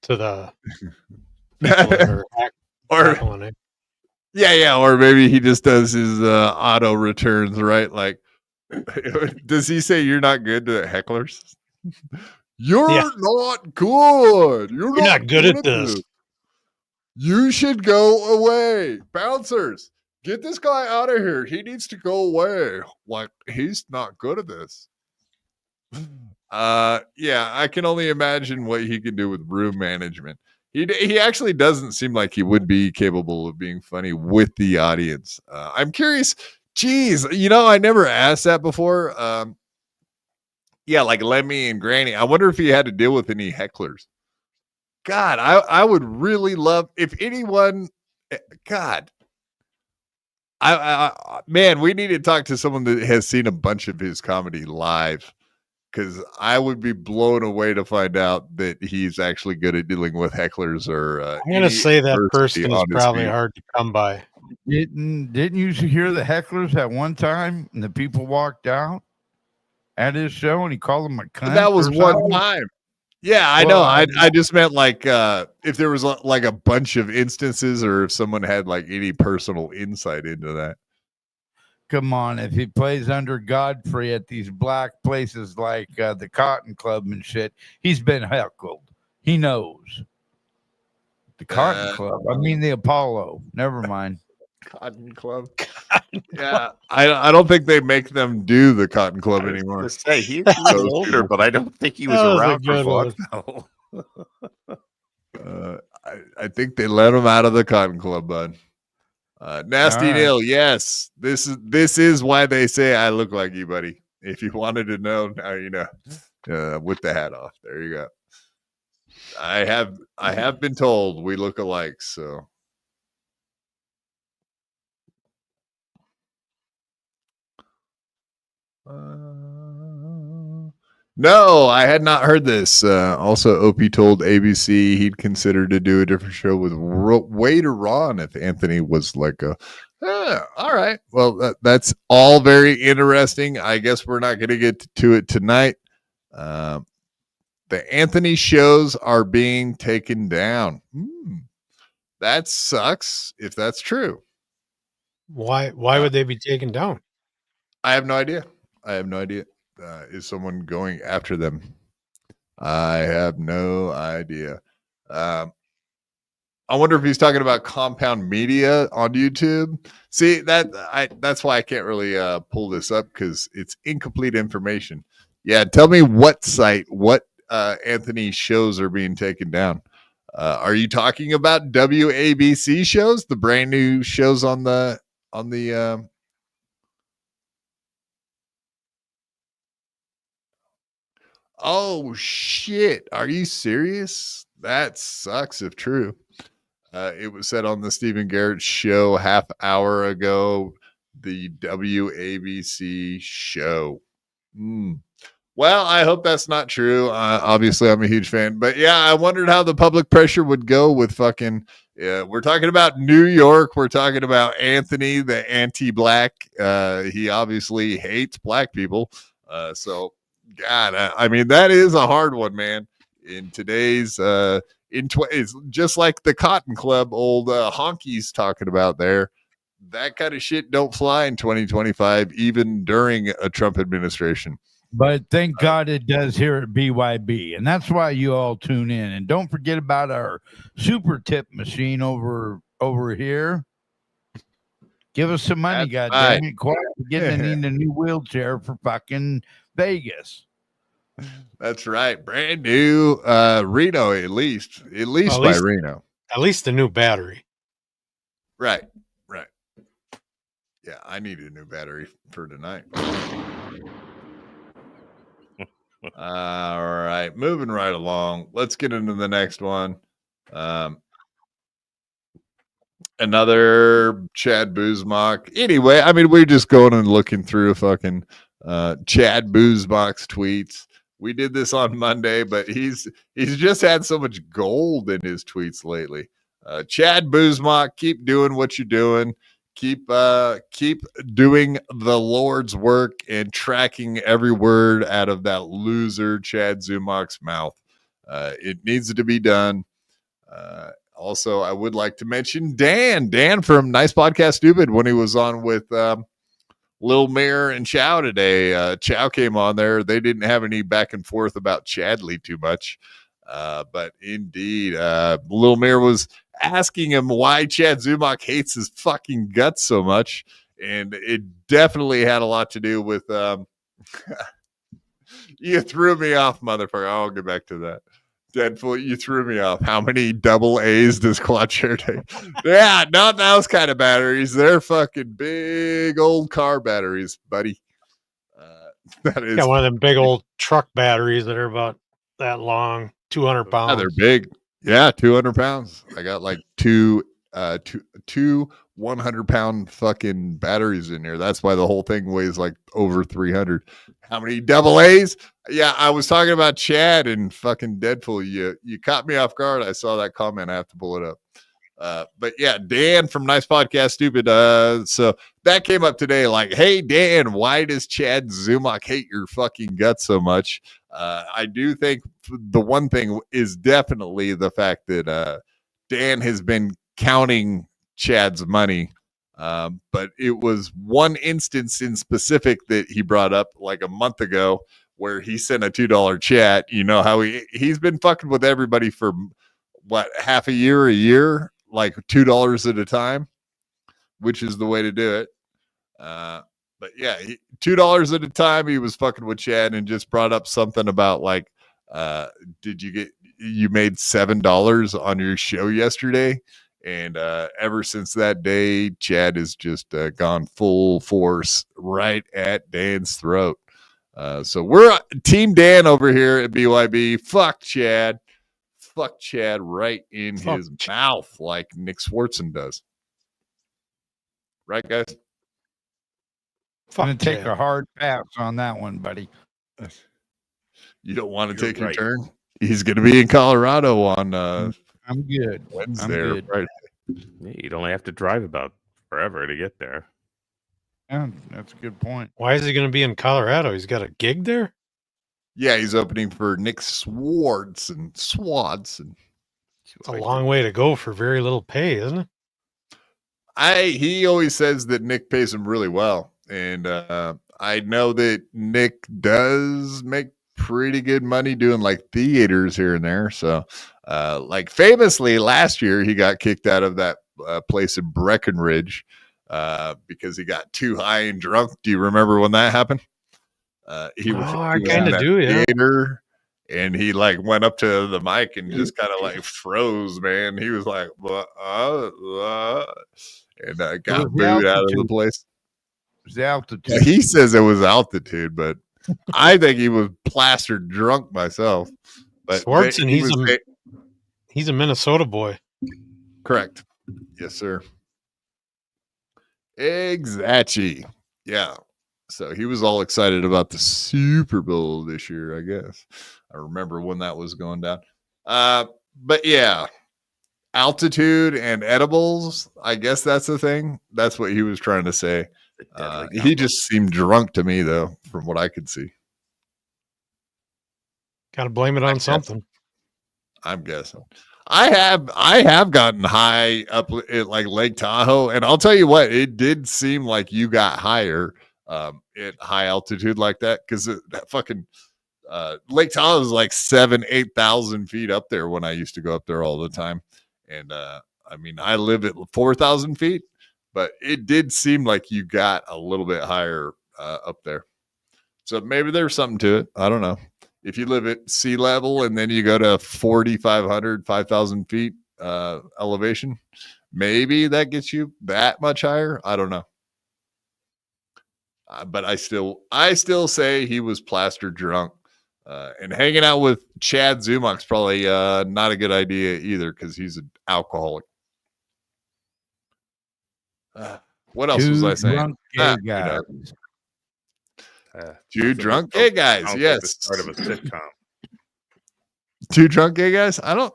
people that are heckling it. Yeah, or maybe he just does his auto returns, right? Like, does he say you're not good to hecklers? You're not good. You're not good at this. You should go away. Bouncers, get this guy out of here. He needs to go away. Like, he's not good at this. Yeah, I can only imagine what he can do with room management. He actually doesn't seem like he would be capable of being funny with the audience. I'm curious. Geez, I never asked that before. Yeah, like Lemmy and Granny. I wonder if he had to deal with any hecklers. God, I would really love if anyone. God, man, we need to talk to someone that has seen a bunch of his comedy live, because I would be blown away to find out that he's actually good at dealing with hecklers. Or I'm gonna say that person is probably hard to come by. Didn't you hear the hecklers at one time and the people walked out at his show and he called them a cunt? That was one time. Yeah, I know. I just meant like if there was like a bunch of instances, or if someone had like any personal insight into that. Come on, if he plays under Godfrey at these black places like the Cotton Club and shit, he's been heckled. He knows. The Cotton Club. I mean the Apollo. Never mind. Cotton Club. Yeah, I don't think they make them do the Cotton Club anymore. Say he's older, but I don't think he was around for fun. I think they let him out of the Cotton Club, bud. Nasty Neil, yes, this is why they say I look like you, buddy. If you wanted to know, now you know. With the hat off, there you go. I have been told we look alike, so. No, I had not heard this. Also, Opie told ABC he'd consider to do a different show with Wade or Ron if Anthony was like all right. Well, that's all very interesting. I guess we're not going to get to it tonight. The Anthony shows are being taken down. That sucks if that's true. Why would they be taken down? I have no idea. Is someone going after them? I have no idea. I wonder if he's talking about Compound Media on YouTube. See, that's why I can't really pull this up, because it's incomplete information. Yeah, tell me what site, what Anthony shows are being taken down. Are you talking about WABC shows, the brand new shows on the Oh shit, are you serious? That sucks if true. It was said on the Stephen Garrett show half hour ago, the WABC show. Well, I hope that's not true. Obviously, I'm a huge fan, but yeah, I wondered how the public pressure would go with fucking. We're talking about New York. We're talking about Anthony, the anti-black. He obviously hates black people. So, God, I mean, that is a hard one, man. In today's, it's just like the Cotton Club, old honkies talking about there. That kind of shit don't fly in 2025, even during a Trump administration. But thank God it does here at BYB. And that's why you all tune in. And don't forget about our super tip machine over here. Give us some money, goddamn it. Quiet for getting a new wheelchair for fucking Vegas. That's right. Brand new Reno, at least by Reno. At least a new battery. Right. Yeah, I need a new battery for tonight. All right, moving right along. Let's get into the next one. Another Chad Zumock. Anyway, I mean, we're just going and looking through fucking Chad Zumock's tweets. We did this on Monday, but he's just had so much gold in his tweets lately. Chad Zumock, keep doing what you're doing. keep doing the Lord's work and tracking every word out of that loser Chad Zumock's mouth. It needs to be done. Also, I would like to mention Dan from Nice Podcast Stupid when he was on with Lil Mir and Chow today. Chow came on there. They didn't have any back and forth about Chadley too much. But indeed, Lil Mir was asking him why Chad Zumock hates his fucking guts so much. And it definitely had a lot to do with you threw me off, motherfucker. I'll get back to that. Deadpool, you threw me off. How many double A's does Quad Share take? Yeah, not those kind of batteries. They're fucking big old car batteries, buddy. That is one of them big old truck batteries that are about that long, 200 pounds. Yeah, they're big. Yeah, 200 pounds. I got like two 100-pound fucking batteries in here. That's why the whole thing weighs like over 300. How many double A's? Yeah, I was talking about Chad and fucking Deadpool. You caught me off guard. I saw that comment. I have to pull it up. But yeah, Dan from Nice Podcast Stupid. So that came up today. Like, hey, Dan, why does Chad Zumock hate your fucking guts so much? I do think the one thing is definitely the fact that Dan has been counting Chad's money. But it was one instance in specific that he brought up like a month ago where he sent a $2 chat. You know how he's been fucking with everybody for what, half a year, like $2 at a time, which is the way to do it. But yeah, $2 at a time. He was fucking with Chad and just brought up something about like, you made $7 on your show yesterday? And ever since that day, Chad has just gone full force right at Dan's throat. So we're Team Dan over here at BYB. Fuck Chad. Fuck Chad right in his mouth like Nick Swartzen does. Right, guys? I'm going to take a hard pass on that one, buddy. You don't want to take your turn? He's going to be in Colorado on I'm good. Wednesday, I'm good. Right? Yeah, you'd only have to drive about forever to get there. Yeah, that's a good point. Why is he going to be in Colorado? He's got a gig there? Yeah, he's opening for Nick Swartzen. It's a long way to go for very little pay, isn't it? He always says that Nick pays him really well. And I know that Nick does make pretty good money doing like theaters here and there. So like famously last year, he got kicked out of that place in Breckenridge because he got too high and drunk. Do you remember when that happened? He was I kind of do, yeah. Theater, and he like went up to the mic and just kind of like froze, man. He was like, and got booed out of the place. It was the altitude. Yeah, he says it was altitude, but I think he was plastered drunk myself. But Swartzen, he's a Minnesota boy. Correct. Yes, sir. Exactly. Yeah. So he was all excited about the Super Bowl this year, I guess. I remember when that was going down. But yeah, altitude and edibles, I guess that's the thing. That's what he was trying to say. He just seemed drunk to me, though, from what I could see. Got to blame it on something. I'm guessing. I have gotten high up at like Lake Tahoe, and I'll tell you what, it did seem like you got higher at high altitude like that, because that fucking Lake Tahoe is like 8,000 feet up there when I used to go up there all the time. And I mean, I live at 4,000 feet, but it did seem like you got a little bit higher up there. So maybe there's something to it. I don't know. If you live at sea level and then you go to 4,500, 5,000 feet elevation, maybe that gets you that much higher. I don't know. But I still say he was plastered drunk. And hanging out with Chad Zumock's probably not a good idea either, because he's an alcoholic. What else was I saying? Two drunk gay guys. Yes. Part of a sitcom. Two drunk gay guys. I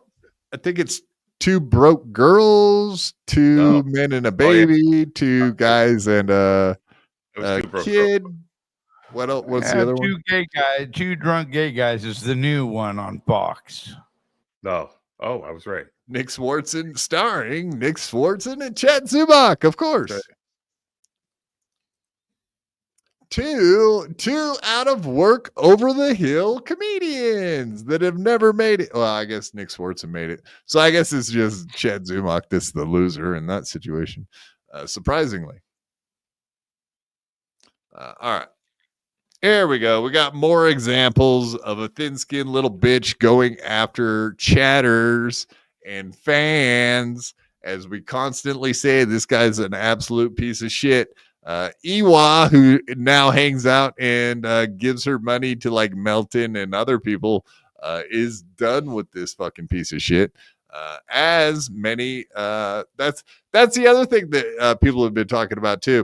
think it's two broke girls, two men and a baby, two guys and a kid. What else? What's the other one? Two drunk gay guys is the new one on Fox. No. Oh, I was right. Nick Swardson, starring Nick Swardson and Chad Zumock, of course. Right. Two out of work over the hill comedians that have never made it. Well, I guess Nick Swardson made it. So I guess it's just Chad Zumock that's the loser in that situation. Surprisingly. All right. Here we go. We got more examples of a thin-skinned little bitch going after chatters and fans. As we constantly say, this guy's an absolute piece of shit. Iwa, who now hangs out and gives her money to like Melton and other people, is done with this fucking piece of shit. As many, that's the other thing that people have been talking about too.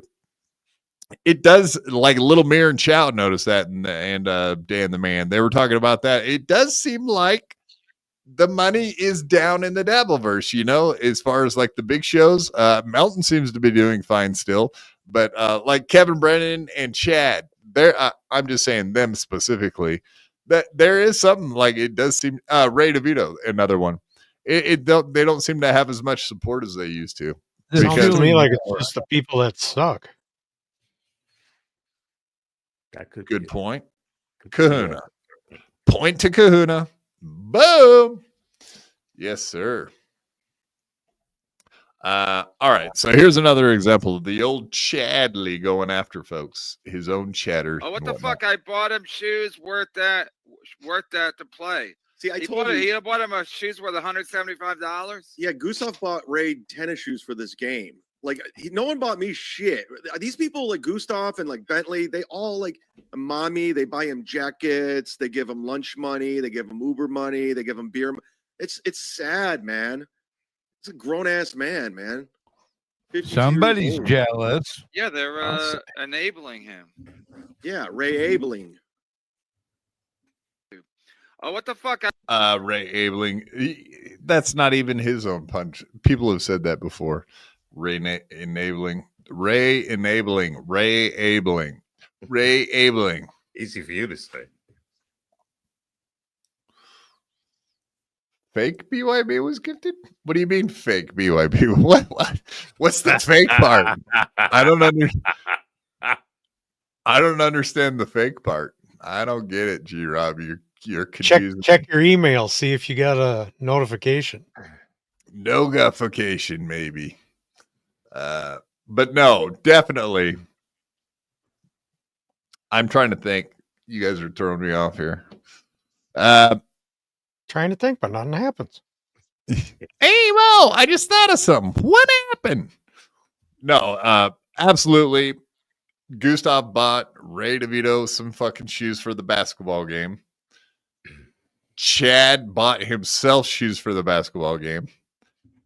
It does, like Little Mirror and Chow noticed that, and Dan the Man, they were talking about that. It does seem like the money is down in the Dabbleverse, you know, as far as like the big shows. Melton seems to be doing fine still, but like Kevin Brennan and Chad, I'm just saying them specifically, that there is something like it does seem. Ray DeVito, another one. They don't seem to have as much support as they used to. It sounds to me like it's just the people that suck. That could good point. Kahuna. Point to Kahuna. Boom. Yes, sir. All right. So here's another example of the old Chadley going after folks. His own chatter. Oh, what the fuck? I bought him shoes worth that to play. See, he bought him shoes worth $175. Yeah, Gustav bought Ray tennis shoes for this game. Like, no one bought me shit. These people like Gustav and like Bentley, they all like mommy. They buy him jackets. They give him lunch money. They give him Uber money. They give him beer. It's sad, man. It's a grown ass man, man. Somebody's jealous. Yeah, they're enabling him. Yeah, Ray Abeling. Oh, what the fuck? Ray Abeling. That's not even his own punch. People have said that before. Ray Enabling. Easy for you to say. Fake BYB was gifted? What do you mean fake BYB? What's the fake part? I don't understand the fake part. I don't get it, G-Rob. You're confused. Check your email. See if you got a notification. No notification, maybe. But no, definitely. I'm trying to think. You guys are throwing me off here. Trying to think, but nothing happens. Hey, Mo, I just thought of something. What happened? No, absolutely. Gustav bought Ray DeVito some fucking shoes for the basketball game. Chad bought himself shoes for the basketball game.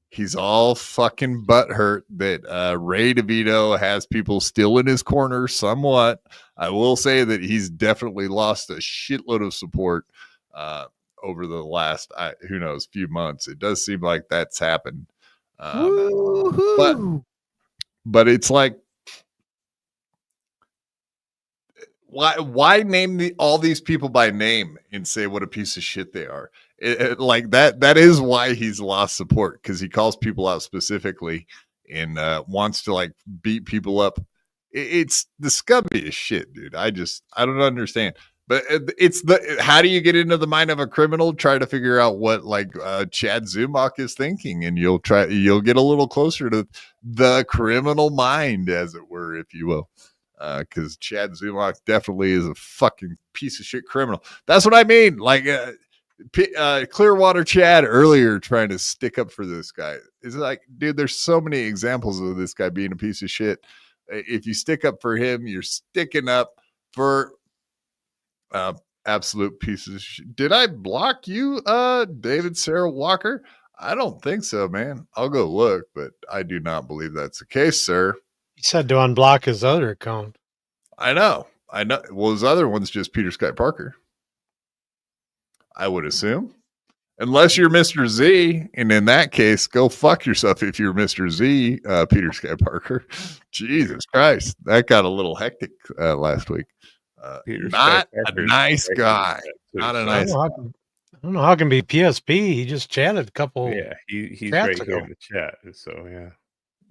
He's all fucking butthurt that Ray DeVito has people still in his corner somewhat. I will say that he's definitely lost a shitload of support over the last, who knows, few months. It does seem like that's happened. But it's like, why name all these people by name and say what a piece of shit they are? Like that is why he's lost support, because he calls people out specifically and wants to like beat people up. It's the scummiest shit, dude. I don't understand. But it's how do you get into the mind of a criminal? Try to figure out what like Chad Zumock is thinking, and you'll get a little closer to the criminal mind, as it were, if you will. Because Chad Zumock definitely is a fucking piece of shit criminal. That's what I mean. Like Clearwater Chad earlier trying to stick up for this guy. It's like, dude, there's so many examples of this guy being a piece of shit. If you stick up for him, you're sticking up for absolute pieces of shit. Did I block you, David Sarah Walker? I don't think so, man. I'll go look, but I do not believe that's the case, sir. He said to unblock his other account. I know. Well, his other one's just Peter Scott Parker, I would assume. Unless you're Mr. Z, and in that case, go fuck yourself if you're Mr. Z, Peter Sky Parker. Jesus Christ, that got a little hectic last week. Not a nice guy. Not a nice guy. I don't know how it can be PSP. He just chatted a couple. Yeah, he's right here in the chat. So yeah.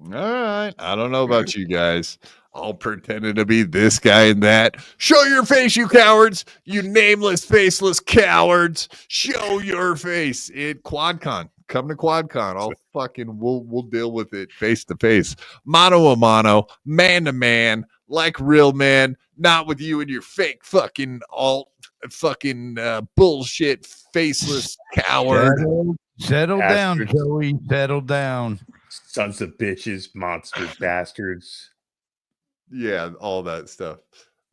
All right. I don't know about you guys. All pretending to be this guy and that. Show your face, you cowards. You nameless, faceless cowards. Show your face at QuadCon. Come to QuadCon. We'll deal with it face to face. Mano a mano, man to man, like real men. Not with you and your fake fucking bullshit faceless coward. Settle down, Joey. Settle down. Sons of bitches, monster bastards. Yeah, all that stuff.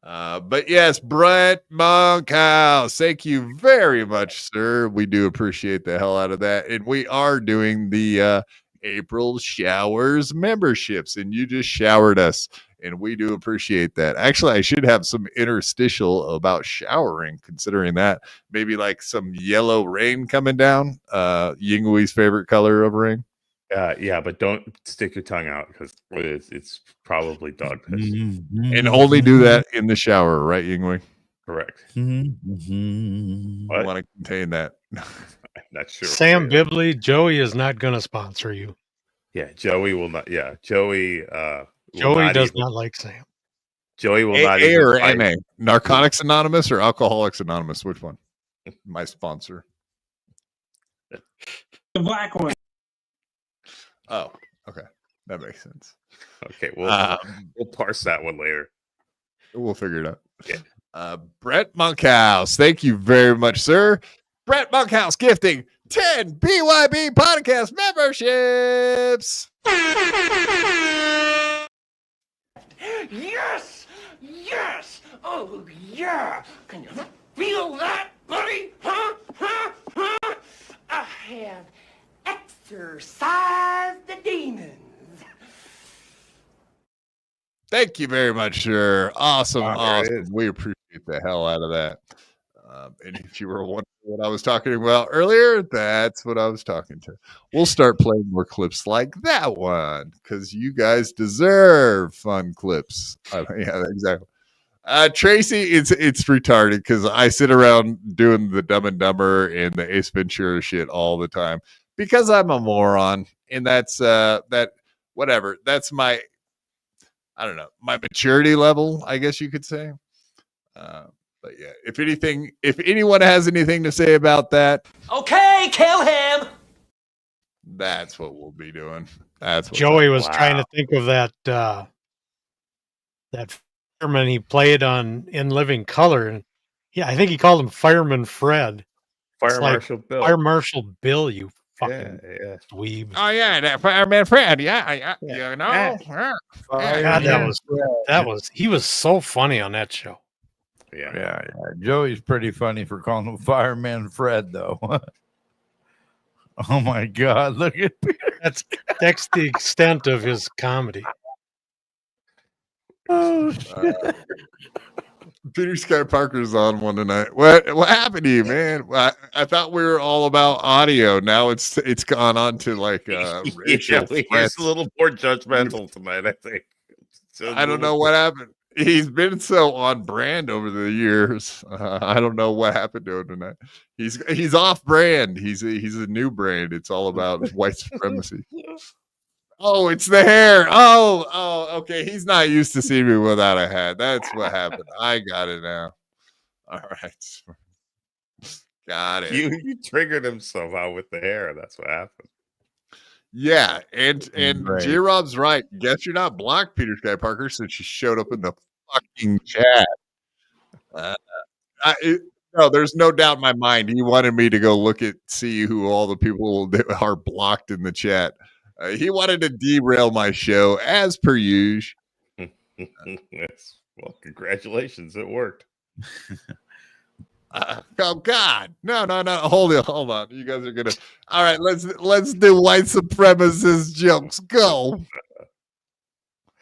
But yes, Brett Monkhouse, thank you very much, sir. We do appreciate the hell out of that. And we are doing the April Showers memberships, and you just showered us, and we do appreciate that. Actually, I should have some interstitial about showering, considering that maybe like some yellow rain coming down. Yingwei's favorite color of rain. Yeah, but don't stick your tongue out because it's probably dog piss. And only do that in the shower, right, Yingwei? Correct. I want to contain that. Not sure. Sam Bibley, Joey is not going to sponsor you. Yeah, Joey will not. Yeah, Joey. Joey does not like Sam. Joey will not. A or NA? Narcotics Anonymous or Alcoholics Anonymous? Which one? My sponsor. The black one. Oh, okay. That makes sense. Okay, we'll parse that one later. We'll figure it out. Yeah. Brett Monkhouse, thank you very much, sir. Brett Monkhouse gifting 10 BYB Podcast memberships. Yes! Yes! Oh, yeah! Can you feel that, buddy? Huh? Huh? Huh? I have exorcised the demons. Thank you very much, sir. Awesome. We appreciate the hell out of that. And if you were wondering what I was talking about earlier, that's what I was talking to. We'll start playing more clips like that one because you guys deserve fun clips. Yeah, exactly. Tracy, it's retarded because I sit around doing the Dumb and Dumber and the Ace Ventura shit all the time because I'm a moron, and that's whatever. That's my, I don't know, my maturity level, I guess you could say. But yeah, if anyone has anything to say about that, Okay, kill him. that's what we'll be doing. That's what Joey was trying to think of that fireman he played on In Living Color, and yeah, I think he called him Fireman Fred. Fire Marshal Bill. Fire Marshal Bill, you fucking dweeb. Oh yeah, that Fireman Fred. Yeah, you know. God, he was so funny on that show. Yeah. Joey's pretty funny for calling him Fireman Fred, though. Oh my God! Look at that's the extent of his comedy. Oh shit! Peter Sky Parker's on one tonight. What happened to you, man? I thought we were all about audio. Now it's gone on to like racial. He's a little more judgmental tonight, I think. I don't know what happened. He's been so on brand over the years. I don't know what happened to him tonight. He's off brand. He's a new brand. It's all about white supremacy. Oh, it's the hair. Oh, okay. He's not used to seeing me without a hat. That's what happened. I got it now. All right. Got it. You triggered him somehow with the hair. That's what happened. Yeah, and G-Rob's right. Guess you're not blocked, Peter Sky Parker, since you showed up in the fucking chat. No, there's no doubt in my mind. He wanted me to go see who all the people that are blocked in the chat. He wanted to derail my show as per usual. Yes. Well, congratulations, it worked. Oh God! No! Hold on! You guys are gonna. All right, let's do white supremacist jokes. Go.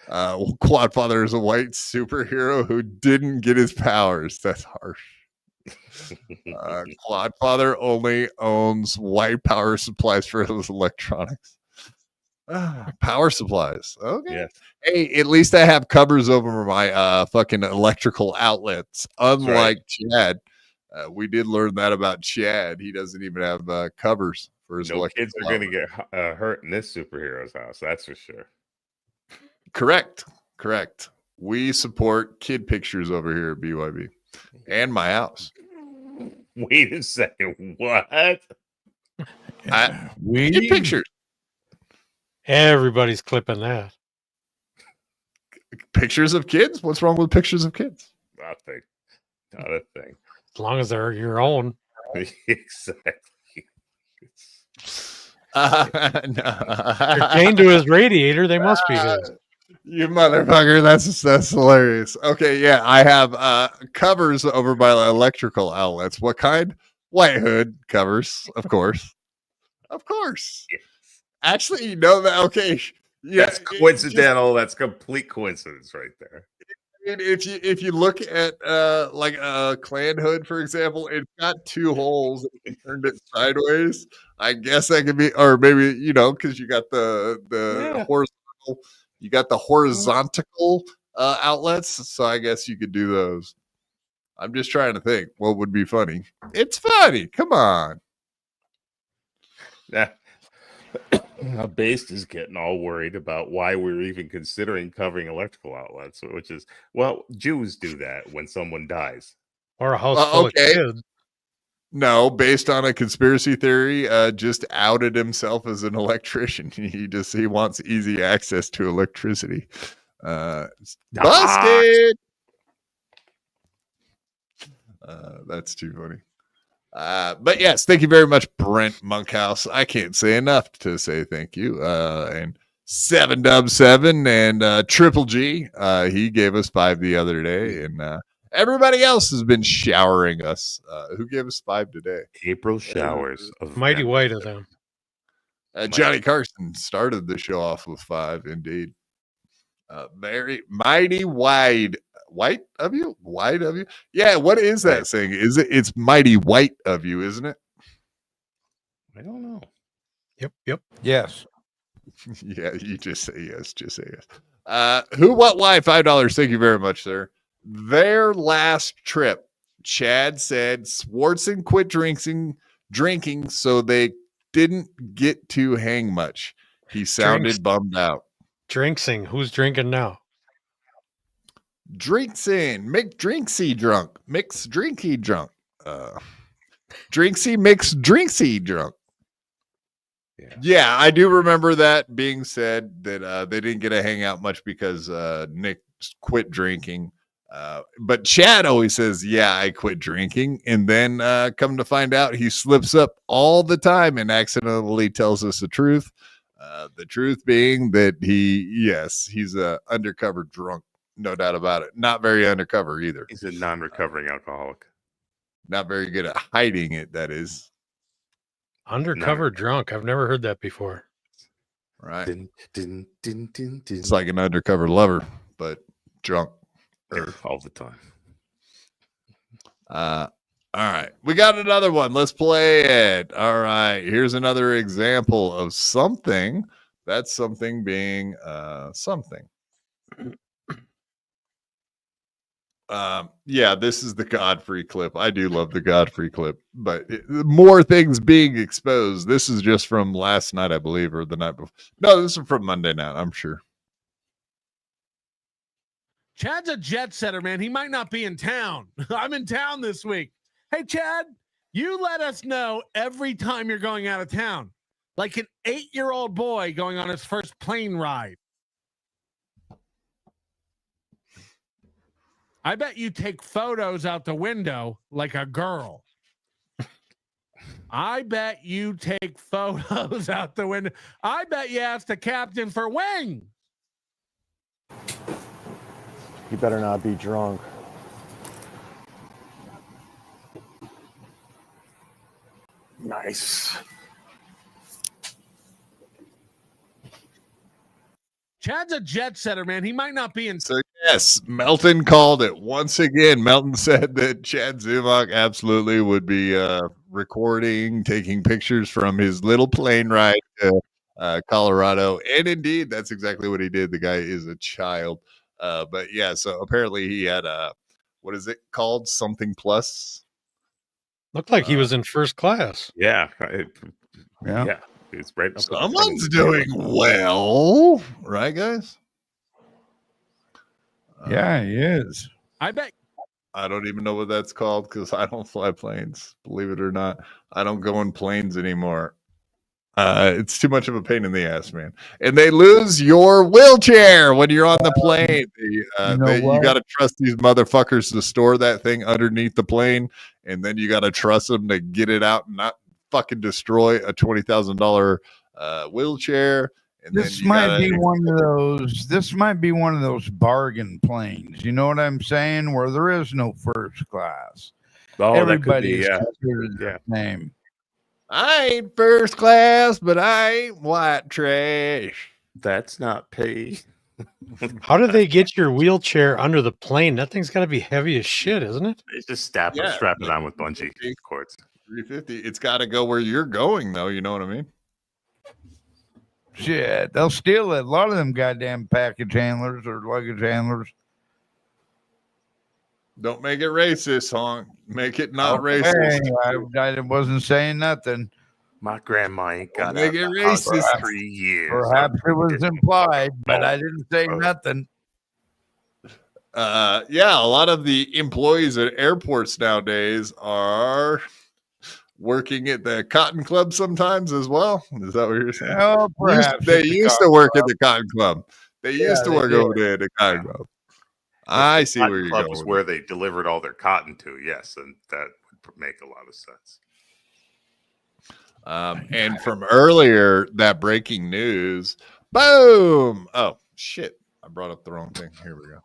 Quadfather is a white superhero who didn't get his powers. That's harsh. Quadfather only owns white power supplies for his electronics. Power supplies. Okay. Yes. Hey, at least I have covers over my fucking electrical outlets. Unlike Chad, we did learn that about Chad. He doesn't even have covers for his No kids electrical are going to outlet. get hurt in this superhero's house. That's for sure. Correct. We support kid pictures over here at BYB and my house. Wait a second. What? Kid pictures. Everybody's clipping that. Pictures of kids? What's wrong with pictures of kids? Nothing. Not a thing. As long as they're your own. Exactly. They're chained to his radiator. They must be his. You motherfucker. That's hilarious. Okay, yeah. I have covers over my electrical outlets. What kind? White hood covers, of course. Of course. Yes. Actually, you know that. Okay. Yeah, that's coincidental. That's complete coincidence right there. If you look at like a clan hood, for example, it's got two holes. If you turned it sideways, I guess that could be, or maybe because you got the horizontal, you got the horizontal outlets. So I guess you could do those. I'm just trying to think what would be funny. It's funny. Come on. Yeah. Based is getting all worried about why we're even considering covering electrical outlets, which is, well, Jews do that when someone dies. Or a house full of kids. No, based on a conspiracy theory, just outed himself as an electrician. He wants easy access to electricity. Busted. That's too funny. But yes, thank you very much, Brent Monkhouse. I can't say enough to say thank you. And 7dub7 and Triple G. He gave us 5 the other day, and everybody else has been showering us. Who gave us 5 today? April showers of mighty white of them. Johnny Carson started the show off with 5, indeed. Very mighty white of you. Yeah, what is that saying? Is it's mighty white of you, isn't it? I don't know. Yep. Yes. Yeah, you just say yes. Who, what, why? $5. Thank you very much, sir. Their last trip, Chad said Swartzen quit drinking, so they didn't get to hang much. He sounded bummed out. Drinksing. Who's drinking now? Drinksing. Make Drinksy drunk. Mix Drinky drunk. Drinksy mix Drinksy drunk. Yeah, I do remember that being said that they didn't get to hang out much because Nick quit drinking. But Chad always says, yeah, I quit drinking. And then come to find out he slips up all the time and accidentally tells us the truth. The truth being that he's a undercover drunk. No doubt about it. Not very undercover either. He's a non-recovering alcoholic. Not very good at hiding it, that is. Undercover drunk. I've never heard that before. Right. It's like an undercover lover, but drunk. All the time. All right. We got another one. Let's play it. All right. Here's another example of something. That's something being something. Yeah, this is the Godfrey clip. I do love the Godfrey clip, but more things being exposed. This is just from last night, I believe, or the night before. No, this is from Monday night, I'm sure. Chad's a jet setter, man. He might not be in town. I'm in town this week. Hey, Chad, you let us know every time you're going out of town, like an 8-year-old boy going on his first plane ride. I bet you take photos out the window like a girl. I bet you take photos out the window. I bet you ask the captain for wings. You better not be drunk. Nice. Chad's a jet setter, man. He might not be in. So yes, Melton called it once again. Melton said that Chad Zumock absolutely would be recording, taking pictures from his little plane ride to Colorado, and indeed, that's exactly what he did. The guy is a child, but yeah. So apparently, he had a what is it called? Something plus. Looked like he was in first class. Yeah. Yeah. It's right. up Someone's doing well, right, guys? Yeah, he is. I bet. I don't even know what that's called because I don't fly planes. Believe it or not, I don't go in planes anymore. It's too much of a pain in the ass, man. And they lose your wheelchair when you're on the plane. You got to trust these motherfuckers to store that thing underneath the plane, and then you got to trust them to get it out and not fucking destroy a $20,000 wheelchair. And This might be one of those. This might be one of those bargain planes. You know what I'm saying? Where there is no first class. Oh, everybody's that could be, considered the same. I ain't first class, but I ain't white trash. That's not pay. How do they get your wheelchair under the plane? That thing's got to be heavy as shit, isn't it? It's just strap it on with bungee cords. 350. It's got to go where you're going, though. You know what I mean? Shit, they'll steal it. A lot of them goddamn package handlers or luggage handlers. Don't make it racist, Honk. Make it not Okay, racist. I wasn't saying nothing. My grandma ain't got Make it racist. 3 years. Perhaps it was implied, but I didn't say nothing. Yeah, a lot of the employees at airports nowadays are working at the Cotton Club sometimes as well. Is that what you're saying? Oh, perhaps they at the used to Cotton work Club. at the Cotton Club. They used to work over there at the Cotton Club. I see where you're going. Was where they delivered all their cotton to. Yes, and that would make a lot of sense. And from earlier, that breaking news, boom! Oh shit! I brought up the wrong thing. Here we go.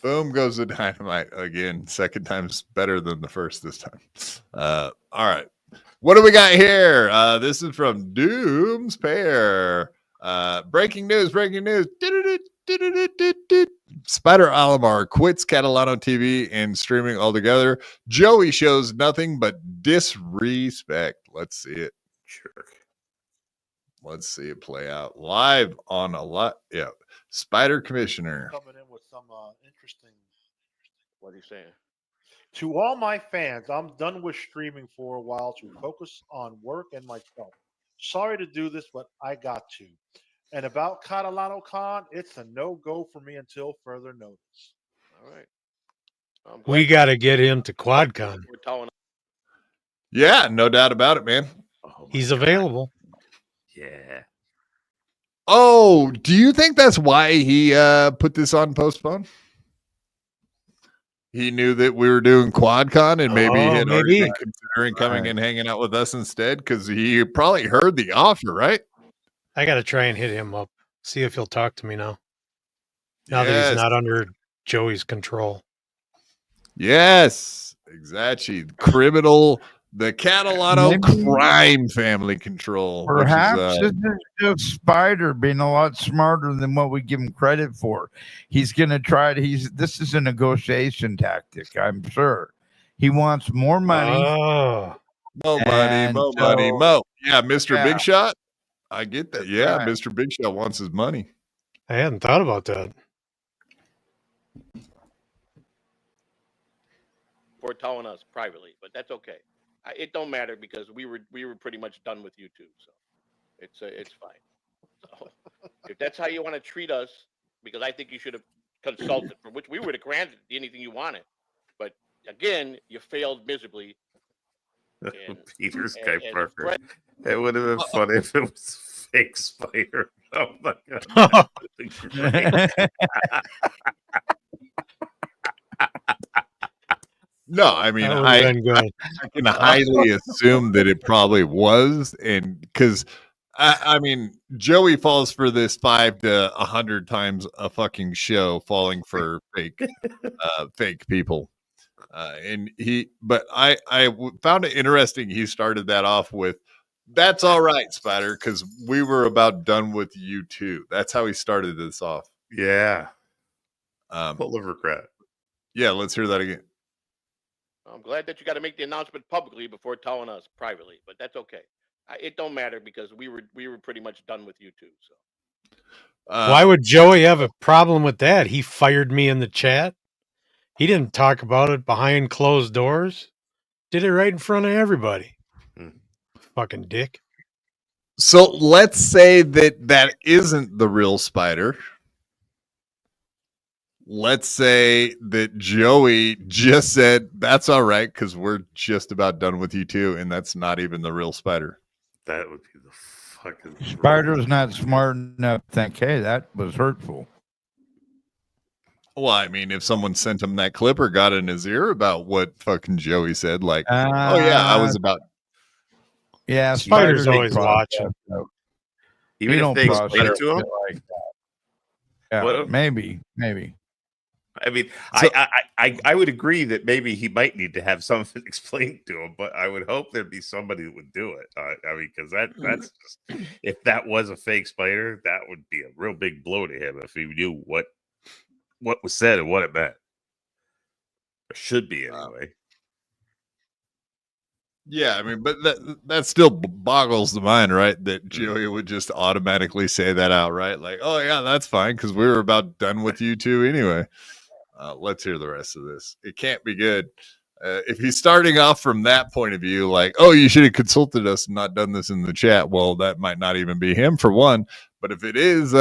Boom goes the dynamite again. Second time's better than the first this time. All right, what do we got here? This is from Doom's Pair. Breaking news! Spider Alamar quits Catalano TV and streaming altogether. Joey shows nothing but disrespect. Let's see it. Sure. Let's see it play out live on a lot. Yeah. Spider Commissioner. Coming in with some interesting. What are you saying? To all my fans, I'm done with streaming for a while to focus on work and myself. Sorry to do this, but I got to. And about Catalano Con, it's a no-go for me until further notice. All right. We got to get him to QuadCon. Yeah, no doubt about it, man. He's available. Yeah. Oh, do you think that's why he put this on postpone? He knew that we were doing QuadCon and maybe he had already been considering coming and hanging out with us instead because he probably heard the offer, right? I got to try and hit him up, see if he'll talk to me now. Now that he's not under Joey's control. Yes, exactly. The Catalano crime family control. Perhaps this is just Spider being a lot smarter than what we give him credit for. He's going to try to. This is a negotiation tactic, I'm sure. He wants more money. More money. Yeah, Mr. Big Shot. I get that. Yeah, right. Mr. Big Shot wants his money. I hadn't thought about that. For telling us privately, but that's okay. It don't matter because we were pretty much done with YouTube, so it's fine. So if that's how you want to treat us, because I think you should have consulted, for which we would have granted anything you wanted, but again, you failed miserably. Peter's guy Parker. It would have been funny if it was fake Spider. Oh my god! No, I mean, I can highly assume that it probably was, and because I mean, Joey falls for this 5 to 100 times a fucking show, falling for fake people. But I found it interesting. He started that off with That's all right, Spider, because we were about done with you too. That's how he started this off. Yeah. Full of regret. Yeah, let's hear that again. I'm glad that you got to make the announcement publicly before telling us privately, but that's okay. It don't matter because we were pretty much done with you too. So why would Joey have a problem with that? He fired me in the chat. He didn't talk about it behind closed doors. Did it right in front of everybody. Fucking dick. So let's say that isn't the real Spider. Let's say that Joey just said, that's all right, because we're just about done with you too, and that's not even the real Spider. That would be the fucking... Spider's not smart enough to think, hey, that was hurtful. Well, I mean, if someone sent him that clip or got in his ear about what fucking Joey said, like, oh yeah, I was about... Yeah, Spider's always watching. Even if they explain it to him? Like that. Yeah, maybe. I mean, So- I would agree that maybe he might need to have something explained to him, but I would hope there'd be somebody that would do it. I mean, because that's just, if that was a fake Spider, that would be a real big blow to him if he knew what was said and what it meant. Or should be anyway. Yeah, I mean, but that still boggles the mind, right? That Joey would just automatically say that out, right? Like, oh yeah, that's fine because we were about done with you two anyway. Let's hear the rest of this. It can't be good. If he's starting off from that point of view, like, oh, you should have consulted us and not done this in the chat. Well, that might not even be him for one. But if it is,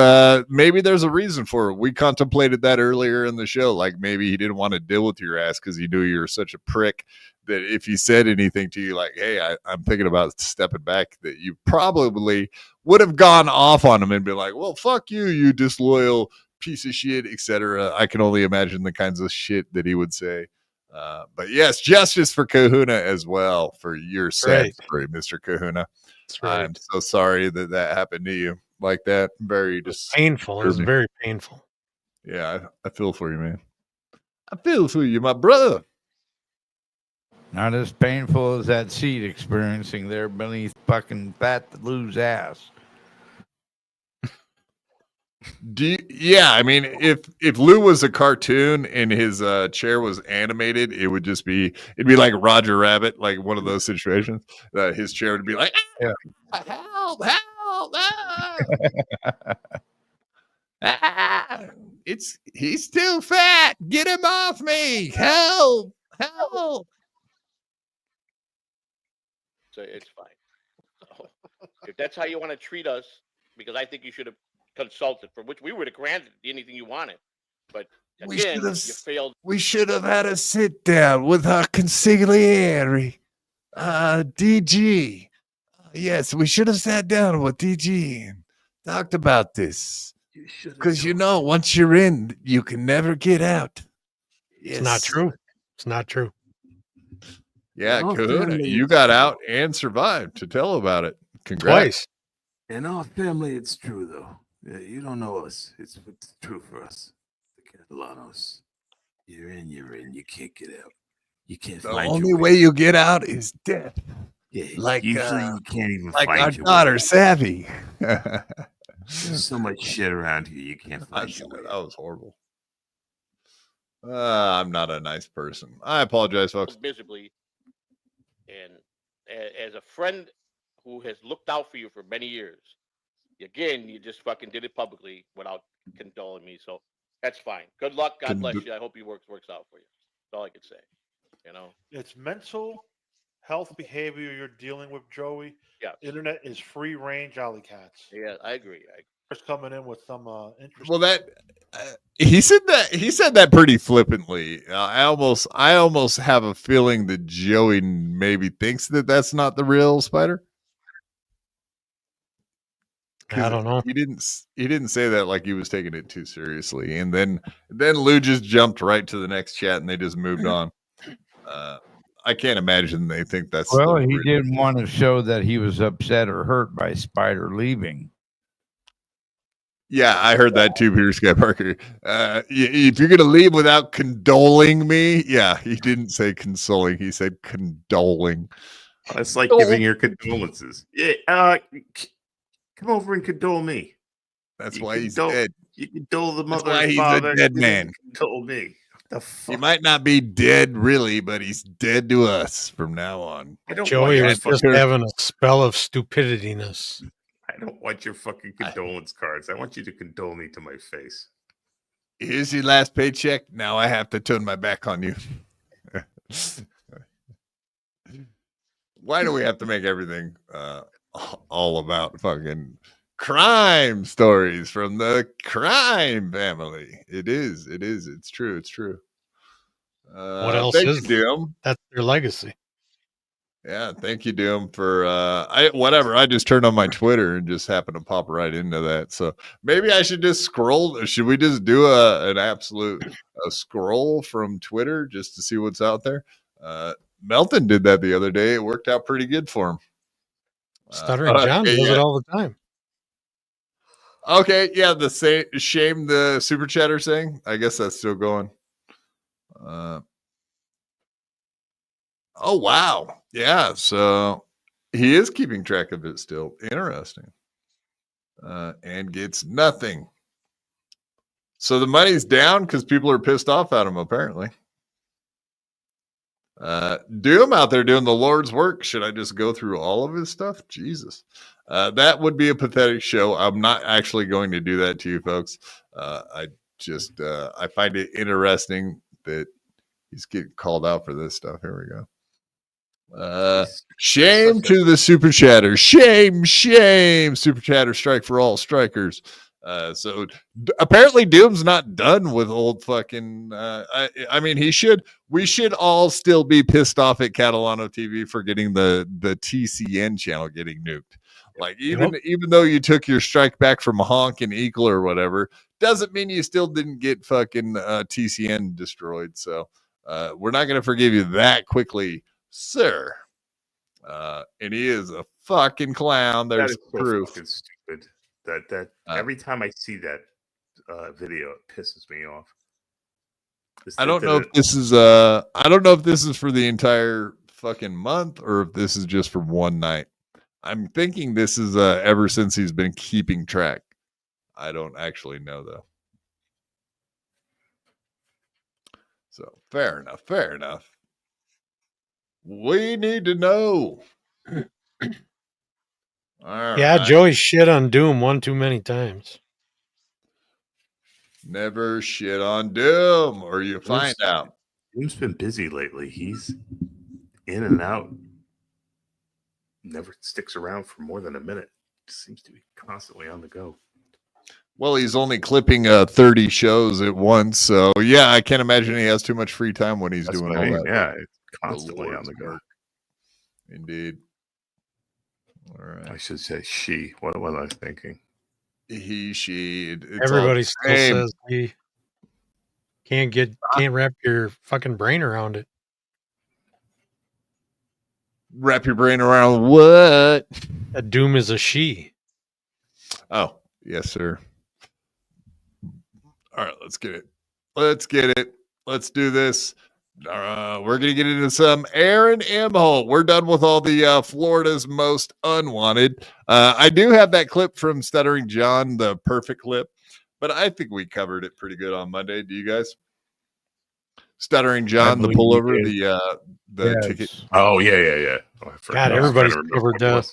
maybe there's a reason for it. We contemplated that earlier in the show. Like maybe he didn't want to deal with your ass because he knew you were such a prick that if he said anything to you like, hey, I'm thinking about stepping back, that you probably would have gone off on him and been like, well, fuck you, you disloyal piece of shit, etc. I can only imagine the kinds of shit that he would say. But yes, justice for Kahuna as well for your sad story, Mr. Kahuna. Right. I'm so sorry that happened to you like that. Very just painful. It was very painful. Yeah, I feel for you, man. I feel for you, my brother. Not as painful as that seat experiencing there beneath fucking Fat Lou's ass. Yeah, I mean, if Lou was a cartoon and his chair was animated, it'd be like Roger Rabbit, like one of those situations. His chair would be like, help, he's too fat. Get him off me. Help. So it's fine. So, if that's how you want to treat us, because I think you should have consulted, for which we would have granted anything you wanted. But again, you failed. We should have had a sit down with our consigliere, DG. Yes, we should have sat down with DG and talked about this. Because once you're in, you can never get out. Yes. It's not true. It's not true. Yeah, Kahuna, you got out and survived to tell about it. Congrats. Twice. In our family, it's true, though. Yeah, you don't know us. It's true for us. The Catalanos. You're in. You can't get out. You can't The find only your way you get out is death. Yeah, like usually you can't even like find our your daughter, way. Savvy. There's so much shit around here, you can't find your way. That was horrible. I'm not a nice person. I apologize, folks. Miserably. And as a friend who has looked out for you for many years, again, you just fucking did it publicly without condoling me. So that's fine. Good luck. God bless you. I hope it works out for you. That's all I can say. It's mental health behavior you're dealing with, Joey. Yeah. Internet is free range alley cats. Yeah, I agree. Just coming in with some interesting. Well, that he said that pretty flippantly. I almost have a feeling that Joey maybe thinks that that's not the real Spider. I don't know. He didn't say that like he was taking it too seriously, and then Lou just jumped right to the next chat and they just moved on. I can't imagine they think that's. Well, he didn't want to show that he was upset or hurt by Spider leaving. Yeah, I heard that too, Peter Scott Parker. If you're gonna leave without condoling me, yeah, he didn't say consoling, he said condoling. It's like giving your condolences. Yeah, come over and condole me. That's You why he's condole- dead. You condole the That's mother why and he's father. a dead you man. didn't Condole me. What the fuck? He might not be dead really, but he's dead to us from now on. I don't Joey want was just having a spell of stupidityness. I don't want your fucking condolence cards. I want you to condole me to my face. Here's your last paycheck. Now I have to turn my back on you. Why do we have to make everything all about fucking crime stories from the crime family? It is. It's true. What else thank is you, Doom? That's their legacy. Yeah, thank you, Doom, for whatever. I just turned on my Twitter and just happened to pop right into that. So maybe I should just scroll. Should we just do an absolute scroll from Twitter just to see what's out there? Melton did that the other day. It worked out pretty good for him. Stuttering John does it all the time. Okay, yeah, shame the super chatter saying. I guess that's still going. Oh wow, yeah. So he is keeping track of it still. Interesting. And gets nothing. So the money's down because people are pissed off at him. Apparently. Doom out there doing the Lord's work. Should I just go through all of his stuff? Jesus. That would be a pathetic show. I'm not actually going to do that to you folks. I find it interesting that he's getting called out for this stuff. Here we go. Shame to the super chatter. Shame. Super chatter strike for all strikers. So apparently Doom's not done with old fucking I mean we should all still be pissed off at Catalano TV for getting the TCN channel getting nuked. Like even though you took your strike back from Honk and Eagle or whatever, doesn't mean you still didn't get fucking TCN destroyed. So we're not gonna forgive you that quickly, sir. And he is a fucking clown. There's proof. So fucking stupid. That every time I see that video, it pisses me off. I don't know if this is for the entire fucking month or if this is just for one night. I'm thinking this is ever since he's been keeping track. I don't actually know though. So fair enough. We need to know. Yeah, right. Joey shit on Doom one too many times. Never shit on Doom, or you find out. Doom's been busy lately. He's in and out. Never sticks around for more than a minute. Seems to be constantly on the go. Well, he's only clipping 30 shows at once, so yeah, I can't imagine he has too much free time when he's doing all that. Yeah, it's constantly on the go. Indeed. All right. I should say she. What was I thinking? He, she. Everybody still says he can't wrap your fucking brain around it. Wrap your brain around what? That Doom is a she. Oh, yes, sir. All right, let's get it. Let's do this. We're going to get into some Aaron M. Holt. We're done with all the Florida's Most Unwanted. I do have that clip from Stuttering John, the perfect clip, but I think we covered it pretty good on Monday. Do you guys? Stuttering John, the pullover, the ticket. Oh, yeah. Oh, God, everybody's covered that.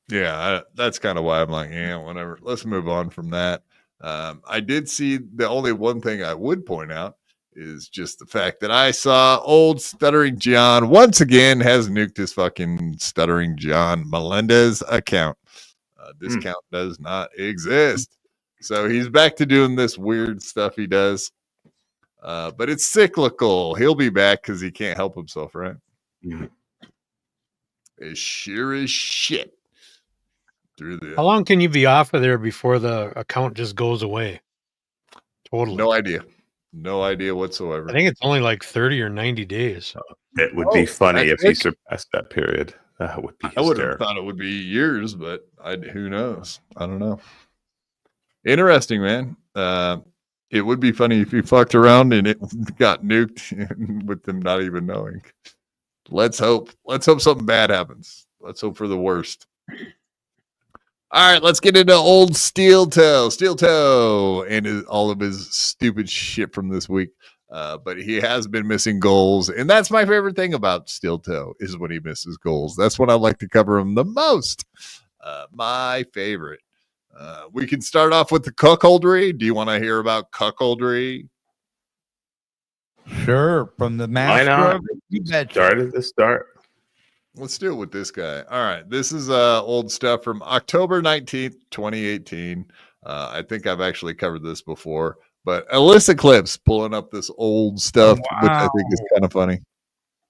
Yeah, that's kind of why I'm like, yeah, whatever. Let's move on from that. I did see the only one thing I would point out is just the fact that I saw old Stuttering John once again has nuked his fucking Stuttering John Melendez account. This account does not exist. So he's back to doing this weird stuff he does. But it's cyclical. He'll be back because he can't help himself, right? As sure as shit. How long can you be off of there before the account just goes away? Totally. No idea whatsoever. I think it's only like 30 or 90 days. It would be funny if he surpassed that period. That would be hysterical. I would have thought it would be years, but who knows? I don't know. Interesting, man. It would be funny if he fucked around and it got nuked with them not even knowing. Let's hope something bad happens. Let's hope for the worst. All right, let's get into old Steel Toe and all of his stupid shit from this week. But he has been missing goals, and that's my favorite thing about Steel Toe is when he misses goals. That's when I like to cover him the most. My favorite. We can start off with the cuckoldry. Do you want to hear about cuckoldry? Sure, from the master of it. You betcha. Start at the start. Let's do it with this guy. All right. This is old stuff from October 19th, 2018. I think I've actually covered this before, but Alyssa Clips pulling up this old stuff, which I think is kind of funny.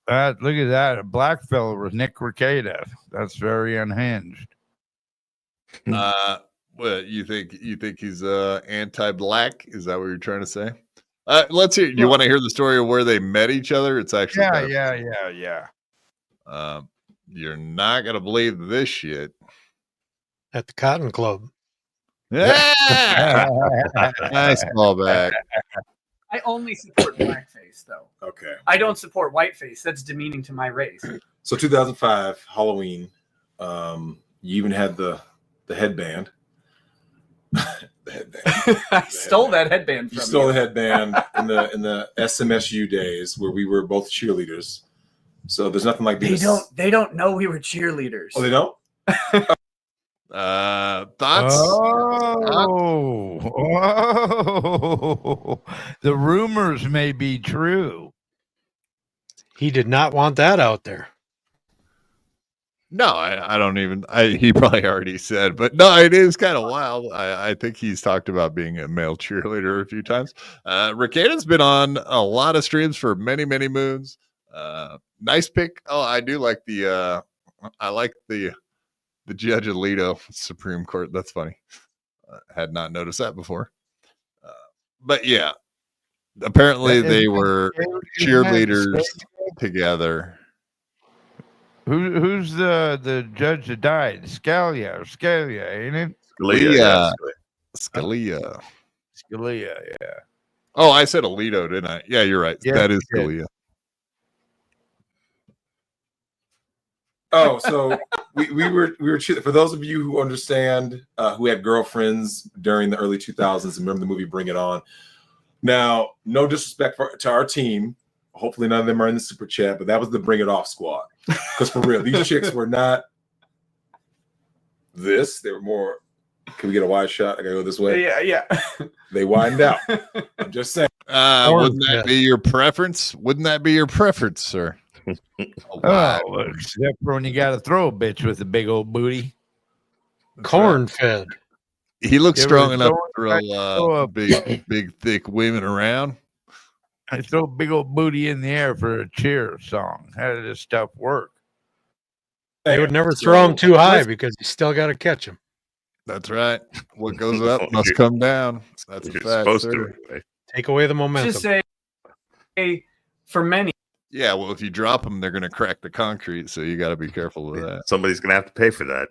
Look at that. A black fella with Nick Rekieta. That's very unhinged. What you think he's anti-black? Is that what you're trying to say? Let's hear. You want to hear the story of where they met each other? It's actually yeah. You're not gonna believe this shit. At the Cotton Club. Yeah. Nice callback. I only support blackface, though. Okay. I don't support whiteface. That's demeaning to my race. So 2005 Halloween, you even had the headband. The headband. I stole that headband from you. Stole the headband in the SMSU days where we were both cheerleaders. So there's nothing like this. They don't know we were cheerleaders. Oh, they don't? Thoughts? Oh, the rumors may be true. He did not want that out there. No, I don't even. He probably already said, but no, it is kind of wild. I think he's talked about being a male cheerleader a few times. Rekieta's been on a lot of streams for many, many moons. Nice pick. Oh, I do like the Judge Alito Supreme Court. That's funny. Had not noticed that before. But yeah, apparently they were cheerleaders together. Who's the judge that died? Scalia, ain't it? Scalia. Yeah. Oh, I said Alito, didn't I? Yeah, you're right. Yeah, that is Scalia. Oh, so we were for those of you who understand, who had girlfriends during the early 2000s and remember the movie Bring It On. Now, no disrespect to our team. Hopefully none of them are in the super chat, but that was the Bring It Off squad. Because for real, these chicks were not this. They were more, can we get a wide shot? I gotta go this way. Yeah. They widened out. I'm just saying. Wouldn't that be your preference? Wouldn't that be your preference, sir? Oh, except for when you got to throw a bitch with a big old booty. Corn fed. He looks strong enough to throw big, thick women around. I throw a big old booty in the air for a cheer song. How did this stuff work? They would never throw him too high because you still got to catch him. That's right. What goes up must come down. That's a fact, sir. Take away the momentum. Just say, for many. Yeah, well, if you drop them, they're going to crack the concrete, so you got to be careful with that. Somebody's going to have to pay for that.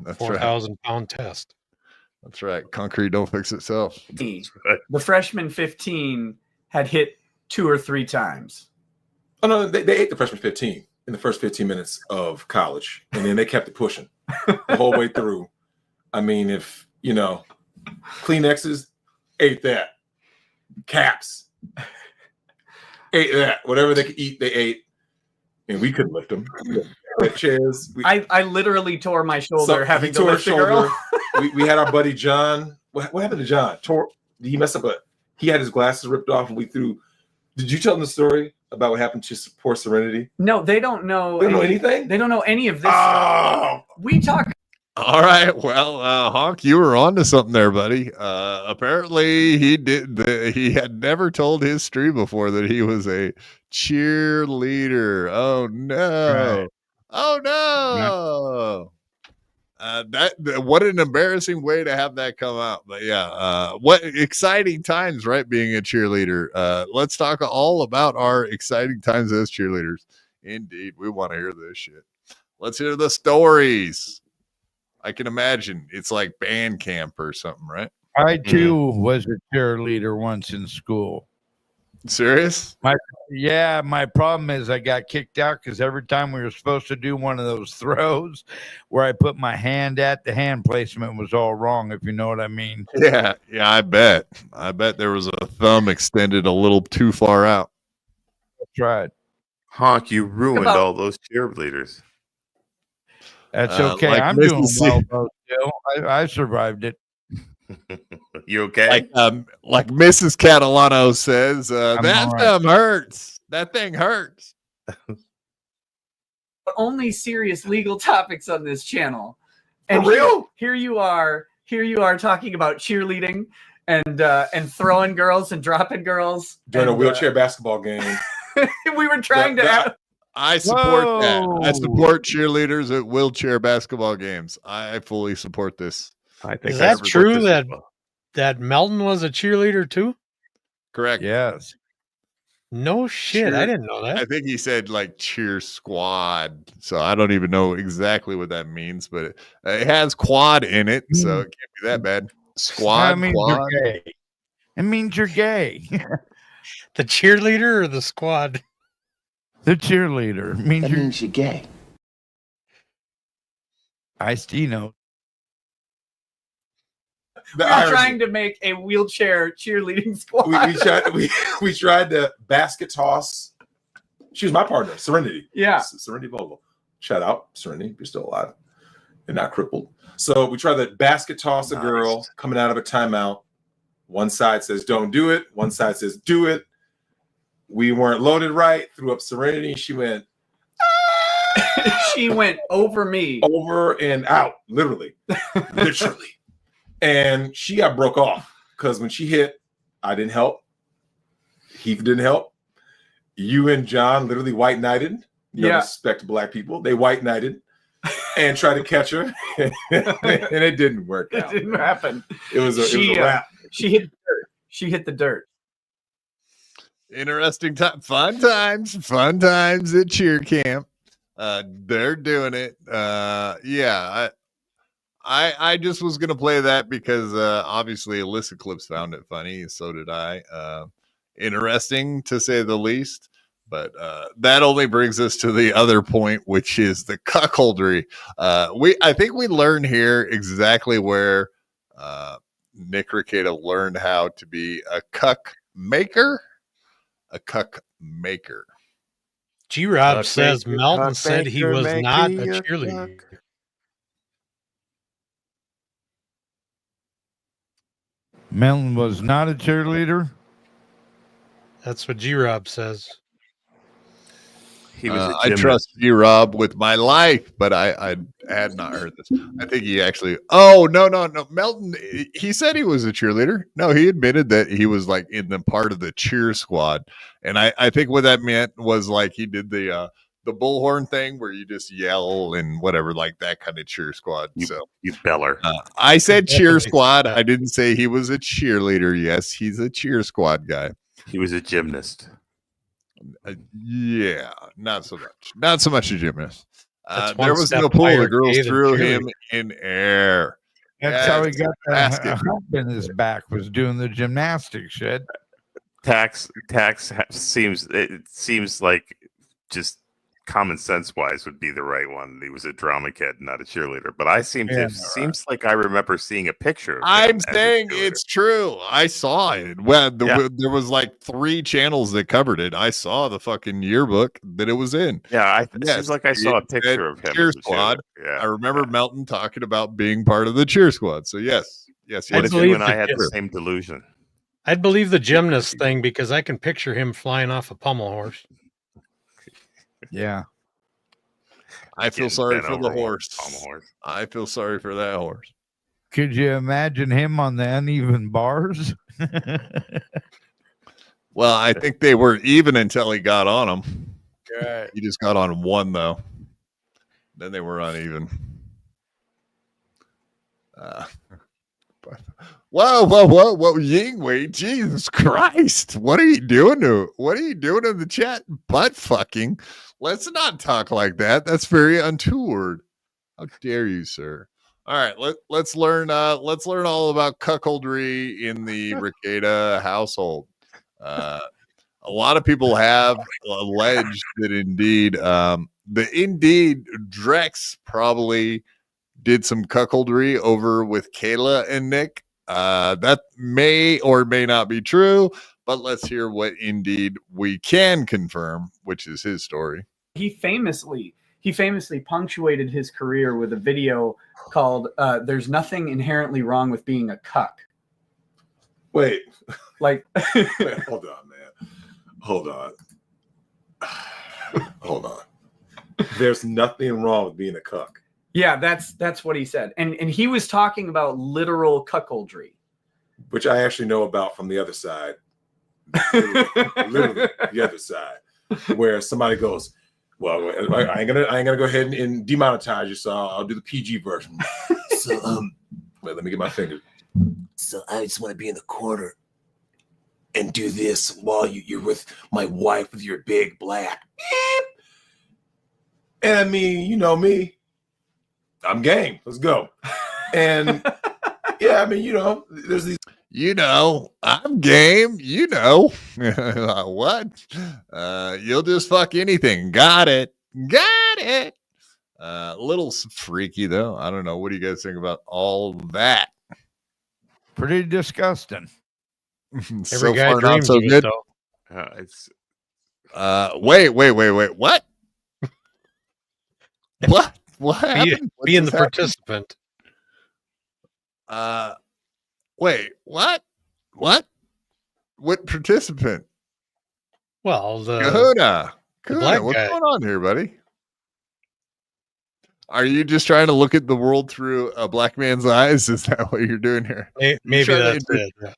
That's 4,000-pound test. That's right. Concrete don't fix itself. The freshman 15 had hit 2 or 3 times. Oh, no, they ate the freshman 15 in the first 15 minutes of college, and then they kept it pushing the whole way through. I mean, if, Kleenexes, ate that. Caps, ate that. Whatever they could eat, they ate. And we couldn't lift them. Chairs. I literally tore my shoulder having to lift the girl. we had our buddy John. What happened to John? He messed up. He had his glasses ripped off, and we threw. Did you tell them the story about what happened to poor Serenity? No, they don't know. They don't know anything. They don't know any of this. Oh. We talk. All right. Well, Honk, you were on to something there, buddy. Apparently, he had never told his stream before that he was a cheerleader. Oh no! Right. Oh no! What an embarrassing way to have that come out. But yeah, what exciting times, right? Being a cheerleader. Let's talk all about our exciting times as cheerleaders. Indeed, we want to hear this shit. Let's hear the stories. I can imagine it's like band camp or something, right? I too was a cheerleader once in school. Serious? My problem is I got kicked out because every time we were supposed to do one of those throws where I put my hand at, the hand placement was all wrong, if you know what I mean. Yeah, I bet. There was a thumb extended a little too far out. That's right. Honk, you ruined all those cheerleaders. That's okay. like I'm doing Mrs. well, though, still. I survived it. You okay? Like Mrs. Catalano says, that all right. thumb hurts. That thing hurts. Only serious legal topics on this channel. And For real? Here you are talking about cheerleading and throwing girls and dropping girls During a and, wheelchair basketball game. we were trying to. I support that. I support cheerleaders at wheelchair basketball games. I fully support this. I think Is that true that Melton was a cheerleader too? Correct. Yes. No shit. I didn't know that. I think he said like cheer squad. So I don't even know exactly what that means, but it has quad in it. So it can't be that bad. Squad, That means quad. you're gay. It means you're gay. The cheerleader or the squad? The cheerleader. It means That means you're gay. Ice-T knows. We were trying to make a wheelchair cheerleading squad. We tried to basket toss. She was my partner, Serenity. Yeah. Serenity Vogel. Shout out, Serenity. You're still alive and not crippled. So we tried to basket toss a girl coming out of a timeout. One side says, don't do it. One side says, do it. We weren't loaded right. Threw up Serenity. She went. She went over me. Over and out, literally. Literally. And she got broke off because when she hit, I didn't help. Heath didn't help. You and John literally white knighted. You know, respect black people. They white knighted and tried to catch her, and it didn't work out. It didn't happen. It was a wrap. She hit the dirt. She hit the dirt. Interesting time. Fun times at cheer camp. They're doing it. I just was gonna play that because obviously Alyssa Clips found it funny, so did I. Interesting to say the least. But that only brings us to the other point, which is the cuckoldry. I think we learned here exactly where Nick Rekieta learned how to be a cuck maker. A cuck maker. G-Rob says Melton said he was not a cheerleader. Melton was not a cheerleader. That's what G-Rob says. He was I trust you, Rob, with my life, but I had not heard this. I think he actually. Oh no, Melton. He said he was a cheerleader. No, he admitted that he was like in the part of the cheer squad, and I think what that meant was like he did the bullhorn thing where you just yell and whatever, like that kind of cheer squad. You beller. I said cheer squad. I didn't say he was a cheerleader. Yes, he's a cheer squad guy. He was a gymnast. Yeah, not so much. Not so much a gymnast. That's There one was step no pool. higher The girls gay than threw cheerleader. him in air. That's how he it's got a the basket. hump in his back, was doing the gymnastics shit. Tax seems like just common sense wise would be the right one. He was a drama kid, not a cheerleader. But I seems like I remember seeing a picture of him I'm as a saying cheerleader. it's true. I saw it. Well, there was like 3 channels that covered it. I saw the fucking yearbook that it was in. Yeah, it seems like I saw a it said picture of him Cheer as a squad. cheerleader. Yeah, I remember Melton talking about being part of the cheer squad. So yes. What if you and I had the same delusion? I'd believe the gymnast thing because I can picture him flying off a pommel horse. Yeah. I feel Getting sorry bent for the over horse. on the horse. I feel sorry for that horse. Could you imagine him on the uneven bars? Well, I think they were even until he got on them. Right. He just got on one though. Then they were uneven. Whoa, Yingwei, Jesus Christ. What are you doing in the chat? Butt fucking. Let's not talk like that. That's very untoward. How dare you, sir? All right, let's learn all about cuckoldry in the Rekieta household. a lot of people have alleged that indeed Drex probably did some cuckoldry over with Kayla and Nick. That may or may not be true, but let's hear what indeed we can confirm, which is his story. He famously punctuated his career with a video called "There's Nothing Inherently Wrong with Being a Cuck." Wait, like, wait, hold on, man. Hold on. There's nothing wrong with being a cuck. Yeah, that's what he said, and he was talking about literal cuckoldry, which I actually know about from the other side. Literally the other side, where somebody goes, "Well, I ain't gonna go ahead and demonetize you, so I'll do the PG version." So, wait, let me get my finger. So I just want to be in the corner and do this while you're with my wife with your big black. And I mean, you know me, I'm game. Let's go. And yeah, I mean, you know, there's these. You know, I'm game. You know, what? You'll just fuck anything. Got it. A little freaky though. I don't know. What do you guys think about all that? Pretty disgusting. So far, not so good. It's wait. What? What happened? Being the participant. Wait, what? What participant? Well, the Kahuna, black what's guy. going on here, buddy? Are you just trying to look at the world through a black man's eyes? Is that what you're doing here? Maybe that's it. Yeah.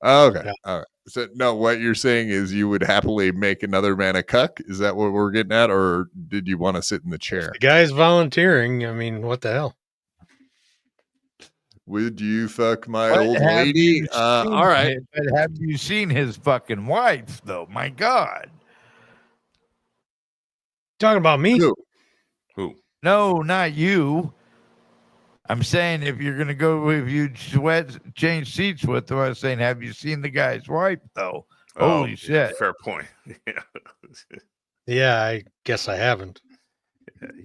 Oh, okay. Yeah. All right. So no, what you're saying is you would happily make another man a cuck? Is that what we're getting at? Or did you want to sit in the chair? The guy's volunteering. I mean, what the hell? Would you fuck my old lady? All right. But have you seen his fucking wife, though? My God. Talking about me? Who? No, not you. I'm saying if you're gonna go, if you change seats with him, I was saying, have you seen the guy's wife though? Holy shit! Fair point. Yeah, I guess I haven't.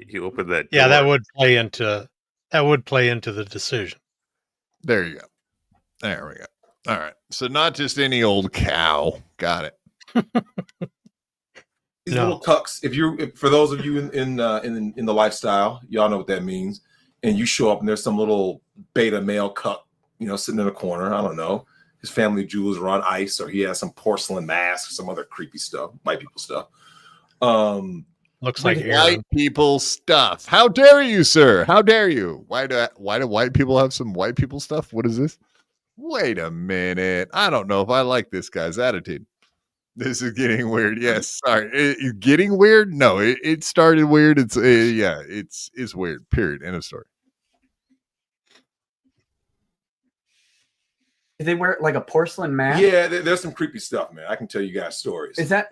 He opened that. Yeah, door. that would play into the decision. There you go. There we go. All right. So not just any old cow. Got it. These little cucks. For those of you in the lifestyle, y'all know what that means. And you show up and there's some little beta male cuck, you know, sitting in a corner. I don't know. His family jewels are on ice, or he has some porcelain mask, or some other creepy stuff, white people stuff. Looks like white people stuff. How dare you, sir? How dare you? Why do white people have some white people stuff? What is this? Wait a minute. I don't know if I like this guy's attitude. This is getting weird. Yes, sorry. It's getting weird? No, it started weird. It's it's weird. Period. End of story. They wear like a porcelain mask? Yeah, there's some creepy stuff, man. I can tell you guys stories. Is that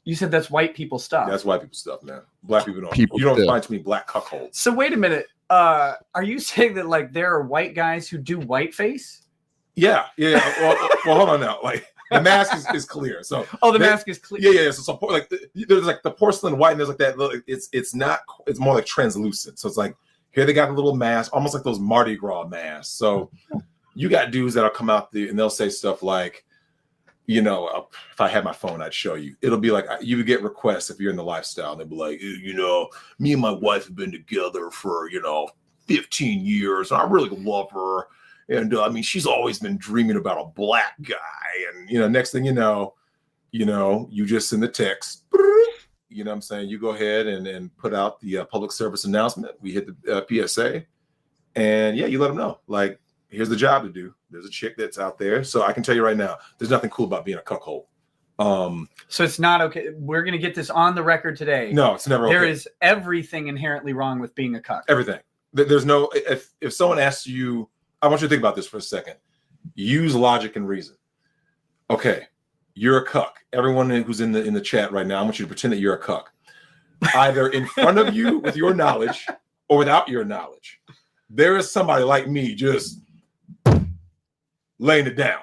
you said that's white people stuff? That's white people stuff, man. Black people don't. People you don't still. find too many black cuckolds. So wait a minute. Are you saying that like there are white guys who do whiteface? Yeah. Well, hold on now. Like the mask is clear. So mask is clear. Yeah. So like there's like the porcelain white, and there's like that. It's not. It's more like translucent. So it's like here they got a little mask, almost like those Mardi Gras masks. So you got dudes that'll come out there and they'll say stuff like, you know, if I had my phone, I'd show you. It'll be like you would get requests if you're in the lifestyle. And they'd be like, you know, me and my wife have been together for 15 years. And I really love her. And I mean, she's always been dreaming about a black guy. And, next thing you know, you just send the text. You know what I'm saying? You go ahead and put out the public service announcement. We hit the PSA. And, yeah, you let them know. Like, here's the job to do. There's a chick that's out there. So I can tell you right now, there's nothing cool about being a cuckold. So it's not okay. We're going to get this on the record today. No, it's never okay. There is everything inherently wrong with being a cuck. Everything. There's no, if someone asks you, I want you to think about this for a second. Use logic and reason. Okay, you're a cuck. Everyone who's in the chat right now, I want you to pretend that you're a cuck. Either in front of you with your knowledge or without your knowledge. There is somebody like me just laying it down.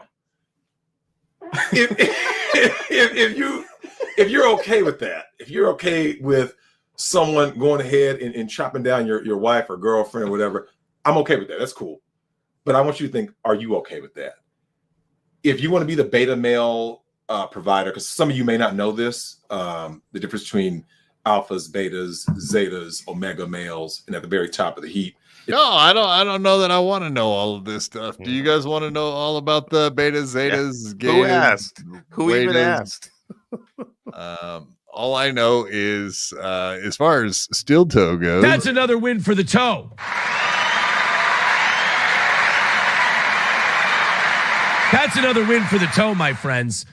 if you're okay with that, if you're okay with someone going ahead and chopping down your wife or girlfriend or whatever, I'm okay with that. That's cool. But I want you to think, are you okay with that? If you want to be the beta male provider, because some of you may not know this, the difference between alphas, betas, zetas, omega males, and at the very top of the heap. No, I don't know that I want to know all of this stuff. Do you guys want to know all about the betas, zetas, Who gatas, asked? Who even wetas? asked? All I know is as far as steel toe goes, That's another win for the toe. That's another win for the toe, my friends.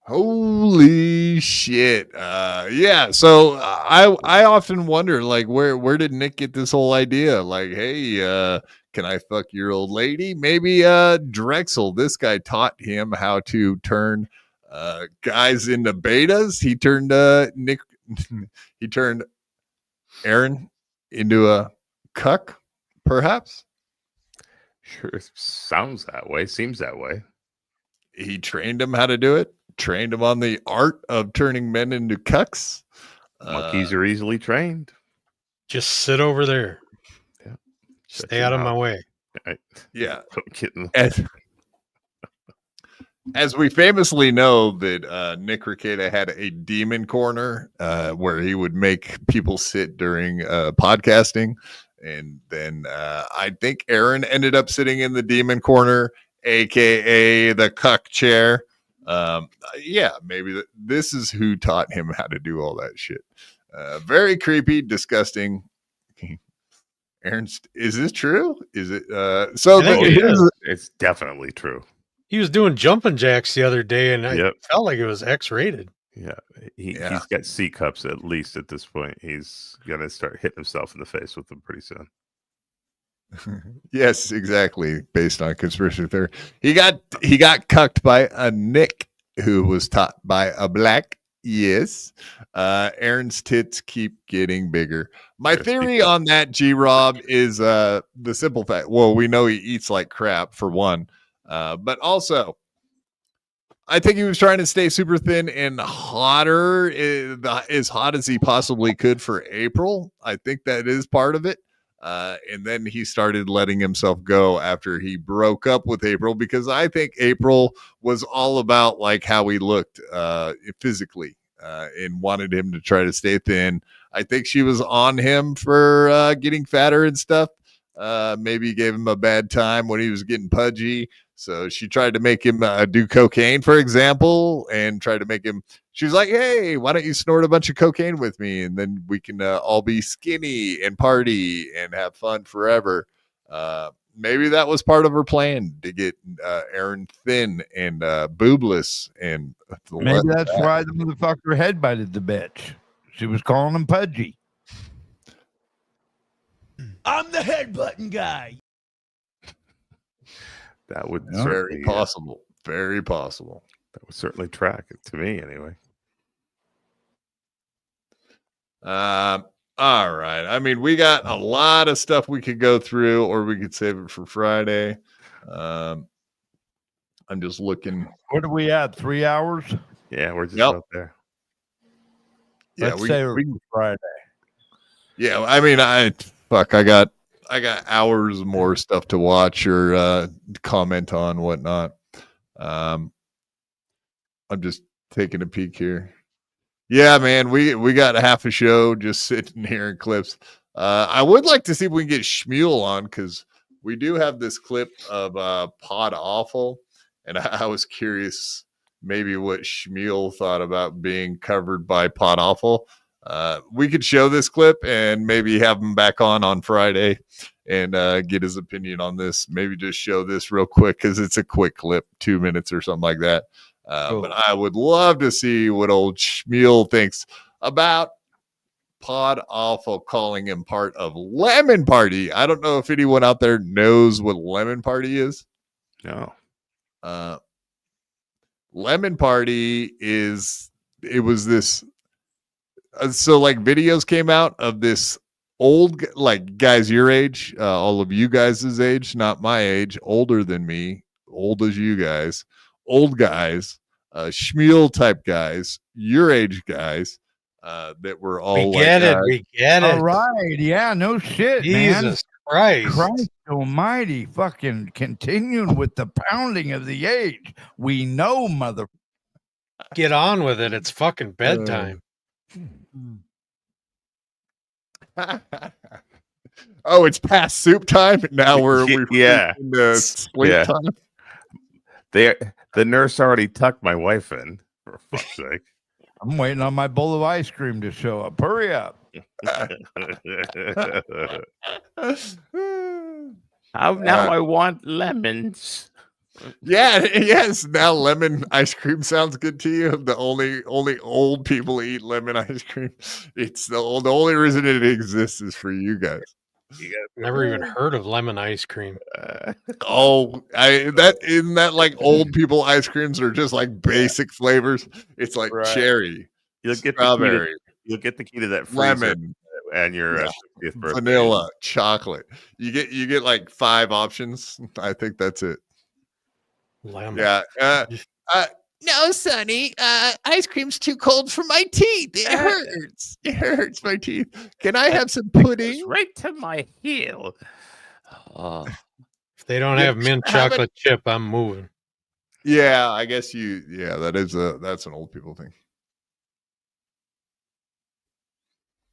holy shit. Yeah, so I often wonder, like, where did Nick get this whole idea? Like, hey, can I fuck your old lady? Maybe Drexel, this guy taught him how to turn guys into betas. He turned Nick he turned Aaron into a cuck, perhaps. Sure, sounds that way. Seems that way. He trained him how to do it. Trained him on the art of turning men into cucks. Monkeys are easily trained. Just sit over there. Yeah. Stay out of my way. Yeah. Kitten. As we famously know that Nick Rekieta had a demon corner where he would make people sit during podcasting. And then I think Aaron ended up sitting in the demon corner, a.k.a. the cuck chair. Yeah, maybe this is who taught him how to do all that shit. Very creepy, disgusting. Aaron, is this true? Is it? It's definitely true. He was doing jumping jacks the other day, and I felt like it was X-rated. Yeah, he's got C cups at least at this point. He's gonna start hitting himself in the face with them pretty soon. Yes, exactly. Based on conspiracy theory, he got cucked by a Nick who was taught by a black. Yes, Aaron's tits keep getting bigger. My theory on that, G-Rob, is the simple fact. Well, we know he eats like crap for one, but also, I think he was trying to stay super thin and hotter, as hot as he possibly could for April. I think that is part of it. And then he started letting himself go after he broke up with April, because I think April was all about like how he looked physically and wanted him to try to stay thin. I think she was on him for getting fatter and stuff. Maybe gave him a bad time when he was getting pudgy. So she tried to make him do cocaine, for example, and tried to make him. She was like, "Hey, why don't you snort a bunch of cocaine with me, and then we can all be skinny and party and have fun forever." Maybe that was part of her plan to get Aaron thin and boobless. And maybe that's why the motherfucker headbutted the bitch. She was calling him pudgy. I'm the headbutton guy. That would very possible. Very possible. That would certainly track it to me, anyway. All right. I mean, we got a lot of stuff we could go through, or we could save it for Friday. I'm just looking. What are we at? 3 hours? Yeah, we're just out there. Yeah, Let's say Friday. Yeah, I mean, I got hours more stuff to watch or comment on, whatnot. I'm just taking a peek here. Yeah, man, we got half a show just sitting here in clips. I would like to see if we can get Shmuel on, because we do have this clip of Pod Awful, and I was curious maybe what Shmuel thought about being covered by Pod Awful. We could show this clip and maybe have him back on Friday and get his opinion on this. Maybe just show this real quick, because it's a quick clip, 2 minutes or something like that. Cool. But I would love to see what old Shmuel thinks about Pod Awful calling him part of Lemon Party. I don't know if anyone out there knows what Lemon Party is. No. Lemon Party was this. So like videos came out of this old, like guys your age, all of you guys' age, not my age, older than me, old as you guys, old guys, Schmiel type guys, your age guys, that were all We get it. All right. Yeah, no shit, man. Jesus Christ. Christ almighty. Fucking continuing with the pounding of the age. We know, mother. Get on with it. It's fucking bedtime. Oh, it's past soup time. Now we're sleep time. The nurse already tucked my wife in, for fuck's sake. I'm waiting on my bowl of ice cream to show up. Hurry up. Now I want lemons. Yeah, yes. Now lemon ice cream sounds good to you. The only old people eat lemon ice cream. It's the only reason it exists is for you guys. Never even heard of lemon ice cream. Isn't that like old people ice creams are just like basic flavors. It's like cherry, You'll get strawberry, you'll get the key to that freezer lemon, and your 60th birthday. vanilla, chocolate. You get like 5 options. I think that's it. Lemon. Yeah. No, Sonny, ice cream's too cold for my teeth. It hurts. It hurts my teeth. Can I have some pudding? Right to my heel. If they don't have mint chocolate chip, I'm moving. Yeah, I guess that's an old people thing.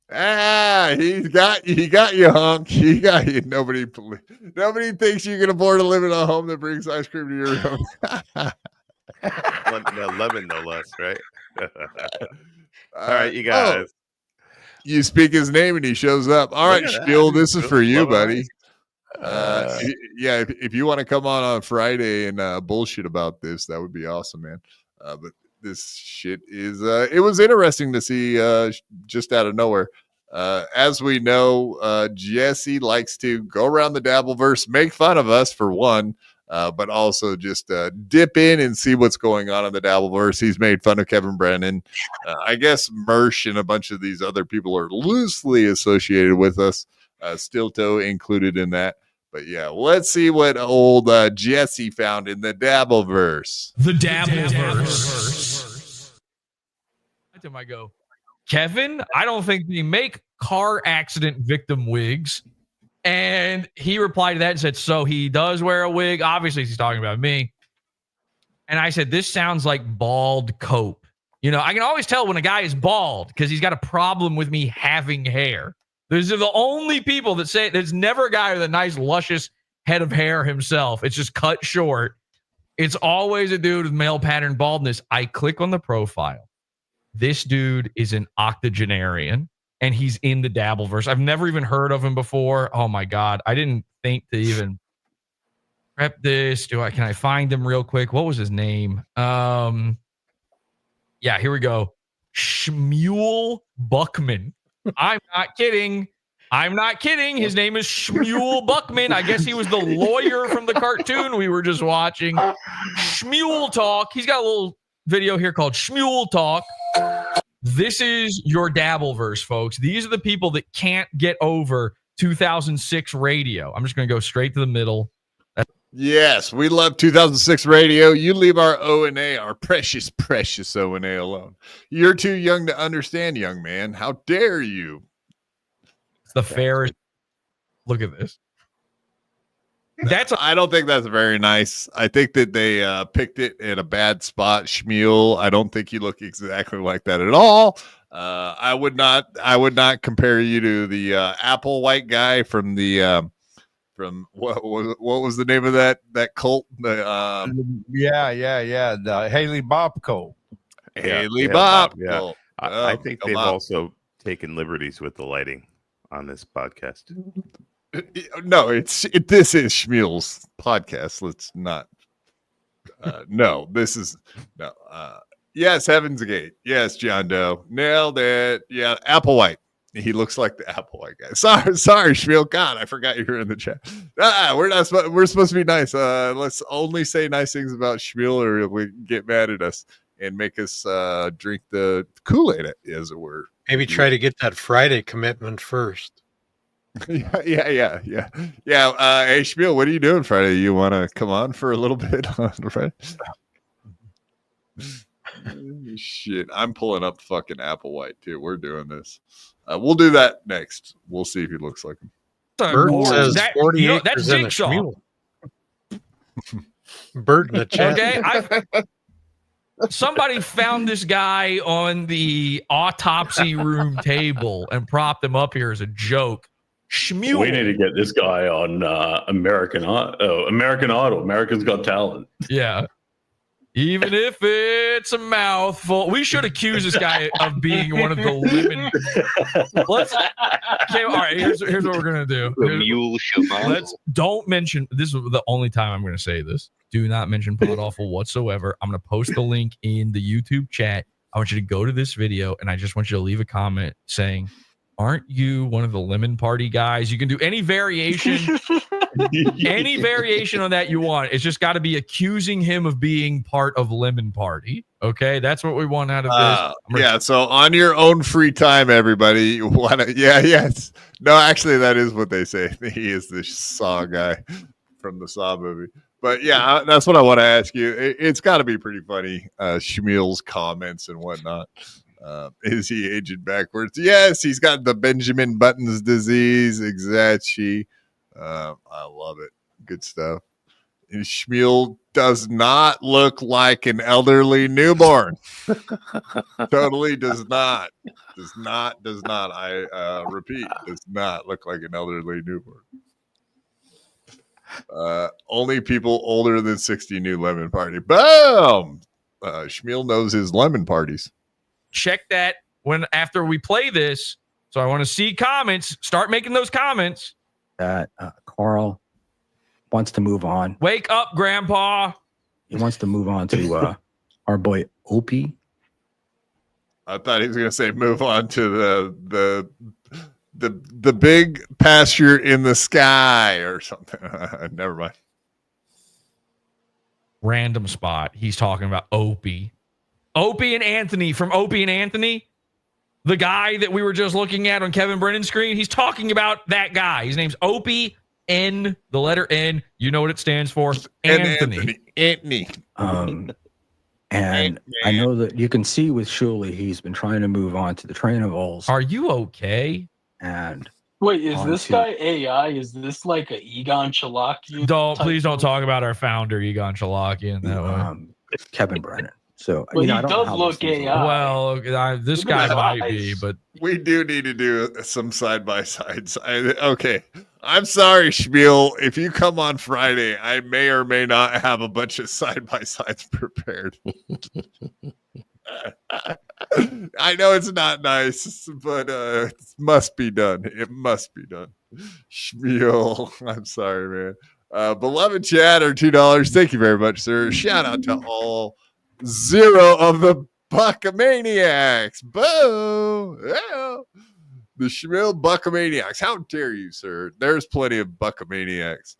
He got you, Hunk. He got you. Nobody thinks you can afford to live in a home that brings ice cream to your home. Lemon, no less, right? All right, you guys. You speak his name and he shows up. All right, Spiel, this is for you, buddy. If you want to come on Friday and bullshit about this, that would be awesome, man. But this shit is it was interesting to see just out of nowhere. As we know, Jesse likes to go around the Dabbleverse, make fun of us for one, but also just dip in and see what's going on in the Dabbleverse. He's made fun of Kevin Brennan. I guess Mersh and a bunch of these other people are loosely associated with us, Stilto included in that. But yeah, let's see what old Jesse found in the Dabbleverse. The Dabbleverse. I go, Kevin, I don't think they make car accident victim wigs. And he replied to that and said, so he does wear a wig. Obviously, he's talking about me. And I said, this sounds like bald cope. You know, I can always tell when a guy is bald because he's got a problem with me having hair. Those are the only people that say there's never a guy with a nice, luscious head of hair himself. It's just cut short. It's always a dude with male pattern baldness. I click on the profile. This dude is an octogenarian. And he's in the Dabbleverse. I've never even heard of him before. Oh my God. I didn't think to even prep this. Can I find him real quick? What was his name? Yeah, here we go. Shmuel Buckman. I'm not kidding. His name is Shmuel Buckman. I guess he was the lawyer from the cartoon we were just watching. Shmuel Talk. He's got a little video here called Shmuel Talk. This is your Dabbleverse, folks. These are the people that can't get over 2006 radio. I'm just going to go straight to the middle. Yes, we love 2006 radio. You leave our O&A, our precious, precious O&A alone. You're too young to understand, young man. How dare you? It's the fairest. Look at this. I don't think that's very nice. I think that they picked it in a bad spot. Shmuel, I don't think you look exactly like that at all. I would not compare you to the Apple White guy from the from what was the name of that cult? The Haley Bob cult. Haley Bob. Yeah. I think they've also taken liberties with the lighting on this podcast. No, this is Shmuel's podcast. Let's not. Yes, Heaven's Gate. Yes, John Doe. Nailed it. Yeah, Apple White. He looks like the Apple White guy. Sorry, Shmuel. God, I forgot you were in the chat. We're supposed to be nice. Let's only say nice things about Shmuel, or he'll get mad at us and make us drink the Kool-Aid, as it were. Maybe try to get that Friday commitment first. Yeah. Hey, Shmuel, what are you doing Friday? You want to come on for a little bit on Friday? Shit, I'm pulling up fucking Applewhite too. We're doing this. We'll do that next. We'll see if he looks like him. Burton says 40 you know, acres that's in a Jigsaw. Schmule. Bird in the chat. Okay, somebody found this guy on the autopsy room table and propped him up here as a joke. Schmule. We need to get this guy on American Idol, America's Got Talent. Yeah. Even if it's a mouthful, we should accuse this guy of being one of the lemon. Okay, all right. Here's what we're gonna do. Don't mention. This is the only time I'm gonna say this. Do not mention Pod Awful whatsoever. I'm gonna post the link in the YouTube chat. I want you to go to this video, and I just want you to leave a comment saying, "Aren't you one of the lemon party guys?" You can do any variation. Any variation on that you want. It's just got to be accusing him of being part of Lemon Party. Okay, that's what we want out of this. Yeah, so on your own free time, everybody, you want to, yes. No, actually, that is what they say. He is the Saw guy from the Saw movie. But yeah, that's what I want to ask you. It's got to be pretty funny, Schmuel's comments and whatnot. Is he aging backwards? Yes, he's got the Benjamin Button's disease. Exactly. I love it. Good stuff. And Schmuel does not look like an elderly newborn. Totally does not. Does not. I repeat, does not look like an elderly newborn. Only people older than 60 knew Lemon Party. Boom! Schmuel knows his lemon parties. Check that after we play this. So I want to see comments. Start making those comments. That Carl wants to move on. Wake up, Grandpa. He wants to move on to our boy Opie. I thought he was going to say move on to the big pasture in the sky or something. Never mind. Random spot. He's talking about Opie. Opie and Anthony from Opie and Anthony. The guy that we were just looking at on Kevin Brennan's screen, he's talking about that guy. His name's Opie N, the letter N. You know what it stands for? Anthony. Anthony. And I know that you can see with Shuley, he's been trying to move on to the Trainables. Are you okay? And wait, is this guy AI? Is this like a Egon Chalaki? Please don't talk about our founder, Egon Chalaki, in that way. Kevin Brennan. So well, he does look AI. Well, this guy might be, but we do need to do some side by sides. Okay, I'm sorry, Schmuel. If you come on Friday, I may or may not have a bunch of side by sides prepared. I know it's not nice, but it must be done. It must be done. Schmuel, I'm sorry, man. Beloved chatter, $2. Thank you very much, sir. Shout out to all 0 of the Buckamaniacs. Boom. Yeah. The Schmuel Buckamaniacs. How dare you, sir? There's plenty of Buckamaniacs.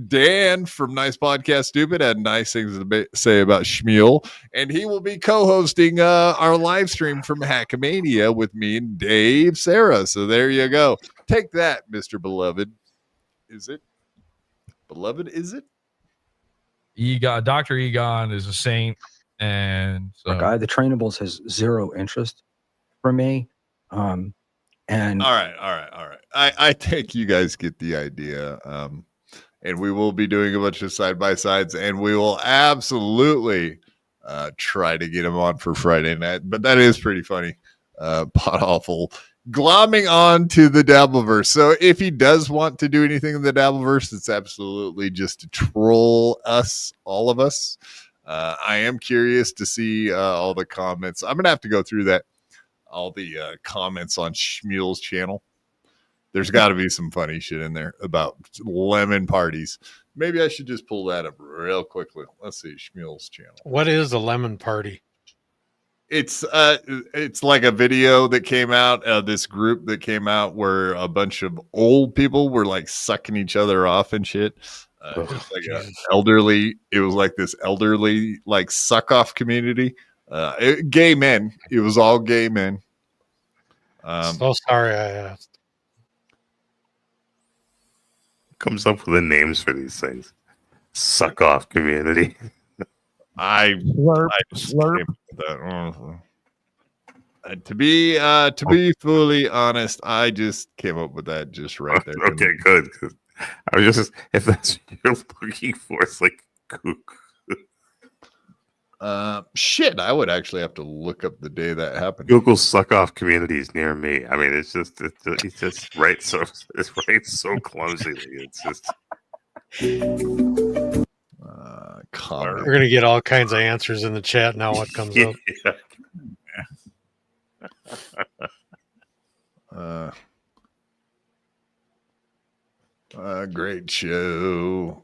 Dan from Nice Podcast Stupid had nice things to say about Schmuel, and he will be co-hosting our live stream from Hackamania with me and Dave Sarah. So there you go. Take that, Mr. Beloved. Is it? Beloved, is it? Egon, Dr. Egon is a saint, and so our guy, the Trainables, has 0 interest for me. And all right. I think you guys get the idea. And we will be doing a bunch of side by sides, and we will absolutely try to get him on for Friday night. But that is pretty funny. Pot awful glomming on to the Dabbleverse. So if he does want to do anything in the Dabbleverse, it's absolutely just to troll us, all of us. I am curious to see all the comments. I'm gonna have to go through that, all the comments on Schmuel's channel. There's got to be some funny shit in there about lemon parties. Maybe I should just pull that up real quickly. Let's see, Schmuel's channel. What is a lemon party? It's like a video that came out, this group that came out where a bunch of old people were like sucking each other off and shit. It was like it was like this elderly like suck off community. Gay men. It was all gay men. So sorry I asked. Comes up with the names for these things. Suck off community. To be fully honest, I just came up with that just right there. Okay, good. I was just, if that's what you're looking for, it's like kook. Shit, I would actually have to look up the day that happened. Google suck off communities near me. I mean, it's just right so clumsily. It's just We're gonna get all kinds of answers in the chat now. What comes up? Great show.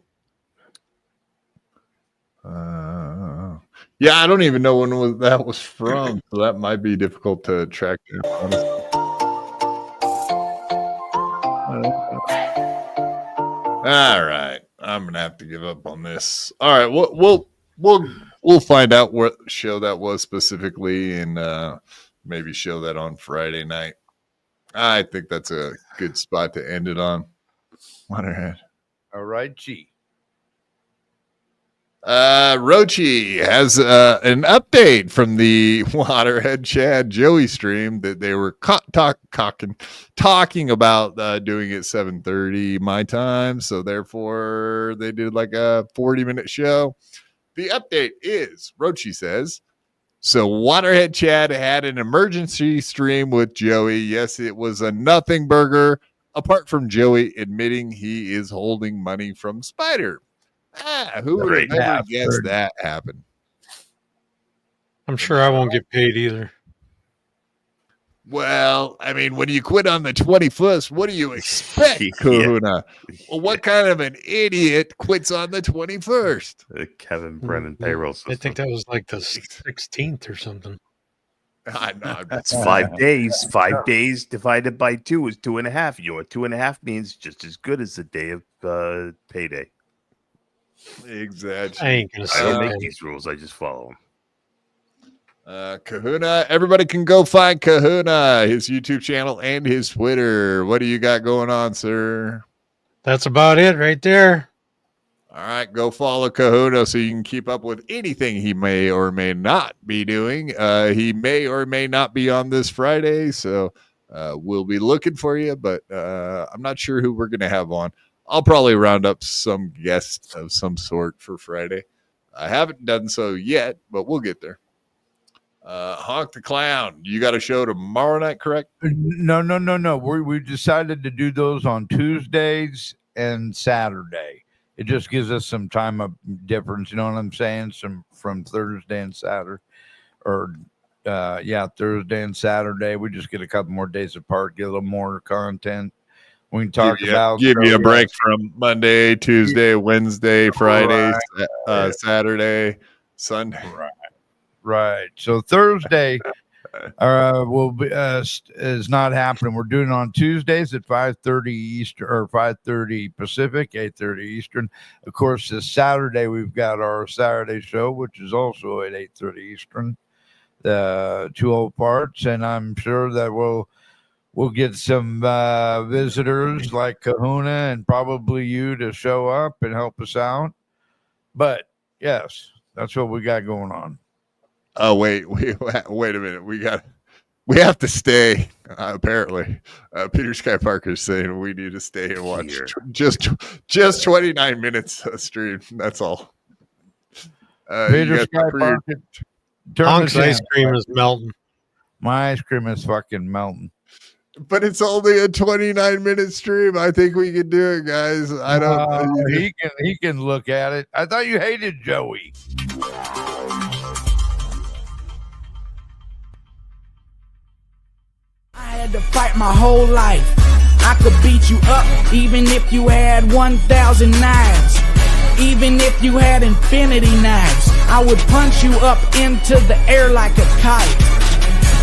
Yeah, I don't even know when that was from, so that might be difficult to track down, honestly. All right, I'm gonna have to give up on this. All right, we'll find out what show that was specifically, and maybe show that on Friday night. I think that's a good spot to end it on. Waterhead. All right, G. Rochi has an update from the Waterhead Chad Joey stream that they were talking about doing it 7:30 my time, so therefore they did like a 40-minute show. The update is, Rochi says, so Waterhead Chad had an emergency stream with Joey. Yes, it was a nothing burger, apart from Joey admitting he is holding money from Spider. Who would have ever guessed that happened? I'm sure I won't get paid either. Well, I mean, when you quit on the 21st, what do you expect, Kahuna? Well, what kind of an idiot quits on the 21st? Kevin Brennan payroll system. I think that was like the 16th or something. I know. That's 5 days. 5 days divided by 2 is 2.5. Your 2.5 means just as good as the day of payday. Exactly. I ain't gonna say I don't that. make these rules. I just follow them. Kahuna, everybody can go find Kahuna, his YouTube channel and his Twitter. What do you got going on, sir? That's about it right there. All right, go follow Kahuna so you can keep up with anything he may or may not be doing. He may or may not be on this Friday, so we'll be looking for you, but I'm not sure who we're going to have on. I'll probably round up some guest of some sort for Friday. I haven't done so yet, but we'll get there. Honk the Clown, you got a show tomorrow night, correct? No. We decided to do those on Tuesdays and Saturday. It just gives us some time of difference. You know what I'm saying? Some from Thursday and Saturday, or Thursday and Saturday. We just get a couple more days apart, get a little more content. We can talk about give you a break from Monday, Tuesday, Wednesday, Friday, Saturday, Sunday. Right. So Thursday will be is not happening. We're doing it on Tuesdays at 5:30 Eastern or 5:30 Pacific, 8:30 Eastern. Of course, this Saturday we've got our Saturday show, which is also at 8:30 Eastern. The 2 old parts, and I'm sure that we'll get some visitors like Kahuna and probably you to show up and help us out. But yes, that's what we got going on. Oh, wait a minute. We have to stay. Apparently, Peter Sky Parker is saying we need to stay and watch just 29 minutes of stream. That's all. Peter Sky Parker, Honk's ice cream is melting. My ice cream is fucking melting. But it's only a 29-minute stream. I think we can do it, guys. I don't. He can look at it. I thought you hated Joey. I had to fight my whole life. I could beat you up even if you had 1,000 knives. Even if you had infinity knives, I would punch you up into the air like a kite.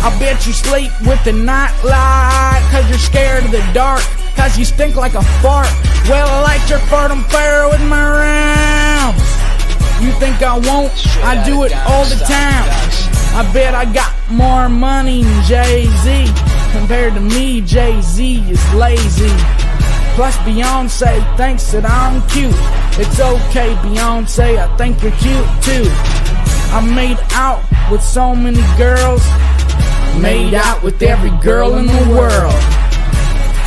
I bet you sleep with the night light, cause you're scared of the dark, cause you stink like a fart. Well, I light your fartum fire with my rhymes. You think I won't? I do it all the time. I bet I got more money than Jay-Z. Compared to me, Jay-Z is lazy. Plus Beyonce thinks that I'm cute. It's okay, Beyonce, I think you're cute too. I made out with so many girls. Made out with every girl in the world.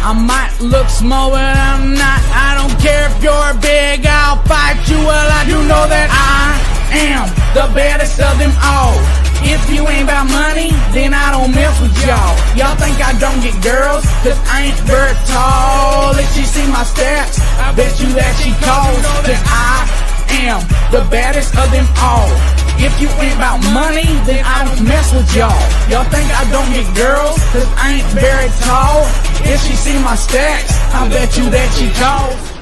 I might look small, but I'm not. I don't care if you're big, I'll fight you. Well, I do know that I am the baddest of them all. If you ain't about money, then I don't mess with y'all. Y'all think I don't get girls, cause I ain't very tall. If she see my stats, I bet you that she calls. Cause I am the baddest of them all. If you ain't about money, then I don't mess with y'all. Y'all think I don't get girls, cause I ain't very tall. If she see my stats, I bet you that she calls.